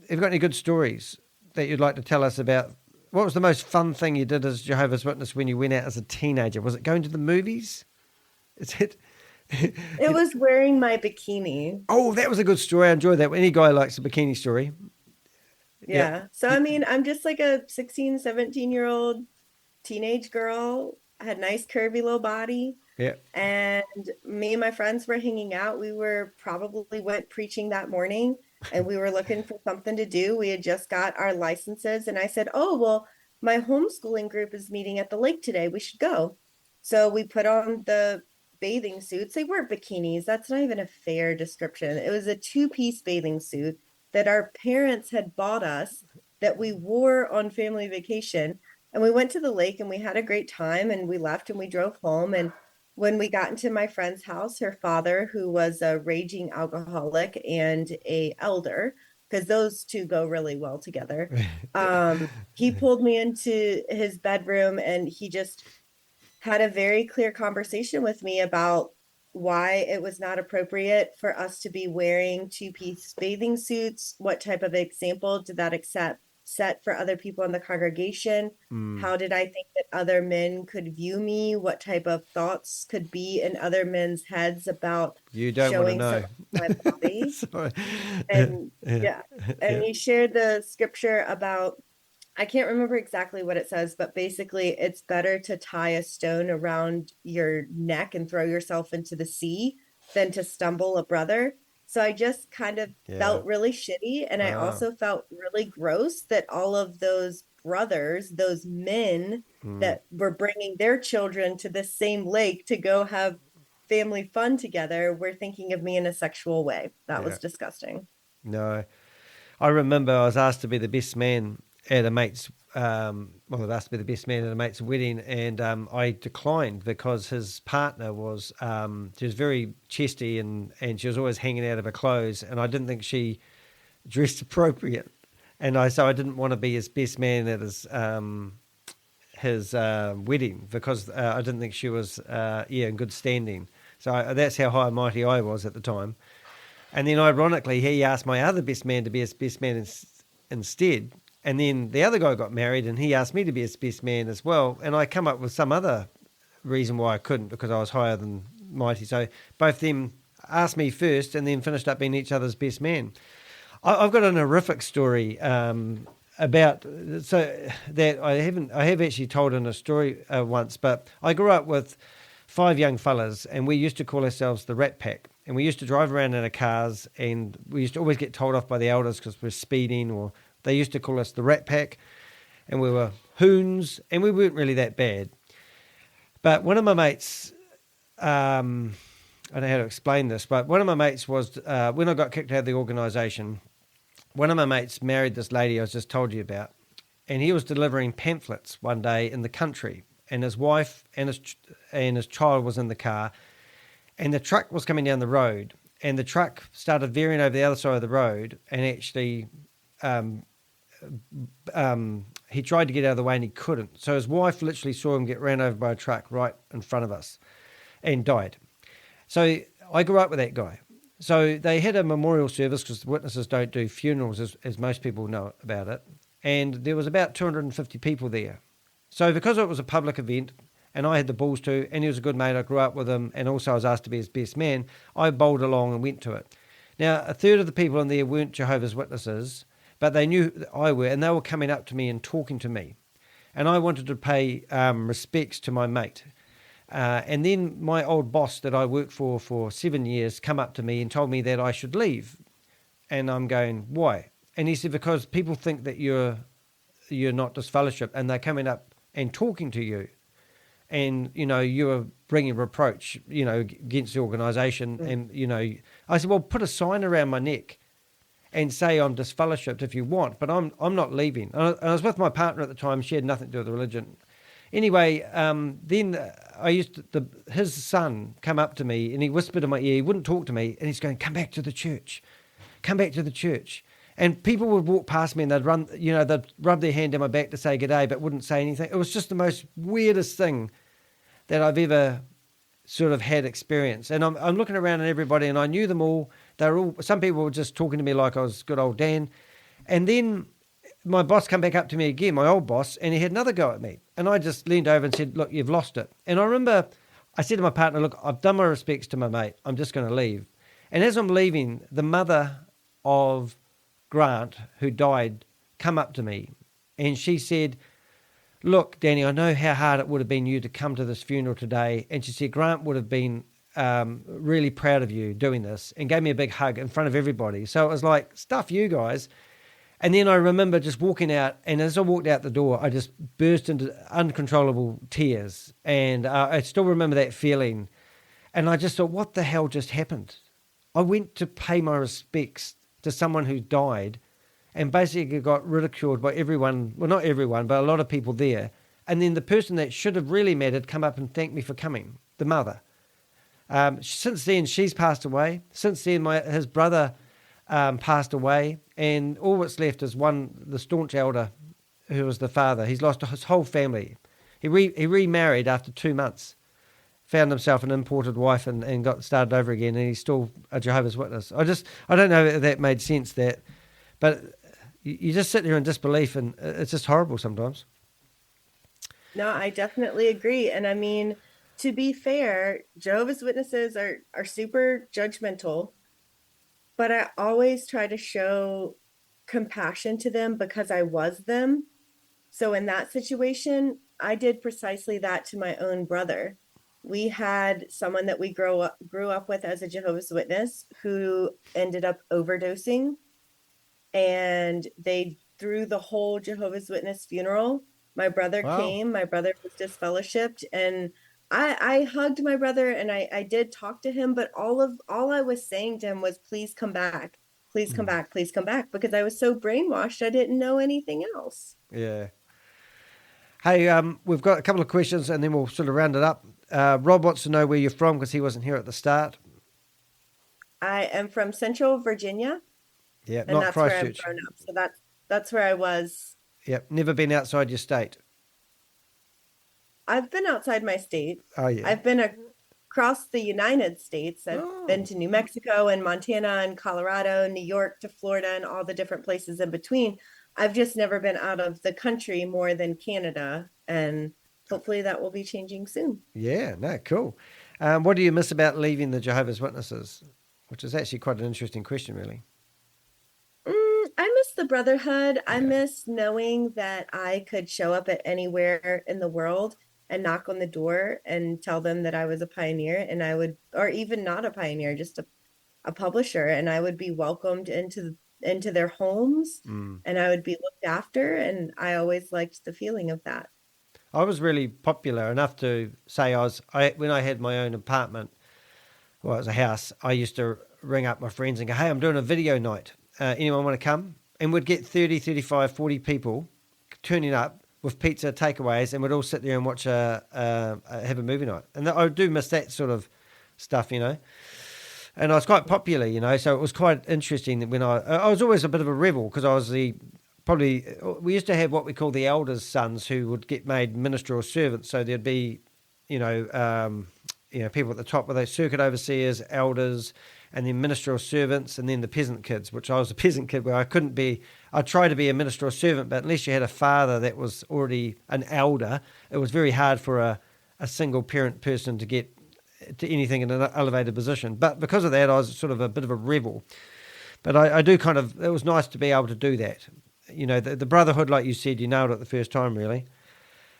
Have you got any good stories that you'd like to tell us about what was the most fun thing you did as Jehovah's Witness when you went out as a teenager? Was it going to the movies? Is it? It was wearing my bikini. Oh, that was a good story. I enjoyed that. Any guy likes a bikini story. Yeah. So, I mean, I'm just like a 16, 17-year-old teenage girl. I had nice curvy little body. Yeah. And me and my friends were hanging out. We were probably went preaching that morning, and we were looking for something to do. We had just got our licenses, and I said, oh, well, my homeschooling group is meeting at the lake today. We should go. So we put on the bathing suits. They weren't bikinis. That's not even a fair description. It was a 2-piece bathing suit that our parents had bought us that we wore on family vacation. And we went to the lake and we had a great time, and we left and we drove home. And when we got into my friend's house, her father, who was a raging alcoholic and a elder, because those two go really well together, he pulled me into his bedroom, and he just had a very clear conversation with me about why it was not appropriate for us to be wearing 2-piece bathing suits. What type of example did that set for other people in the congregation? How did I think that other men could view me? What type of thoughts could be in other men's heads about showing some of my body? And and he shared the scripture about, I can't remember exactly what it says, but basically it's better to tie a stone around your neck and throw yourself into the sea than to stumble a brother. So I just kind of felt really shitty. And I also felt really gross that all of those brothers, those men that were bringing their children to the same lake to go have family fun together, were thinking of me in a sexual way. That was disgusting. No. I remember I was asked to be the best man at a mate's, they'd asked to be the best man at a mate's wedding, and I declined because his partner was, she was very chesty and she was always hanging out of her clothes, and I didn't think she dressed appropriate. And so I didn't want to be his best man at his wedding because I didn't think she was, in good standing. So that's how high and mighty I was at the time. And then ironically, he asked my other best man to be his best man instead. And then the other guy got married and he asked me to be his best man as well. And I come up with some other reason why I couldn't, because I was higher than mighty. So both of them asked me first and then finished up being each other's best man. I've got an horrific story about, so that I have actually told in a story once, but I grew up with 5 young fellas and we used to call ourselves the Rat Pack. And we used to drive around in our cars and we used to always get told off by the elders because we're speeding, or they used to call us the Rat Pack, and we were hoons, and we weren't really that bad. But one of my mates, I don't know how to explain this, but one of my mates was, when I got kicked out of the organisation, one of my mates married this lady I just told you about, and he was delivering pamphlets one day in the country, and his wife and his child was in the car, and the truck was coming down the road, and the truck started veering over the other side of the road, and actually he tried to get out of the way and he couldn't. So his wife literally saw him get ran over by a truck right in front of us and died. So I grew up with that guy. So they had a memorial service because the witnesses don't do funerals as most people know about it. And there was about 250 people there. So because it was a public event and I had the balls to, and he was a good mate, I grew up with him, and also I was asked to be his best man, I bowled along and went to it. Now, a third of the people in there weren't Jehovah's Witnesses, but they knew that I were, and they were coming up to me and talking to me. And I wanted to pay respects to my mate. And then my old boss that I worked for 7 years come up to me and told me that I should leave. And I'm going, why? And he said, because people think that you're not disfellowship, and they're coming up and talking to you. And, you're bringing reproach, against the organisation. And, I said, well, put a sign around my neck and say I'm disfellowshipped if you want, but I'm not leaving. And I was with my partner at the time. She had nothing to do with the religion. Anyway, then his son come up to me and he whispered in my ear. He wouldn't talk to me, and he's going, come back to the church. Come back to the church. And people would walk past me and they'd rub their hand down my back to say g'day, but wouldn't say anything. It was just the most weirdest thing that I've ever sort of had experience. And I'm looking around at everybody, and I knew them all. Some people were just talking to me like I was good old Dan. And then my boss come back up to me again, my old boss, and he had another go at me. And I just leaned over and said, look, you've lost it. And I remember I said to my partner, look, I've done my respects to my mate. I'm just going to leave. And as I'm leaving, the mother of Grant, who died, come up to me. And she said, look, Danny, I know how hard it would have been you to come to this funeral today. And she said, Grant would have been really proud of you doing this, and gave me a big hug in front of everybody. So it was like, stuff you guys. And then I remember just walking out, and as I walked out the door, I just burst into uncontrollable tears. And I still remember that feeling. And I just thought, what the hell just happened? I went to pay my respects to someone who died and basically got ridiculed by everyone. Well, not everyone, but a lot of people there. And then the person that should have really mattered come up and thanked me for coming, the mother. Since then, she's passed away. Since then, his brother passed away. And all that's left is the staunch elder, who was the father. He's lost his whole family. He remarried after 2 months, found himself an imported wife, and got started over again. And he's still a Jehovah's Witness. I don't know if that made sense, but you just sit there in disbelief, and it's just horrible sometimes. No, I definitely agree. And I mean, to be fair, Jehovah's Witnesses are super judgmental, but I always try to show compassion to them because I was them. So in that situation, I did precisely that to my own brother. We had someone that we grew up with as a Jehovah's Witness who ended up overdosing, and they threw the whole Jehovah's Witness funeral. My brother came, my brother was disfellowshipped, and I hugged my brother, and I did talk to him, but all I was saying to him was, please come back. Please come back. Please come back. Because I was so brainwashed, I didn't know anything else. Yeah. Hey, we've got a couple of questions, and then we'll sort of round it up. Rob wants to know where you're from because he wasn't here at the start. I am from Central Virginia. Yeah, and not that's Christchurch. Where I'm grown up. So that's where I was. Yep, never been outside your state. I've been outside my state. Oh, yeah. I've been across the United States. I've been to New Mexico and Montana and Colorado, New York to Florida, and all the different places in between. I've just never been out of the country more than Canada, and hopefully that will be changing soon. Yeah, no, cool. What do you miss about leaving the Jehovah's Witnesses? Which is actually quite an interesting question, really. I miss the brotherhood. I miss knowing that I could show up at anywhere in the world and knock on the door and tell them that I was a pioneer, and I would, or even not a pioneer, just a publisher, and I would be welcomed into their homes, and I would be looked after, and I always liked the feeling of that. I was really popular enough to say when I had my own apartment, well, it was a house, I used to ring up my friends and go, hey, I'm doing a video night. Anyone want to come? And we'd get 30, 35, 40 people turning up with pizza takeaways, and we'd all sit there and watch have a movie night. And I do miss that sort of stuff, you know. And I was quite popular, you know, so it was quite interesting that when I was always a bit of a rebel because I was we used to have what we call the elders' sons who would get made ministerial servants. So there'd be, people at the top with those circuit overseers, elders, and then ministerial servants, and then the peasant kids, which I was a peasant kid where I tried to be a ministerial servant, but unless you had a father that was already an elder, it was very hard for a single parent person to get to anything in an elevated position. But because of that, I was sort of a bit of a rebel. But I do it was nice to be able to do that. You know, the brotherhood, like you said, you nailed it the first time, really.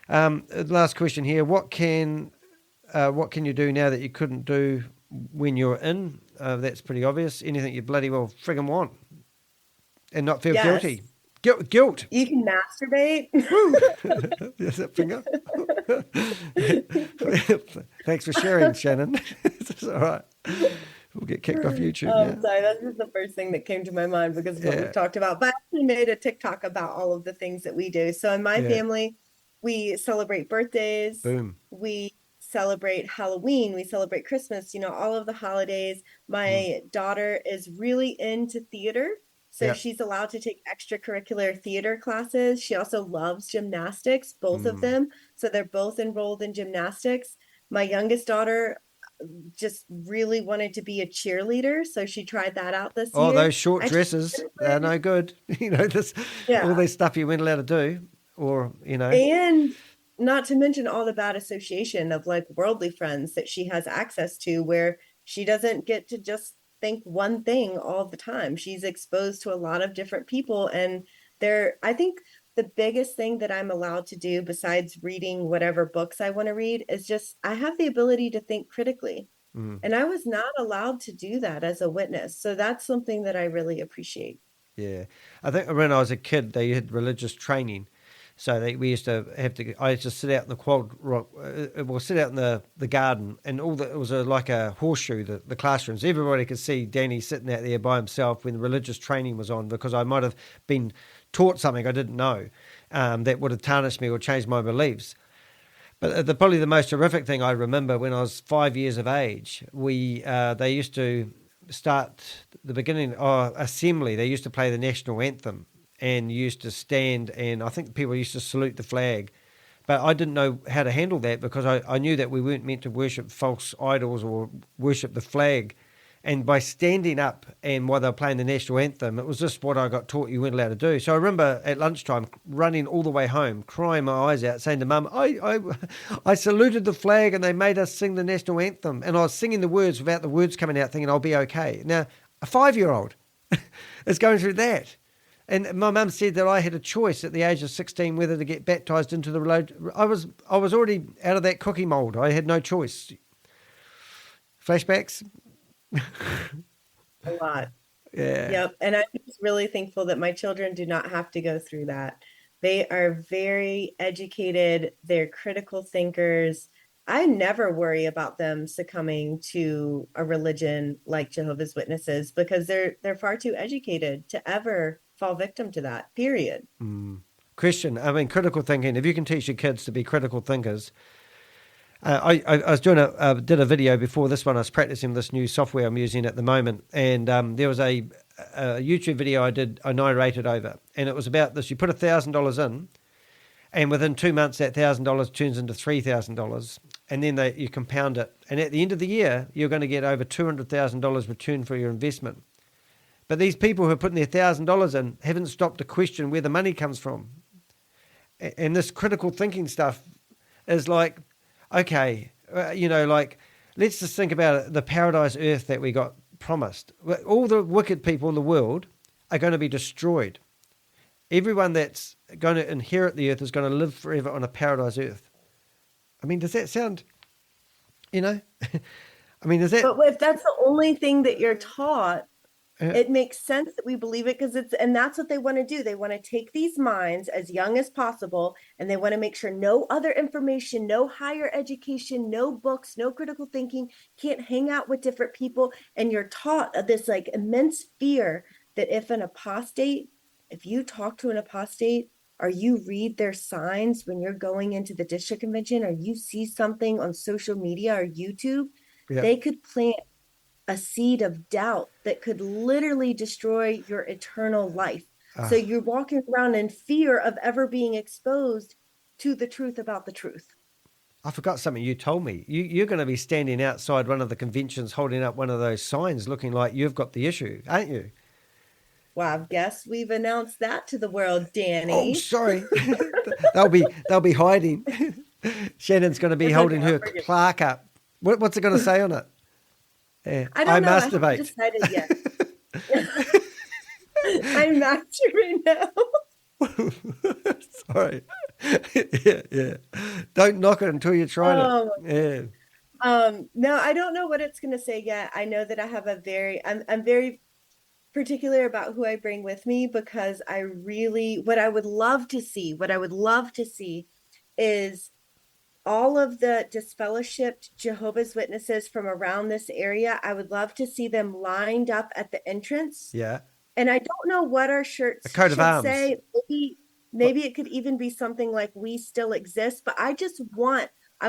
Last question here. What can you do now that you couldn't do when you're in? That's pretty obvious. Anything you bloody well friggin' want and not feel guilty. Guilt. You can masturbate. Yes, that finger. Thanks for sharing, Shannon. It's all right. We'll get kicked off YouTube. Oh, sorry. That's just the first thing that came to my mind because of what we've talked about. But I actually made a TikTok about all of the things that we do. So in my family, we celebrate birthdays. Boom. We celebrate Halloween. We celebrate Christmas, all of the holidays. My daughter is really into theater. So she's allowed to take extracurricular theater classes. She also loves gymnastics, both of them. So they're both enrolled in gymnastics. My youngest daughter just really wanted to be a cheerleader. So she tried that out this Oh, year. those short dresses, they're no good. All this stuff you weren't allowed to do, And not to mention all the bad association of like worldly friends that she has access to, where she doesn't get to just think one thing all the time. She's exposed to a lot of different people. And I think the biggest thing that I'm allowed to do besides reading whatever books I want to read is just, I have the ability to think critically. And I was not allowed to do that as a witness. So that's something that I really appreciate. Yeah. I think when I was a kid, they had religious training. So we used to I used to sit out in the quad rock, sit out in the garden, and it was like a horseshoe, the classrooms. Everybody could see Danny sitting out there by himself when the religious training was on, because I might have been taught something I didn't know that would have tarnished me or changed my beliefs. But probably the most horrific thing I remember, when I was 5 years of age, they used to start the beginning assembly. They used to play the national anthem and used to stand, and I think people used to salute the flag. But I didn't know how to handle that, because I knew that we weren't meant to worship false idols or worship the flag. And by standing up and while they were playing the national anthem, it was just what I got taught you weren't allowed to do. So I remember at lunchtime running all the way home, crying my eyes out, saying to Mum, I saluted the flag and they made us sing the national anthem. And I was singing the words without the words coming out, thinking I'll be okay. Now, a 5-year-old is going through that. And my mum said that I had a choice at the age of 16 whether to get baptised into the religion. I was already out of that cookie mould. I had no choice. Flashbacks? A lot. Yeah. Yep. And I'm just really thankful that my children do not have to go through that. They are very educated. They're critical thinkers. I never worry about them succumbing to a religion like Jehovah's Witnesses, because they're far too educated to ever fall victim to that, period. Question, critical thinking, if you can teach your kids to be critical thinkers. I was did a video before this one. I was practicing this new software I'm using at the moment, and there was a YouTube video I narrated over, and it was about this. You put $1,000 in, and within 2 months that $1,000 turns into $3,000, and then you compound it, and at the end of the year you're going to get over $200,000 return for your investment. But these people who are putting their $1,000 in haven't stopped to question where the money comes from, and this critical thinking stuff is like, okay, let's just think about it, the paradise earth that we got promised. All the wicked people in the world are going to be destroyed. Everyone that's going to inherit the earth is going to live forever on a paradise earth. Does that sound, is that... But if that's the only thing that you're taught, it makes sense that we believe it, and that's what they want to do. They want to take these minds as young as possible, and they want to make sure no other information, no higher education, no books, no critical thinking, can't hang out with different people. And you're taught this like immense fear that if you talk to an apostate, or you read their signs when you're going into the district convention, or you see something on social media or YouTube, they could plant a seed of doubt that could literally destroy your eternal life. So you're walking around in fear of ever being exposed to the truth about the truth. I forgot something you told me. You're going to be standing outside one of the conventions holding up one of those signs looking like you've got the issue, aren't you? Well, I guess we've announced that to the world, Danny. Oh, sorry. they'll be hiding. Shannon's going to be holding her plaque up. What's it going to say on it? I don't know. Masturbate. I haven't decided yet. I masturbate now. Sorry. Yeah. Don't knock it until you try it. Yeah. No, I don't know what it's going to say yet. I know that I have I'm very particular about who I bring with me, because what I would love to see is all of the disfellowshipped Jehovah's Witnesses from around this area. I would love to see them lined up at the entrance. Yeah. And I don't know what our shirts should say. Maybe it could even be something like "We Still Exist." But I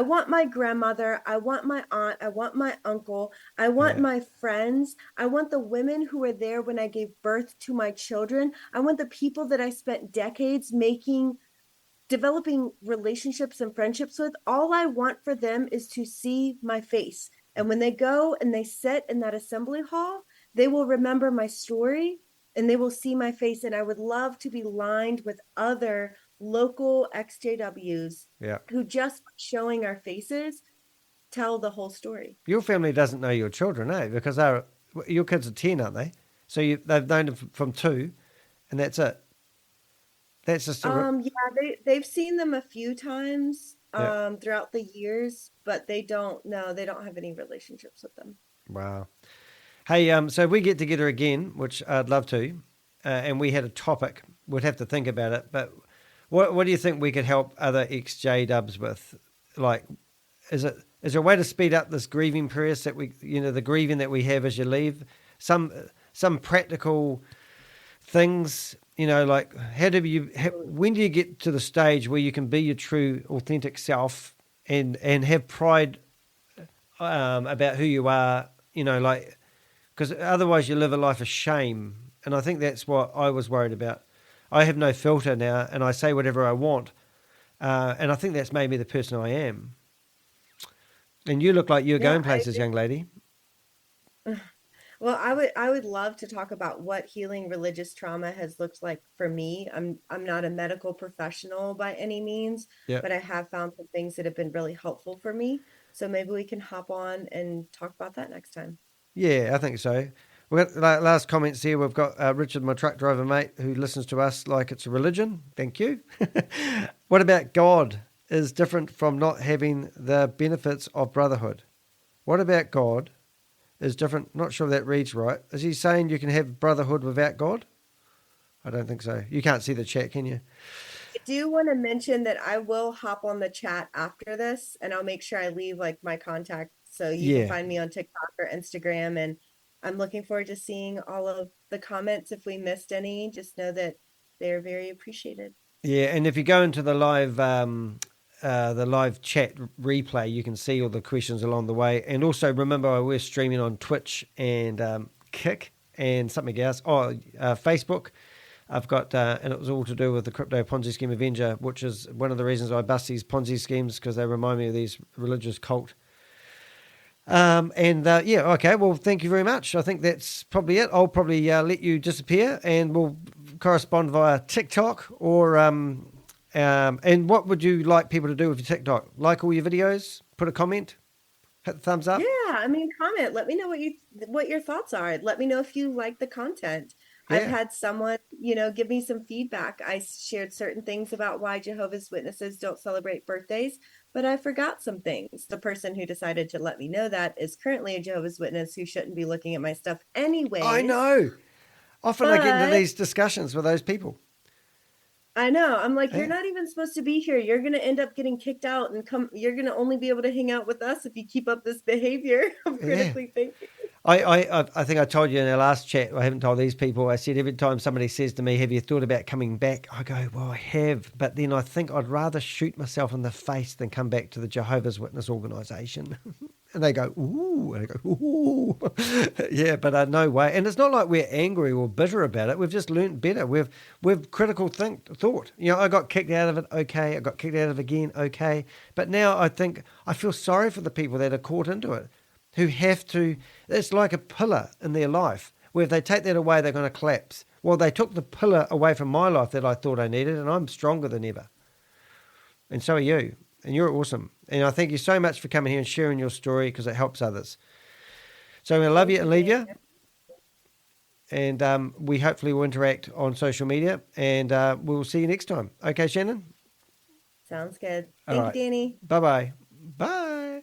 want my grandmother, I want my aunt, I want my uncle, I want my friends, I want the women who were there when I gave birth to my children. I want the people that I spent decades developing relationships and friendships with. All I want for them is to see my face, And when they go and they sit in that assembly hall, they will remember my story and they will see my face. And I would love to be lined with other local XJWs who just showing our faces tell the whole story. Your family doesn't know your children, eh? Because your kids are 10, aren't they? So they've known them from 2, and that's it. That's just they've seen them a few times throughout the years, but they don't have any relationships with them. Wow. Hey, so if we get together again, which I'd love to, and we had a topic, we'd have to think about it, but what do you think we could help other ex-J-dubs with? Like, is there a way to speed up this grieving process that the grieving that we have as you leave? Some practical things, like when do you get to the stage where you can be your true, authentic self and have pride about who you are, because otherwise you live a life of shame. And I think that's what I was worried about. I have no filter now and I say whatever I want. And I think that's made me the person I am. And you look like you're going places, young lady. Well, I would love to talk about what healing religious trauma has looked like for me. I'm not a medical professional by any means, but I have found some things that have been really helpful for me. So maybe we can hop on and talk about that next time. Yeah, I think so. We've got last comments here. We've got Richard, my truck driver mate, who listens to us like it's a religion. Thank you. What about God is different from not having the benefits of brotherhood? What about God is different? Not sure if that reads right. Is he saying you can have brotherhood without God? I don't think so. You can't see the chat, can you? I do want to mention that I will hop on the chat after this, and I'll make sure I leave my contact so you can find me on TikTok or Instagram. And I'm looking forward to seeing all of the comments. If we missed any, just know that they're very appreciated. Yeah, and if you go into the live chat replay, you can see all the questions along the way. And also remember, we're streaming on Twitch and Kick and something else. Facebook. I've got, and it was all to do with the Crypto Ponzi Scheme Avenger, which is one of the reasons I bust these Ponzi schemes, because they remind me of these religious cult. Okay, well, thank you very much. I think that's probably it. I'll probably let you disappear and we'll correspond via TikTok or, and what would you like people to do with your TikTok? Like all your videos, put a comment, hit the thumbs up. Yeah, comment. Let me know what your thoughts are. Let me know if you like the content. Yeah. I've had someone, give me some feedback. I shared certain things about why Jehovah's Witnesses don't celebrate birthdays, but I forgot some things. The person who decided to let me know that is currently a Jehovah's Witness who shouldn't be looking at my stuff anyway. I know. Often I get into these discussions with those people. I know. I'm like, you're not even supposed to be here. You're going to end up getting kicked out and you're going to only be able to hang out with us if you keep up this behavior of critically thinking. I think I told you in our last chat, I haven't told these people, I said every time somebody says to me, have you thought about coming back? I go, well, I have, but then I think I'd rather shoot myself in the face than come back to the Jehovah's Witness organisation. And they go, ooh, and I go, ooh. Yeah, but no way. And it's not like we're angry or bitter about it. We've just learnt better. We've critical thought. I got kicked out of it, okay. I got kicked out of it again, okay. But now I think I feel sorry for the people that are caught into it, who have to, it's like a pillar in their life, where if they take that away, they're going to collapse. Well, they took the pillar away from my life that I thought I needed, and I'm stronger than ever. And so are you. And you're awesome. And I thank you so much for coming here and sharing your story, because it helps others. So I'm going to love you and leave you. And we hopefully will interact on social media, and we'll see you next time. Okay, Shannon? Sounds good. Thank you, Danny. Bye-bye. Bye.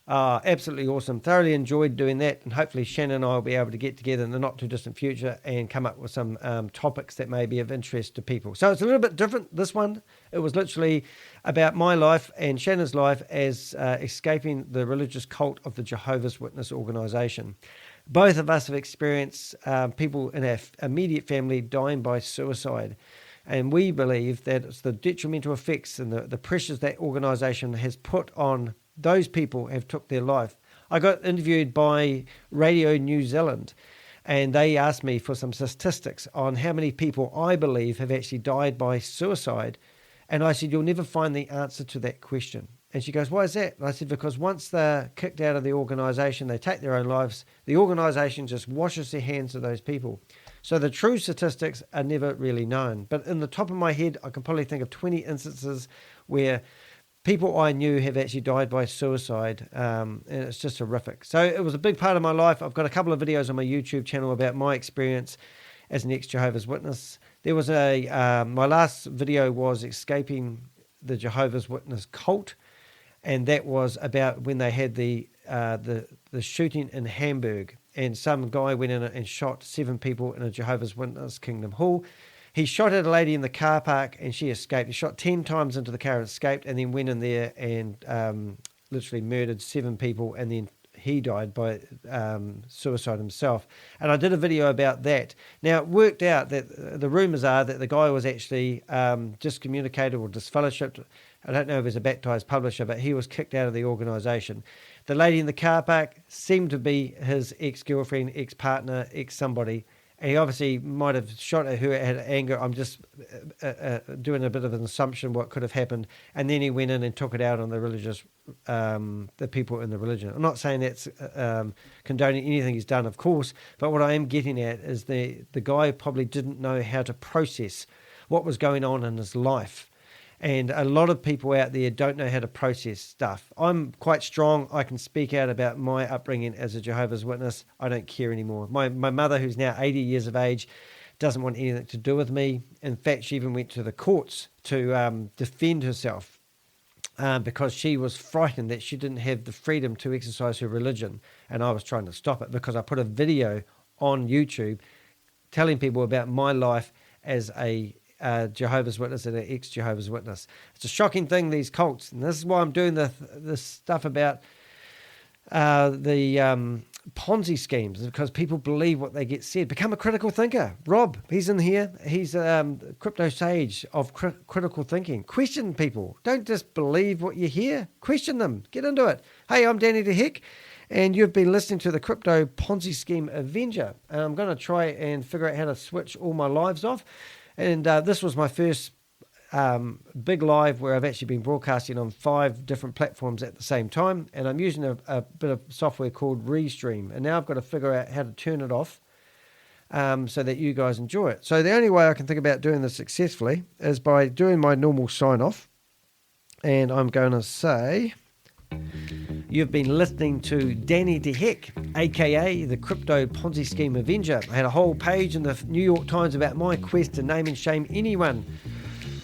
Absolutely awesome. Thoroughly enjoyed doing that, and hopefully Shannon and I will be able to get together in the not too distant future and come up with some topics that may be of interest to people. So it's a little bit different, this one. It was literally about my life and Shannon's life as escaping the religious cult of the Jehovah's Witness organisation. Both of us have experienced people in our immediate family dying by suicide. And we believe that it's the detrimental effects and the pressures that organisation has put on those people have took their life. I got interviewed by Radio New Zealand, and they asked me for some statistics on how many people I believe have actually died by suicide. And I said, you'll never find the answer to that question. And she goes, why is that? And I said, because once they're kicked out of the organisation, they take their own lives, the organisation just washes their hands of those people. So the true statistics are never really known. But in the top of my head, I can probably think of 20 instances where people I knew have actually died by suicide, and it's just horrific. So it was a big part of my life. I've got a couple of videos on my YouTube channel about my experience as an ex-Jehovah's Witness. There was my last video was escaping the Jehovah's Witness cult, and that was about when they had the shooting in Hamburg, and some guy went in and shot 7 people in a Jehovah's Witness Kingdom Hall. He shot at a lady in the car park and she escaped. He shot 10 times into the car and escaped, and then went in there and literally murdered 7 people, and then he died by suicide himself. And I did a video about that. Now, it worked out that the rumours are that the guy was actually discommunicated or disfellowshipped. I don't know if he's a baptised publisher, but he was kicked out of the organisation. The lady in the car park seemed to be his ex-girlfriend, ex-partner, ex-somebody. And he obviously might have shot at her out of anger. I'm just doing a bit of an assumption what could have happened. And then he went in and took it out on the religious, the people in the religion. I'm not saying that's condoning anything he's done, of course. But what I am getting at is the guy probably didn't know how to process what was going on in his life. And a lot of people out there don't know how to process stuff. I'm quite strong. I can speak out about my upbringing as a Jehovah's Witness. I don't care anymore. My mother, who's now 80 years of age, doesn't want anything to do with me. In fact, she even went to the courts to defend herself because she was frightened that she didn't have the freedom to exercise her religion. And I was trying to stop it because I put a video on YouTube telling people about my life as a Jehovah's Witness and an ex-Jehovah's Witness. It's a shocking thing, these cults. And this is why I'm doing this stuff about the Ponzi schemes, because people believe what they get said. Become a critical thinker. Rob, he's in here. He's a crypto sage of critical thinking. Question people. Don't just believe what you hear. Question them. Get into it. Hey, I'm Danny the Hick, and you've been listening to the Crypto Ponzi Scheme Avenger. And I'm going to try and figure out how to switch all my lives off. And this was my first big live where I've actually been broadcasting on 5 different platforms at the same time. And I'm using a bit of software called Restream. And now I've got to figure out how to turn it off so that you guys enjoy it. So the only way I can think about doing this successfully is by doing my normal sign off. And I'm going to say, you've been listening to Danny the Hick, aka the Crypto Ponzi Scheme Avenger. I had a whole page in the New York Times about my quest to name and shame anyone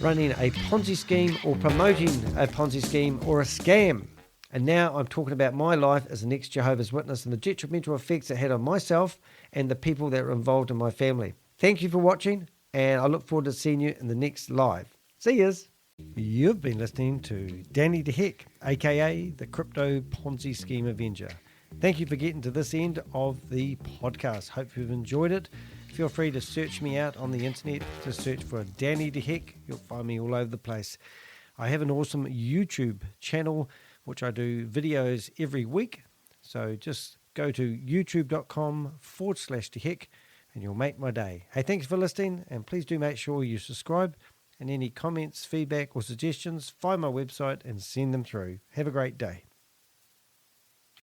running a Ponzi scheme or promoting a Ponzi scheme or a scam. And now I'm talking about my life as an ex-Jehovah's Witness and the detrimental effects it had on myself and the people that are involved in my family. Thank you for watching, and I look forward to seeing you in the next live. See yous. You've been listening to Danny the Hick, aka the Crypto Ponzi Scheme Avenger. Thank you for getting to this end of the podcast. Hope you've enjoyed it. Feel free to search me out on the internet. Just search for Danny the Hick. You'll find me all over the place. I have an awesome YouTube channel which I do videos every week. So just go to youtube.com/the Hick and you'll make my day. Hey, thanks for listening, and please do make sure you subscribe. And any comments, feedback or suggestions, find my website and send them through. Have a great day.